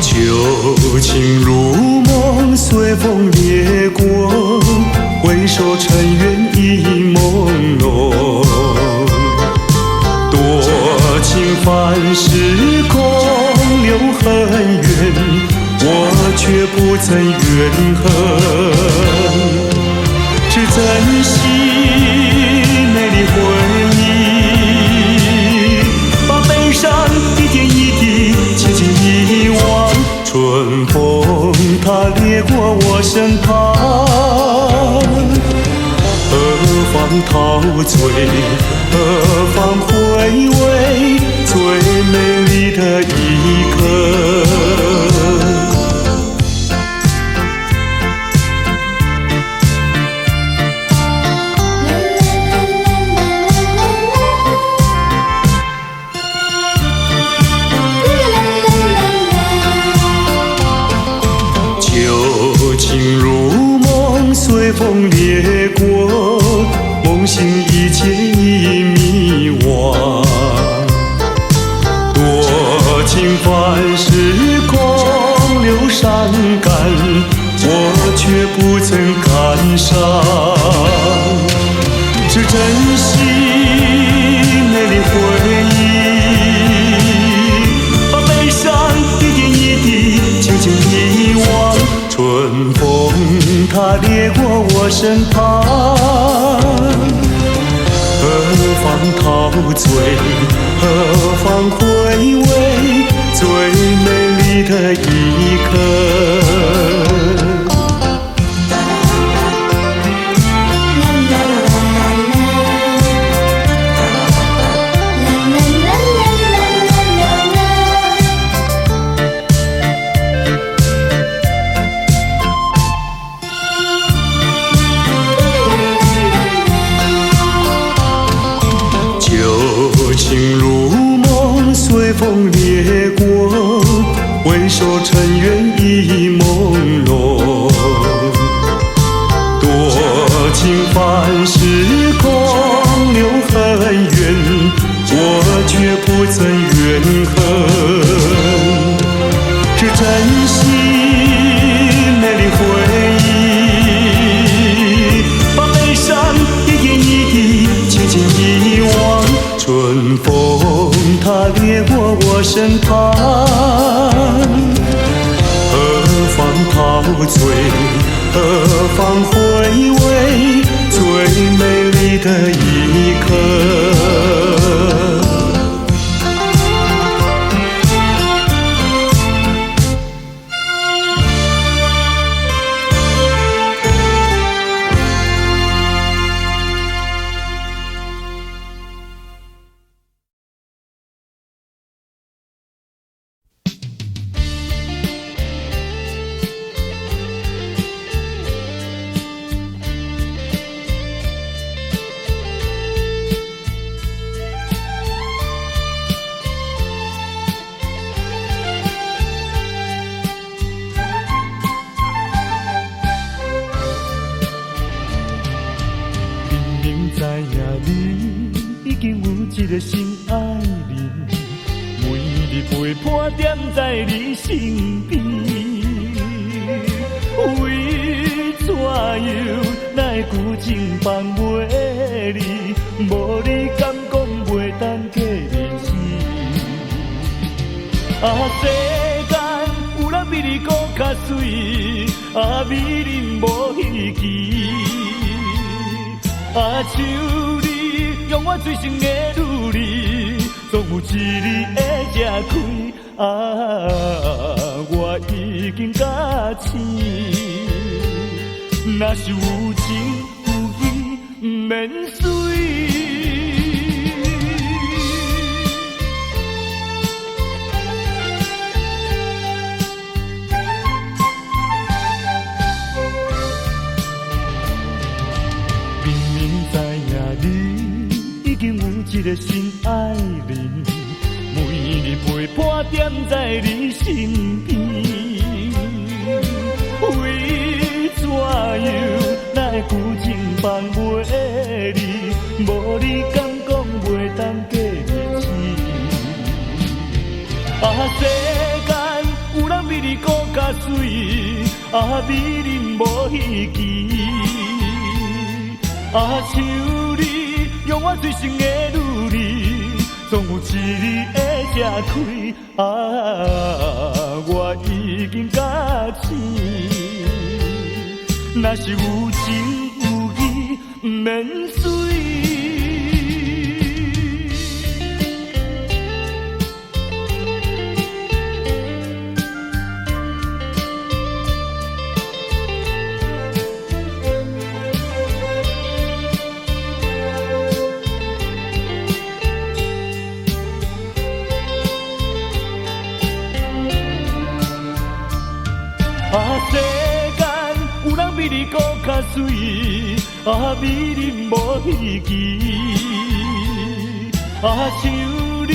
旧情如梦，随风掠过，回首尘缘已朦胧。多情凡事空，留恨缘，我却不曾怨恨。只珍惜美丽回忆，把悲伤一点一滴轻轻遗忘。春风它掠过我身旁，何方陶醉，何方回味最美丽的一刻。随风掠过，梦醒一切已迷惘。多情凡事空，留伤感，我却不曾感伤。只珍惜美丽回忆，把悲伤一点一滴轻轻遗忘。春风它掠过我身旁，何方陶醉，何方回味最美丽的一刻。情如梦，随风掠过，回首尘缘已朦胧。多情凡事空，留恨缘，我却不曾怨恨。只珍惜美丽回忆，把悲伤一点一滴轻轻遗忘。春风它掠过我身旁，何方陶醉，何方回味最美丽的一刻。在你身边。为怎样来旧情放袂离？无你敢讲袂当过日子？世间有人比你搁较水，美人无稀奇。像你用我最深的努力，总有一日会吃开。我已经甲醒，若是有情有义，免随。已经有一个心爱人，每日陪伴踮在你身边。为怎样来旧情放袂离？无你敢讲袂当过日子？世间有人比你搁较水，美人无稀奇。像你用我最深的努力，总有一日会吃开。我已经甲醒，若是有情有义，免随。世间有人比你搁较水，美人无稀奇。像你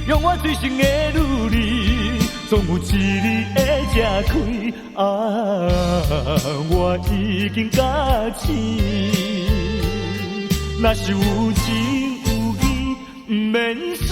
用我最深的努力，总有一日会吃开。我已经甲醒，若是有情有义，免随。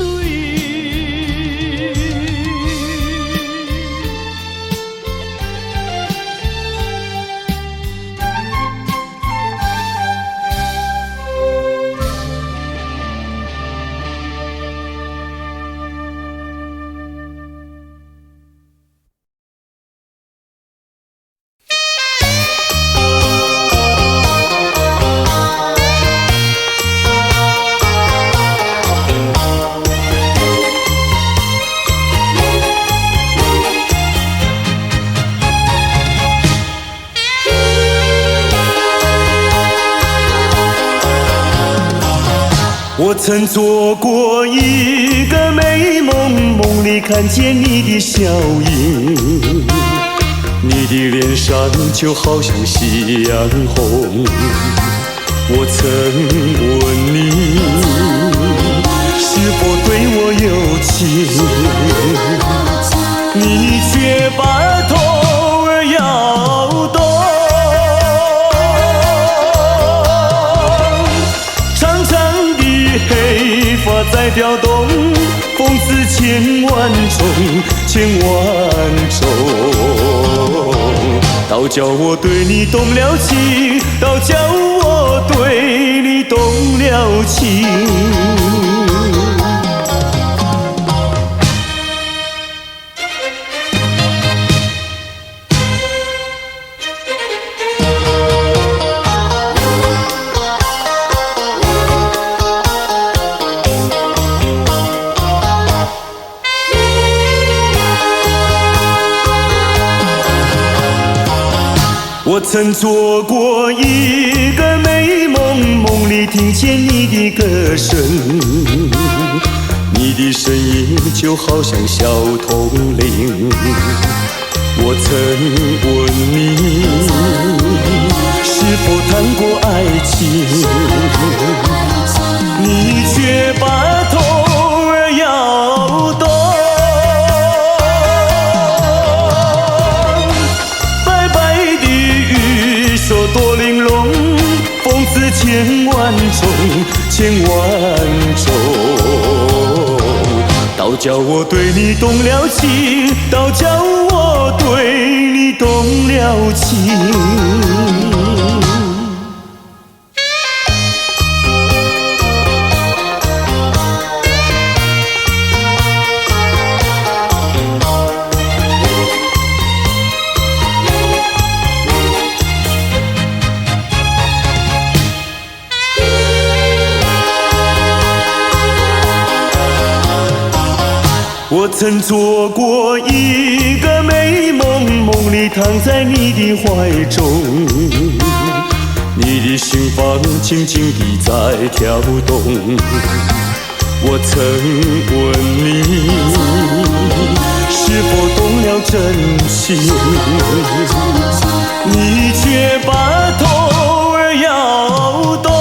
我曾做过一个美梦，梦里看见你的笑影，你的脸上就好像夕阳红。我曾问你，是否对我有情，你却把头儿摇动。黑发在飘动，风似千万种，千万种。倒叫我对你动了情，倒叫我对你动了情。我曾做过一个美梦，梦里听见你的歌声，你的声音就好像小铜铃。我曾问你，是否谈过爱情，你却把头儿摇动。说多玲珑，风似千万种，千万种。倒倒叫我对你动了情，倒叫我对你动了情。我曾做过一个美梦，梦里躺在你的怀中，你的心房轻轻地在跳动。我曾问你是否动了真情，你却把头儿摇动。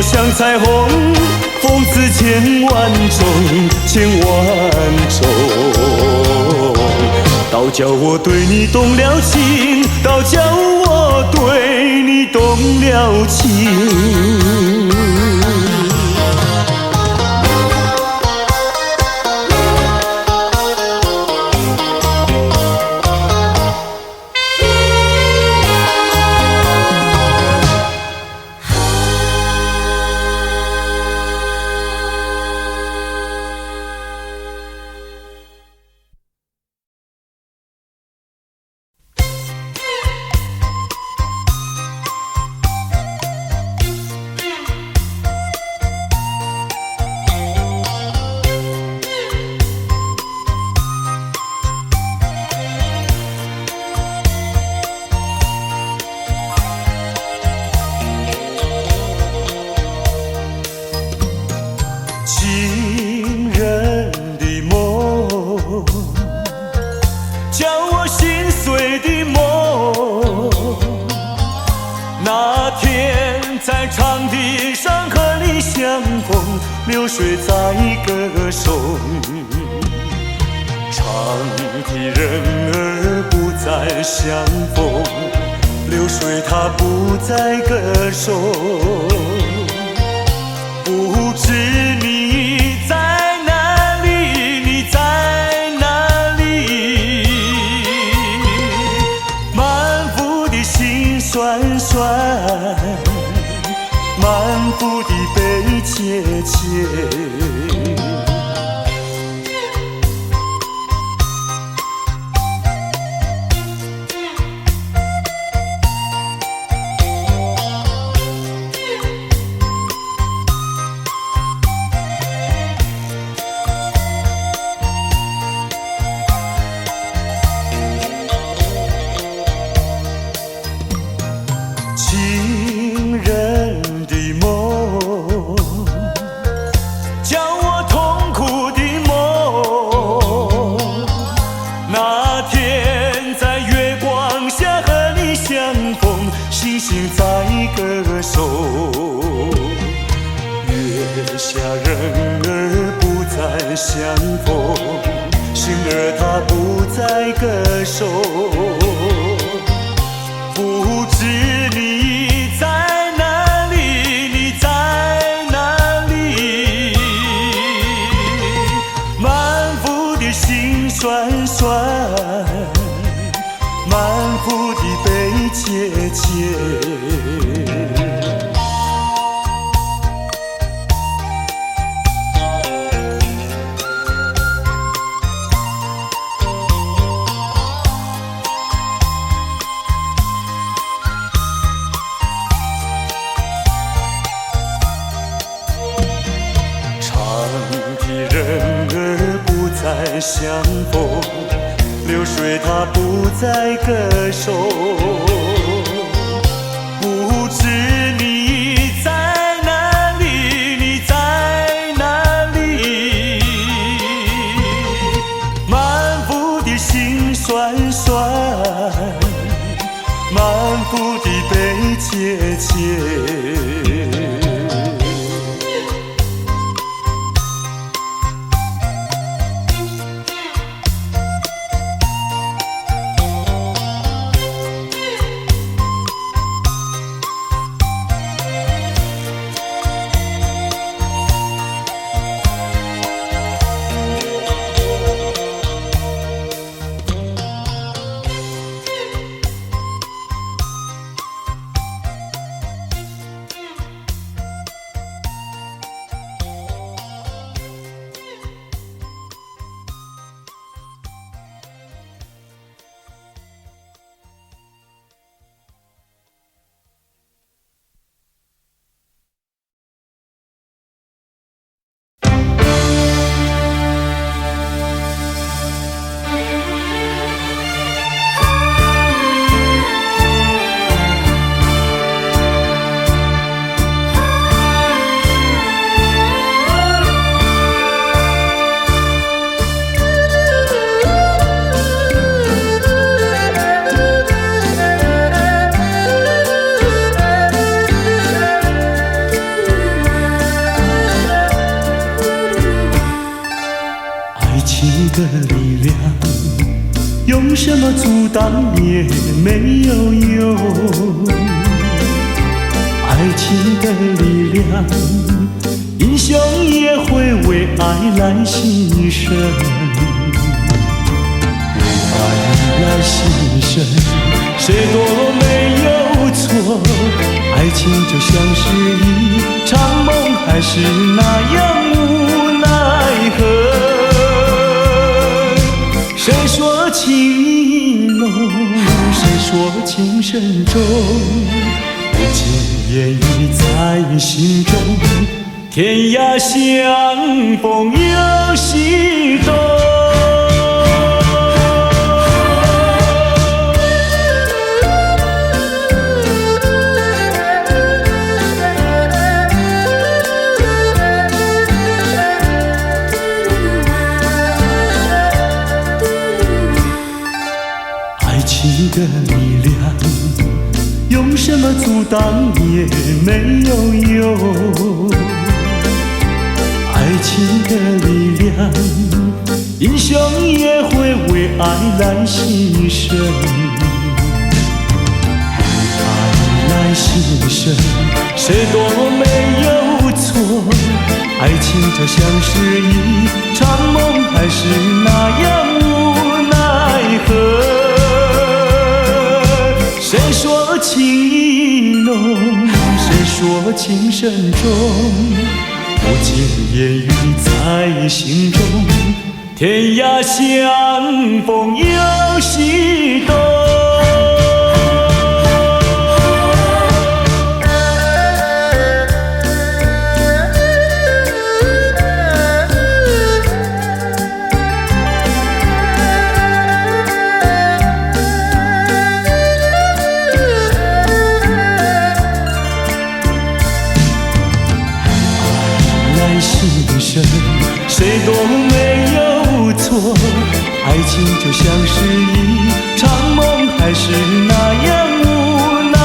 像彩虹，风姿千万种，千万种。倒叫我对你动了情，倒叫我对你动了情。流水在歌颂，长笛人儿不再相逢，流水它不再歌颂。不知你在哪里，你在哪里？满腹的心酸酸，满腹的悲切切。情人的梦，叫我痛苦的梦。那天在月光下和你相逢，星星在歌颂。月下人儿不再相逢，心儿它不再歌颂。不知你在哪里，你在哪里？满腹的心酸酸，满腹的悲切切。人儿不再相逢，流水它不再歌颂。不知你在哪里，你在哪里？满腹的心酸酸，满腹的悲切切。的力量，用什么阻挡也没有用。爱情的力量，英雄也会为爱来牺牲。为爱来牺牲，谁都没有错。爱情就像是一场梦，还是那样无奈何。谁说情意浓，谁说情深重，不经言语在心中，天涯相逢有西东。的力量，用什么阻挡也没有用。爱情的力量，英雄也会为爱来牺牲。为爱来牺牲，谁都没有错。爱情就像是一场梦，还是那样无奈何。谁说情意浓，谁说情深重，不经言语在心中，天涯相逢有西东。谁都没有错，爱情就像是一场梦，还是那样无奈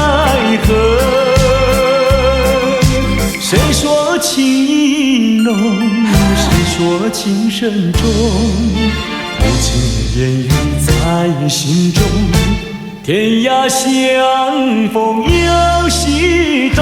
何。谁说情意浓，谁说情深重，不经言语在心中，天涯相逢有西东。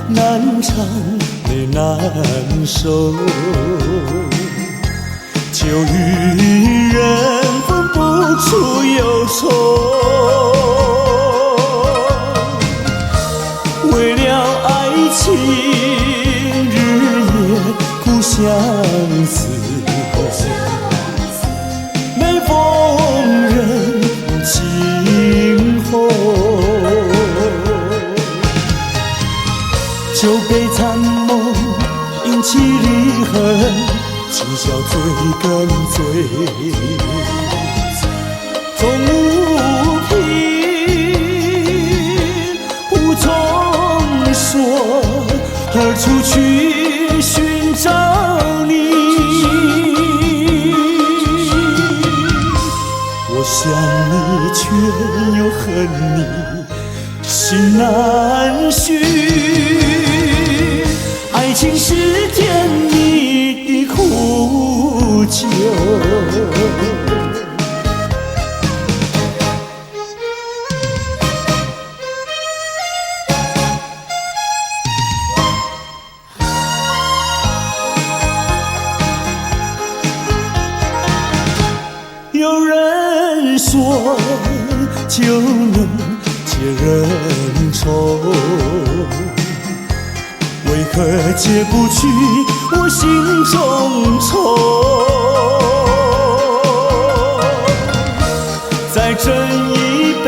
难唱的难受，就与人分不出忧愁。为了爱情，日夜苦相思，每逢人惊鸿。酒杯残梦，引起离恨，今宵醉更醉，终无凭，无从说，何处去寻找你？我想你，却又恨你，心难续。爱情是甜蜜的苦酒。说就能解人愁，为何解不去我心中愁？再斟一杯，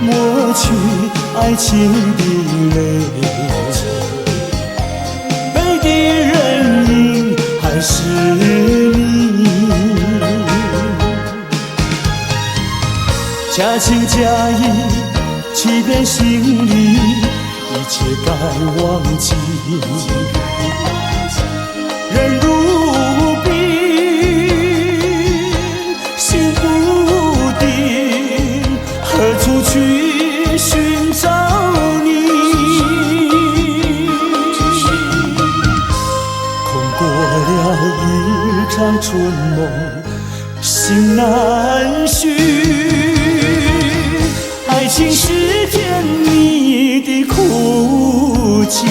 抹去爱情的泪，杯底人影还是你。假情假意，欺骗心里，一切该忘记。人如冰，心不定，何处去寻找你？空过了一场春梦，心难续。爱情是甜蜜的苦酒，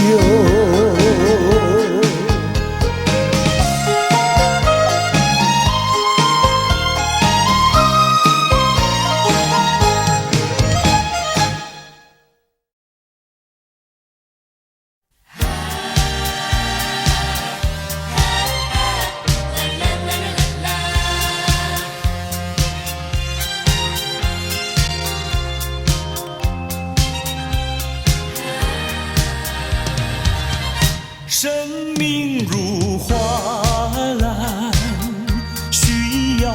生命如花篮，需要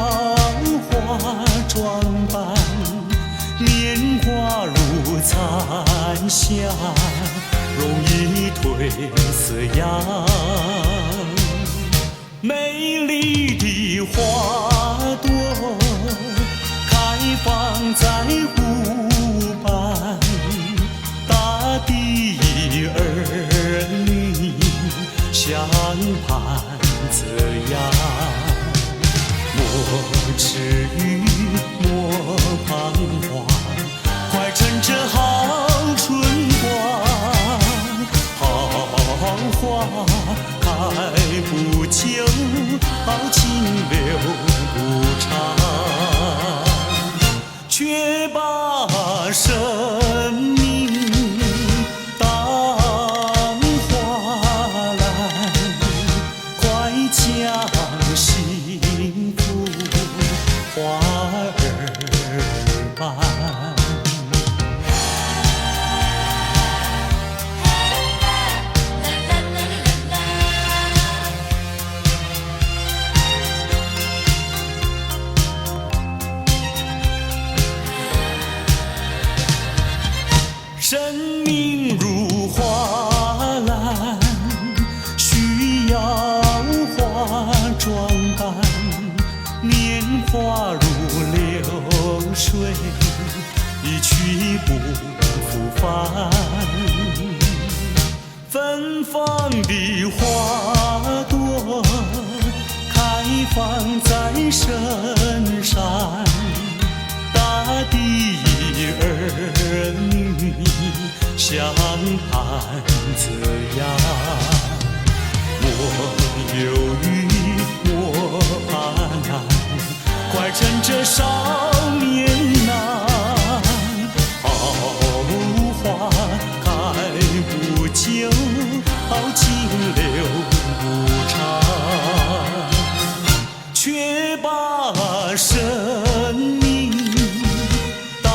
花装扮，年华如残霞，容易褪色样。美丽的花朵开放在湖畔，大地儿女相伴这样，莫迟疑，莫彷徨，快趁着好春光。好花开不久，好情留不长，却把生命将幸福花儿伴。生命如花篮，需要花装扮，年华如流水，一去不复返。芬芳的花朵开放在深山，大地儿女相伴这样。莫犹豫，莫怕难，快趁着少年郎。好花开不久，好情留不长，却把生命当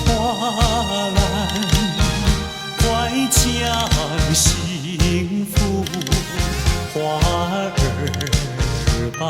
花篮，快将幸福花儿伴。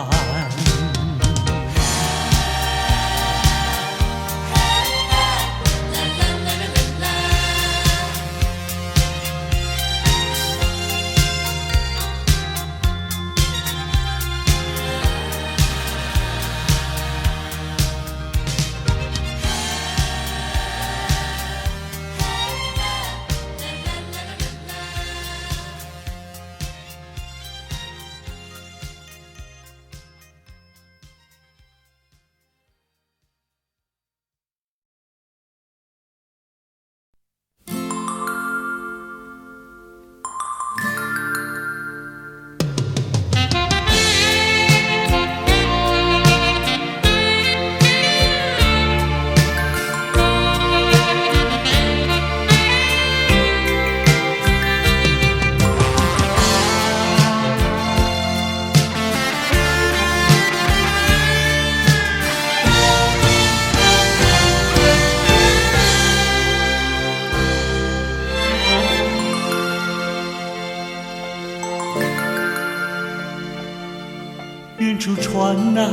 远处传来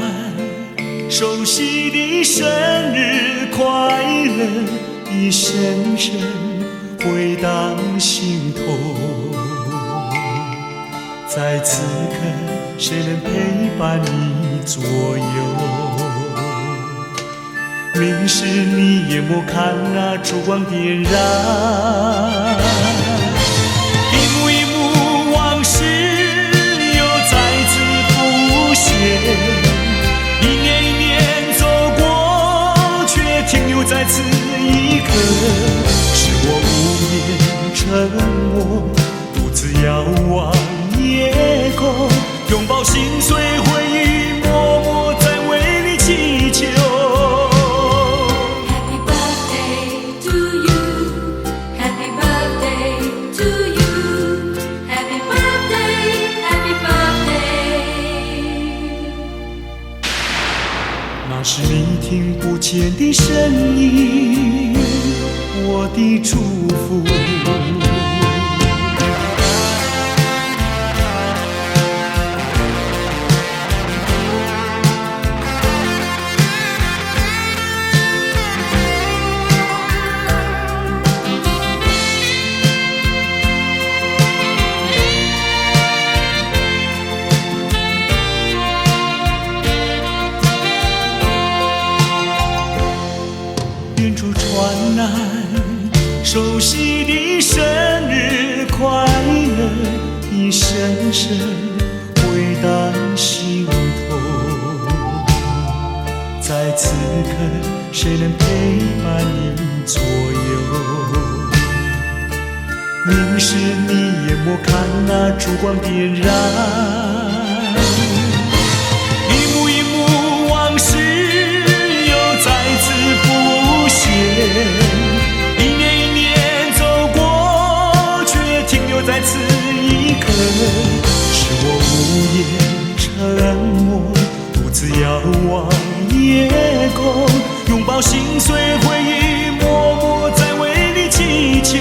熟悉的生日快乐，一声声回荡心头。在此刻，谁能陪伴你左右？明时你也莫看那烛光点燃，一幕一幕往事又再次浮现，一年一年走过，却停留在此一刻。是我无言沉默，独自遥望夜空，拥抱心碎回忆，默默在为你祈求。那是你听不见的声音，我的祝福。远处传来熟悉的生日快乐，一声声回荡心头。在此刻，谁能陪伴你左右？明时你也莫看那烛光点燃，一幕一幕往事又再次浮现，一年一年走过，却停留在此一刻。是我无言沉默，独自遥望夜空，拥抱心碎回忆，默默在为你祈求。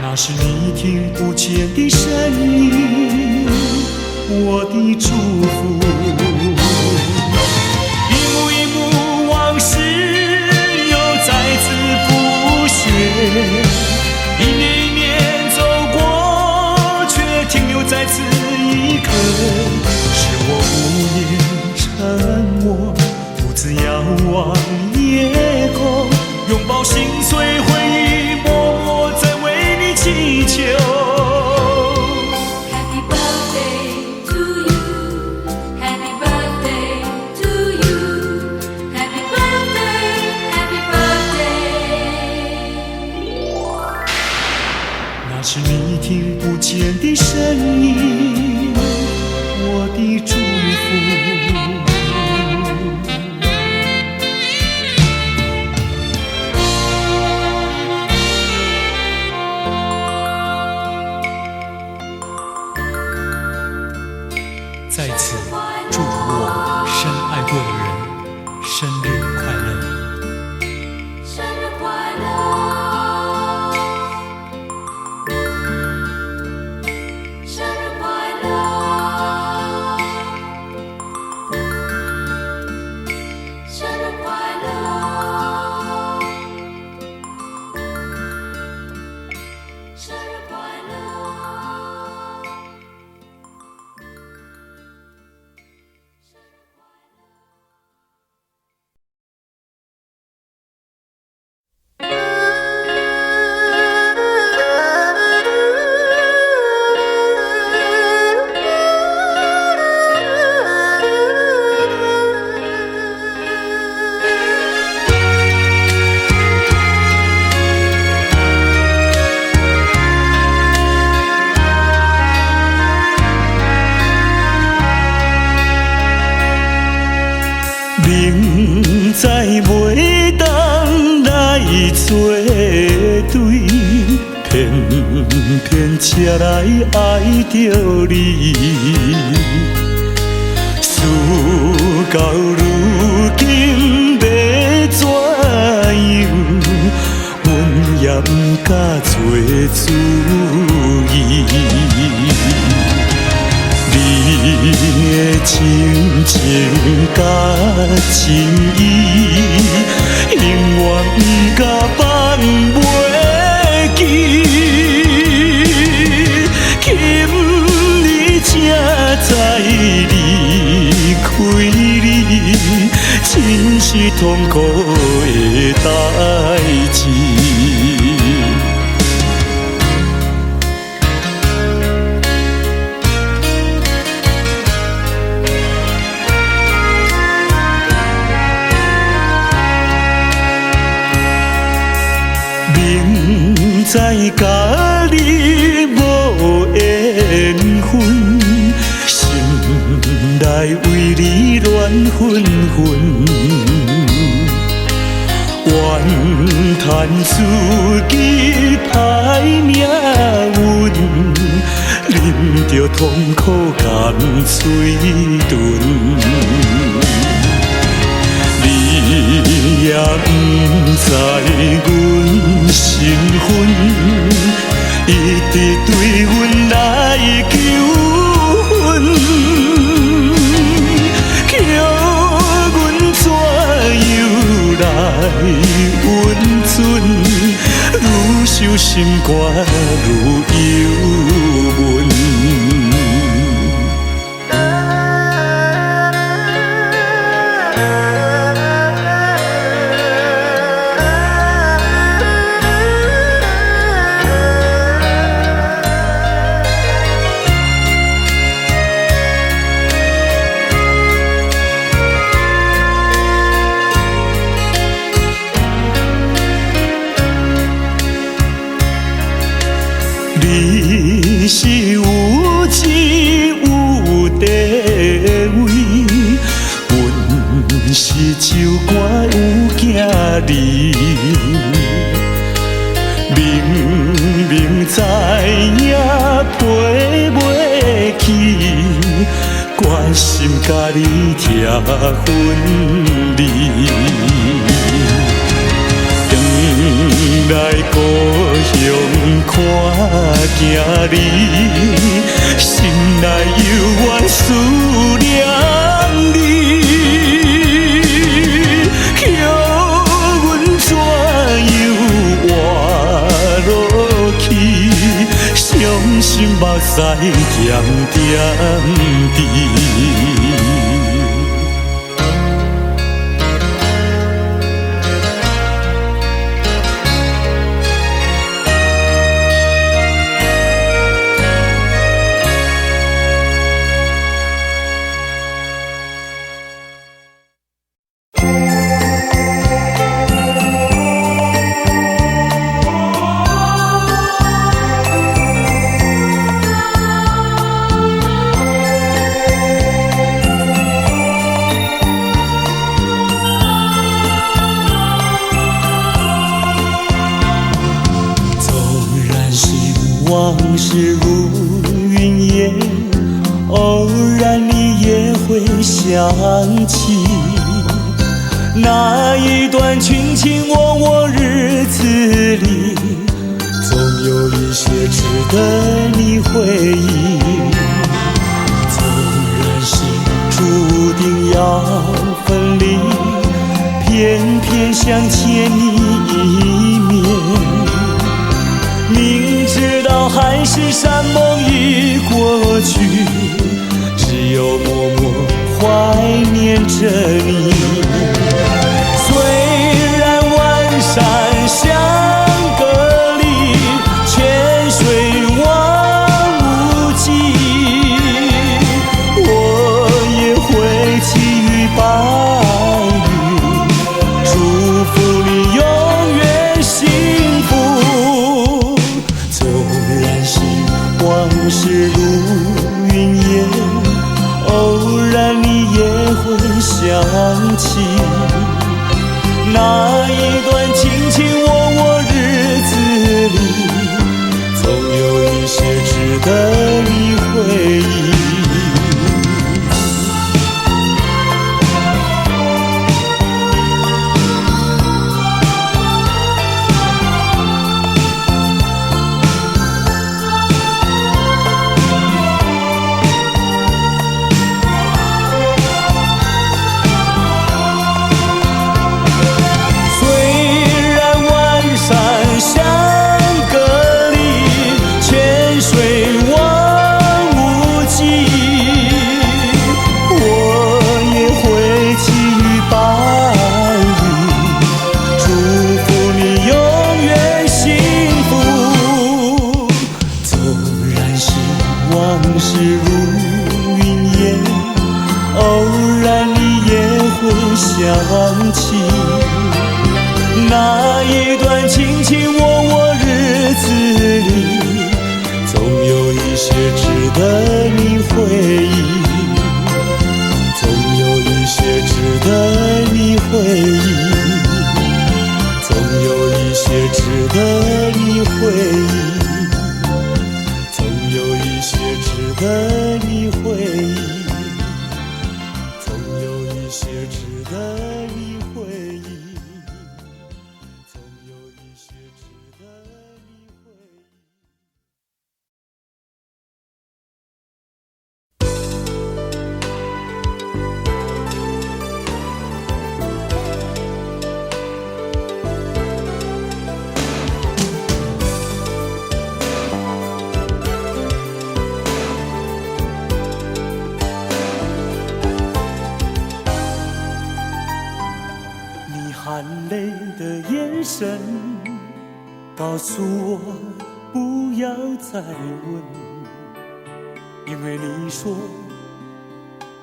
那是你听不见的声音，我的祝福。一幕一幕往事又再次浮现，一年一年走过，却停留在此一刻。是我无言沉默，独自遥望夜空，拥抱心碎回忆，默默在为你祈求。Happy birthday to you, Happy birthday to you, Happy birthday, Happy birthday。那是你听不见的声音，我的祝福。在此祝福我深爱过的人生日快乐。生日快乐，生日快乐，生日快乐，生日快乐。明知袂当来作对，偏偏才来爱着你。事到注意。你的真情甲真意，永远不甲放袂记。今日才知离开你，真是痛苦的代志。明知甲你无缘分，心内为你乱纷纷，怨叹自己歹命运，啉着痛苦甘嘴唇。你也不知阮身份，一直对阮来求婚，叫阮怎样来温存？愈想心肝愈忧闷。你是有钱有地位，阮是酒馆有囝儿，明明知影赔袂起，决心甲你拆分离。来故乡看囝儿，心内犹原思念你，叫阮怎样活落去？伤心目屎点点滴。往事如云烟，偶然你也会想起那一段卿卿我我日子里，总有一些值得你回忆。纵然是注定要分离，偏偏想见你一面。明知道海誓山盟已过去，只有默默怀念着你。虽然万山相隔离，泉水望无际，我也会寄予白云，祝福你永远幸福。纵然是往事如云烟，偶然你也会想起那一段卿卿我我日子里，总有一些值得你回忆。想起那一段卿卿我我日子里，总有一些值得你回忆，总有一些值得你回忆，总有一些值得你回忆，总有一些值得你回忆，总有一些值得你回忆，总有一些值得你回忆。含泪的眼神告诉我不要再问，因为你说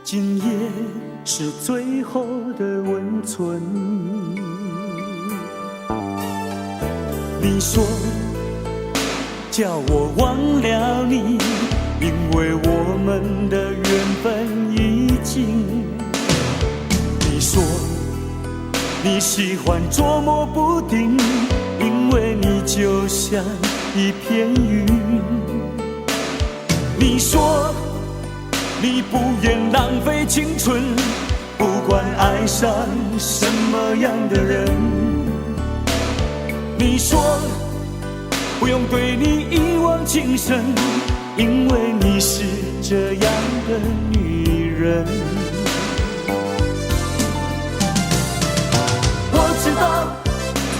今夜是最后的温存。你说叫我忘了你，因为我们的缘分已尽。你说你喜欢捉摸不定，因为你就像一片云。你说你不愿浪费青春，不管爱上什么样的人。你说不用对你一往情深，因为你是这样的女人。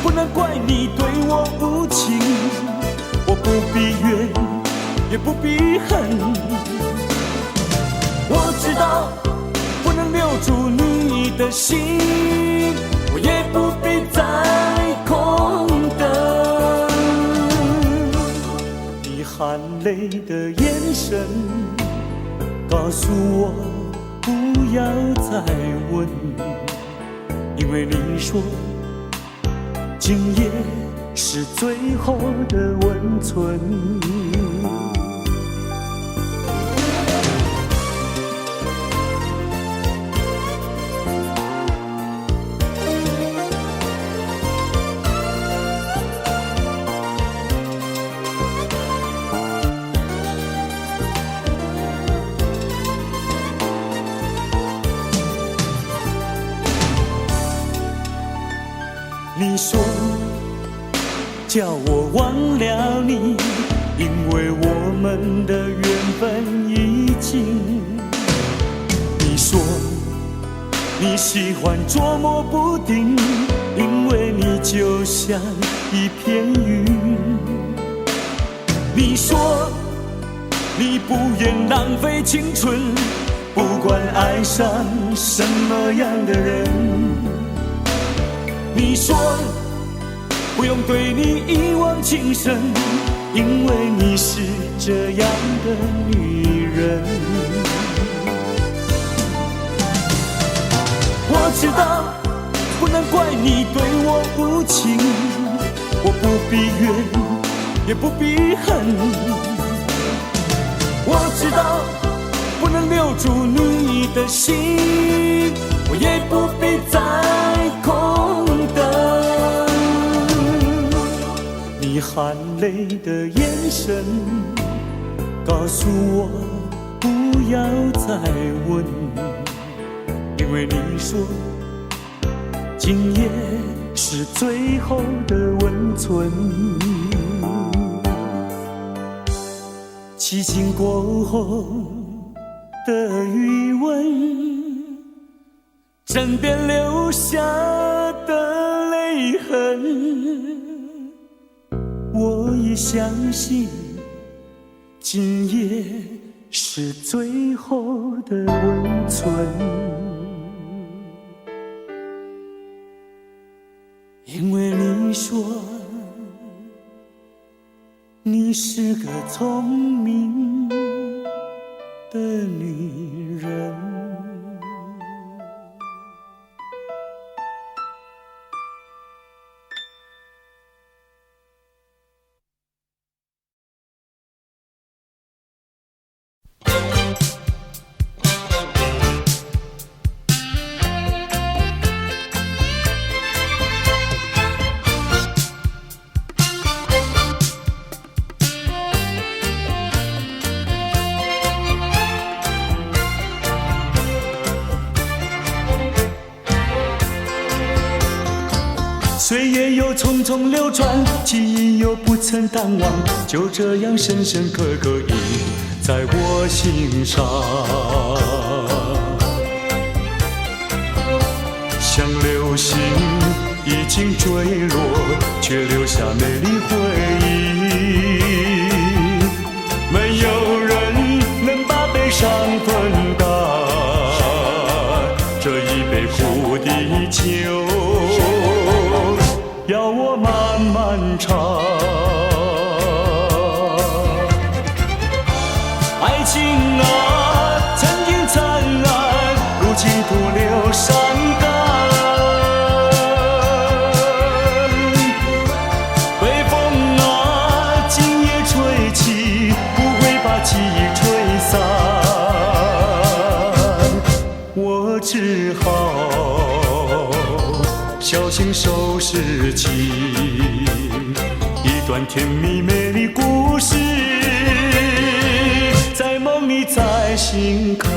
不能怪你对我无情，我不必怨，也不必恨。我知道不能留住你的心，我也不必再空等。你含泪的眼神告诉我不要再问，因为你说今夜是最后的温存。你说叫我忘了你，因为我们的缘分已尽。你说你喜欢捉摸不定，因为你就像一片云。你说你不愿浪费青春，不管爱上什么样的人。你说不用对你一往情深，因为你是这样的女人。我知道不能怪你对我无情，我不必怨，也不必恨。我知道不能留住你的心，我也不必再空等。你含泪的眼神告诉我不要再问，因为你说今夜是最后的温存。凄清过后的余温，枕边留下的泪痕。我也相信今夜是最后的温存，因为你说你是个聪明的女人。岁月又匆匆流转，记忆又不曾淡忘，就这样深深刻刻印在我心上。像流星已经坠落，却留下美丽回忆。没有人能把悲伤分担，这一杯苦的酒，要我慢慢尝。爱情啊，曾经灿烂，如今徒留伤感。北风啊，今夜吹起，不会把记忆吹散。我只好小心收拾起一段甜蜜美丽故事，在梦里再醒看。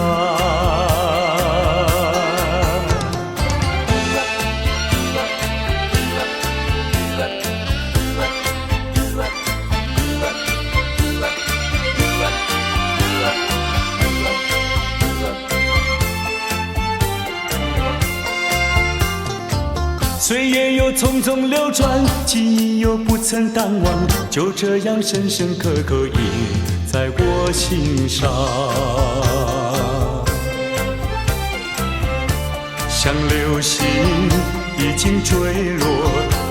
岁月又匆匆流转，记忆又不曾淡忘，就这样深深刻刻印在我心上。像流星已经坠落，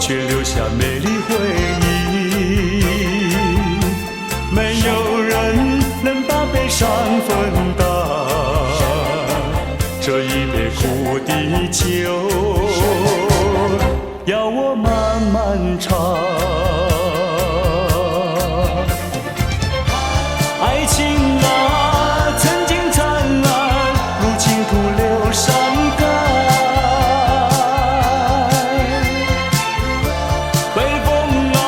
却留下美丽回忆。没有人能把悲伤分担，这一杯苦的酒，要我慢慢尝。爱情啊，曾经灿烂，如今徒留伤感。北风啊，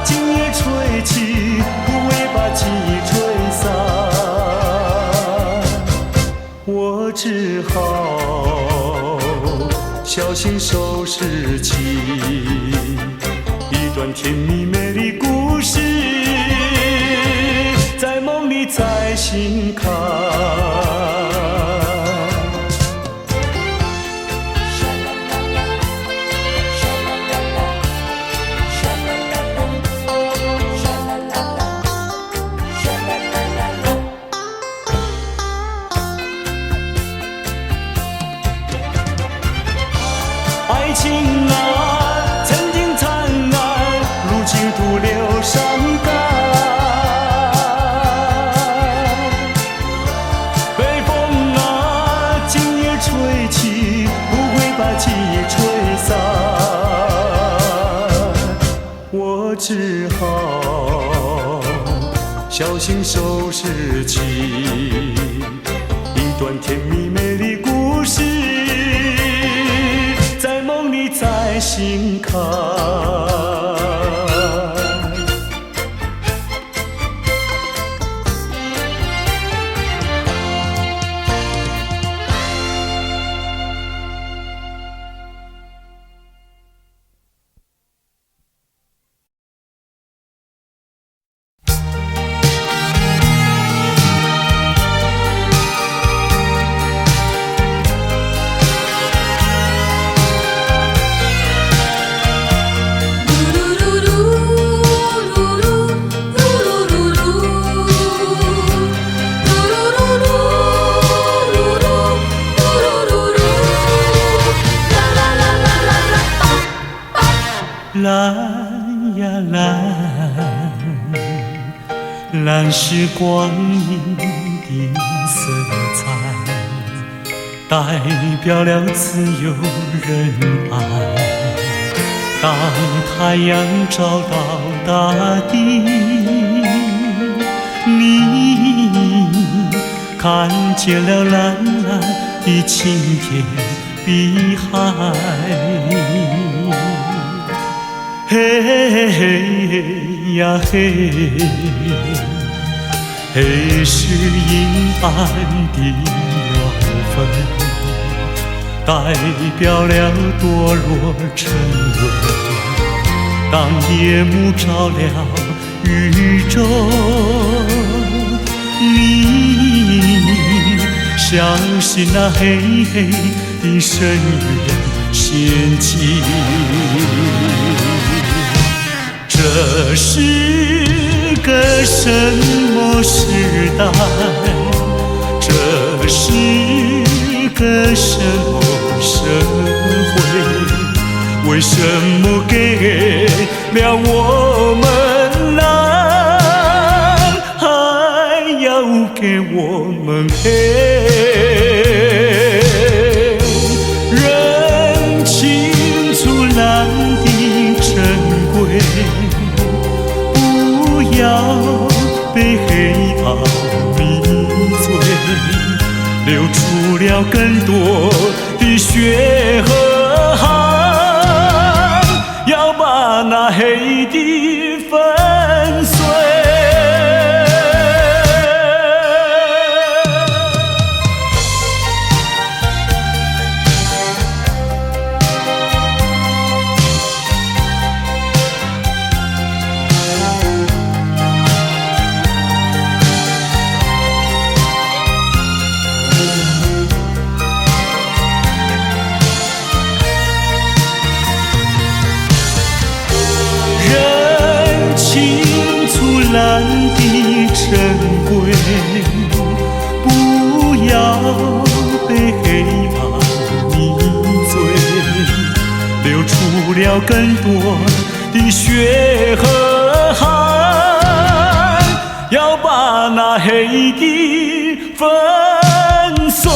今夜吹起，不会把记忆吹散。我只好小心收拾起一段甜蜜美丽故事，在梦里再醒看。爱情啊，曾经灿烂，如今徒留伤感。北风啊，今夜吹起，不会把记忆吹散。我只好小心收拾起一段甜蜜美丽故事，在梦里再醒看。蓝呀蓝，蓝是光阴的色彩，代表了自由仁爱。当太阳照到大地，你看见了蓝蓝的晴天碧海。嘿嘿呀嘿，黑是阴暗的缘分，代表了堕落沉沦。当夜幕照亮宇宙，你相信那黑黑的深渊陷阱。这是个什么时代？这是个什么社会？为什么给了我们蓝，还要给我们黑？认清楚蓝的珍贵，不要被黑暗迷醉，流出了更多的血和汗，要把那黑的粉碎。蓝的珍贵，不要被黑暗迷醉，流出了更多的血和汗，要把那黑的粉碎。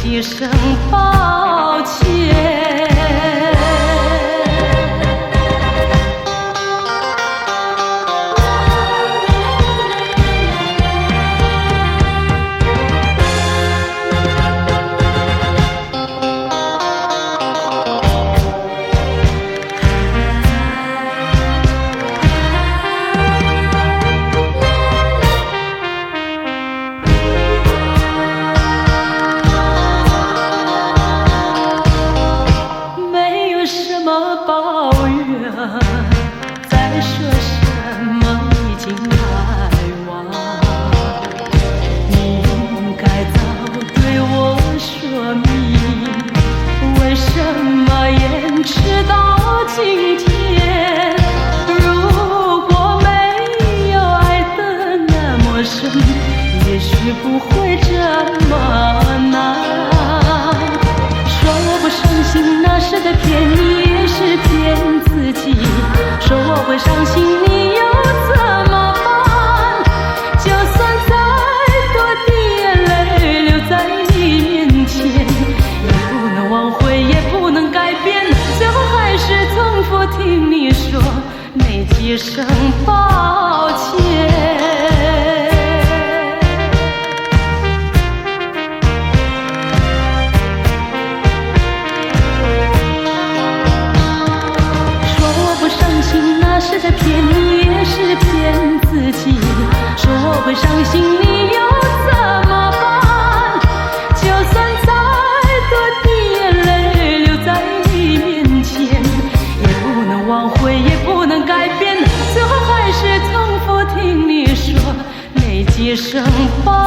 一声抱歉。也许不会这么难。说我不伤心，那是在骗你，也是骗自己。说我会伤心，你又怎么办？就算再多的眼泪流在你面前，也不能挽回，也不能改变。几声抱歉。说我不伤心，那是在骗你，也是骗自己。说我会伤心，你又怎么办？就算再多的眼泪流在你面前，也不能挽回，也不能改变，最后还是重复听你说那几声抱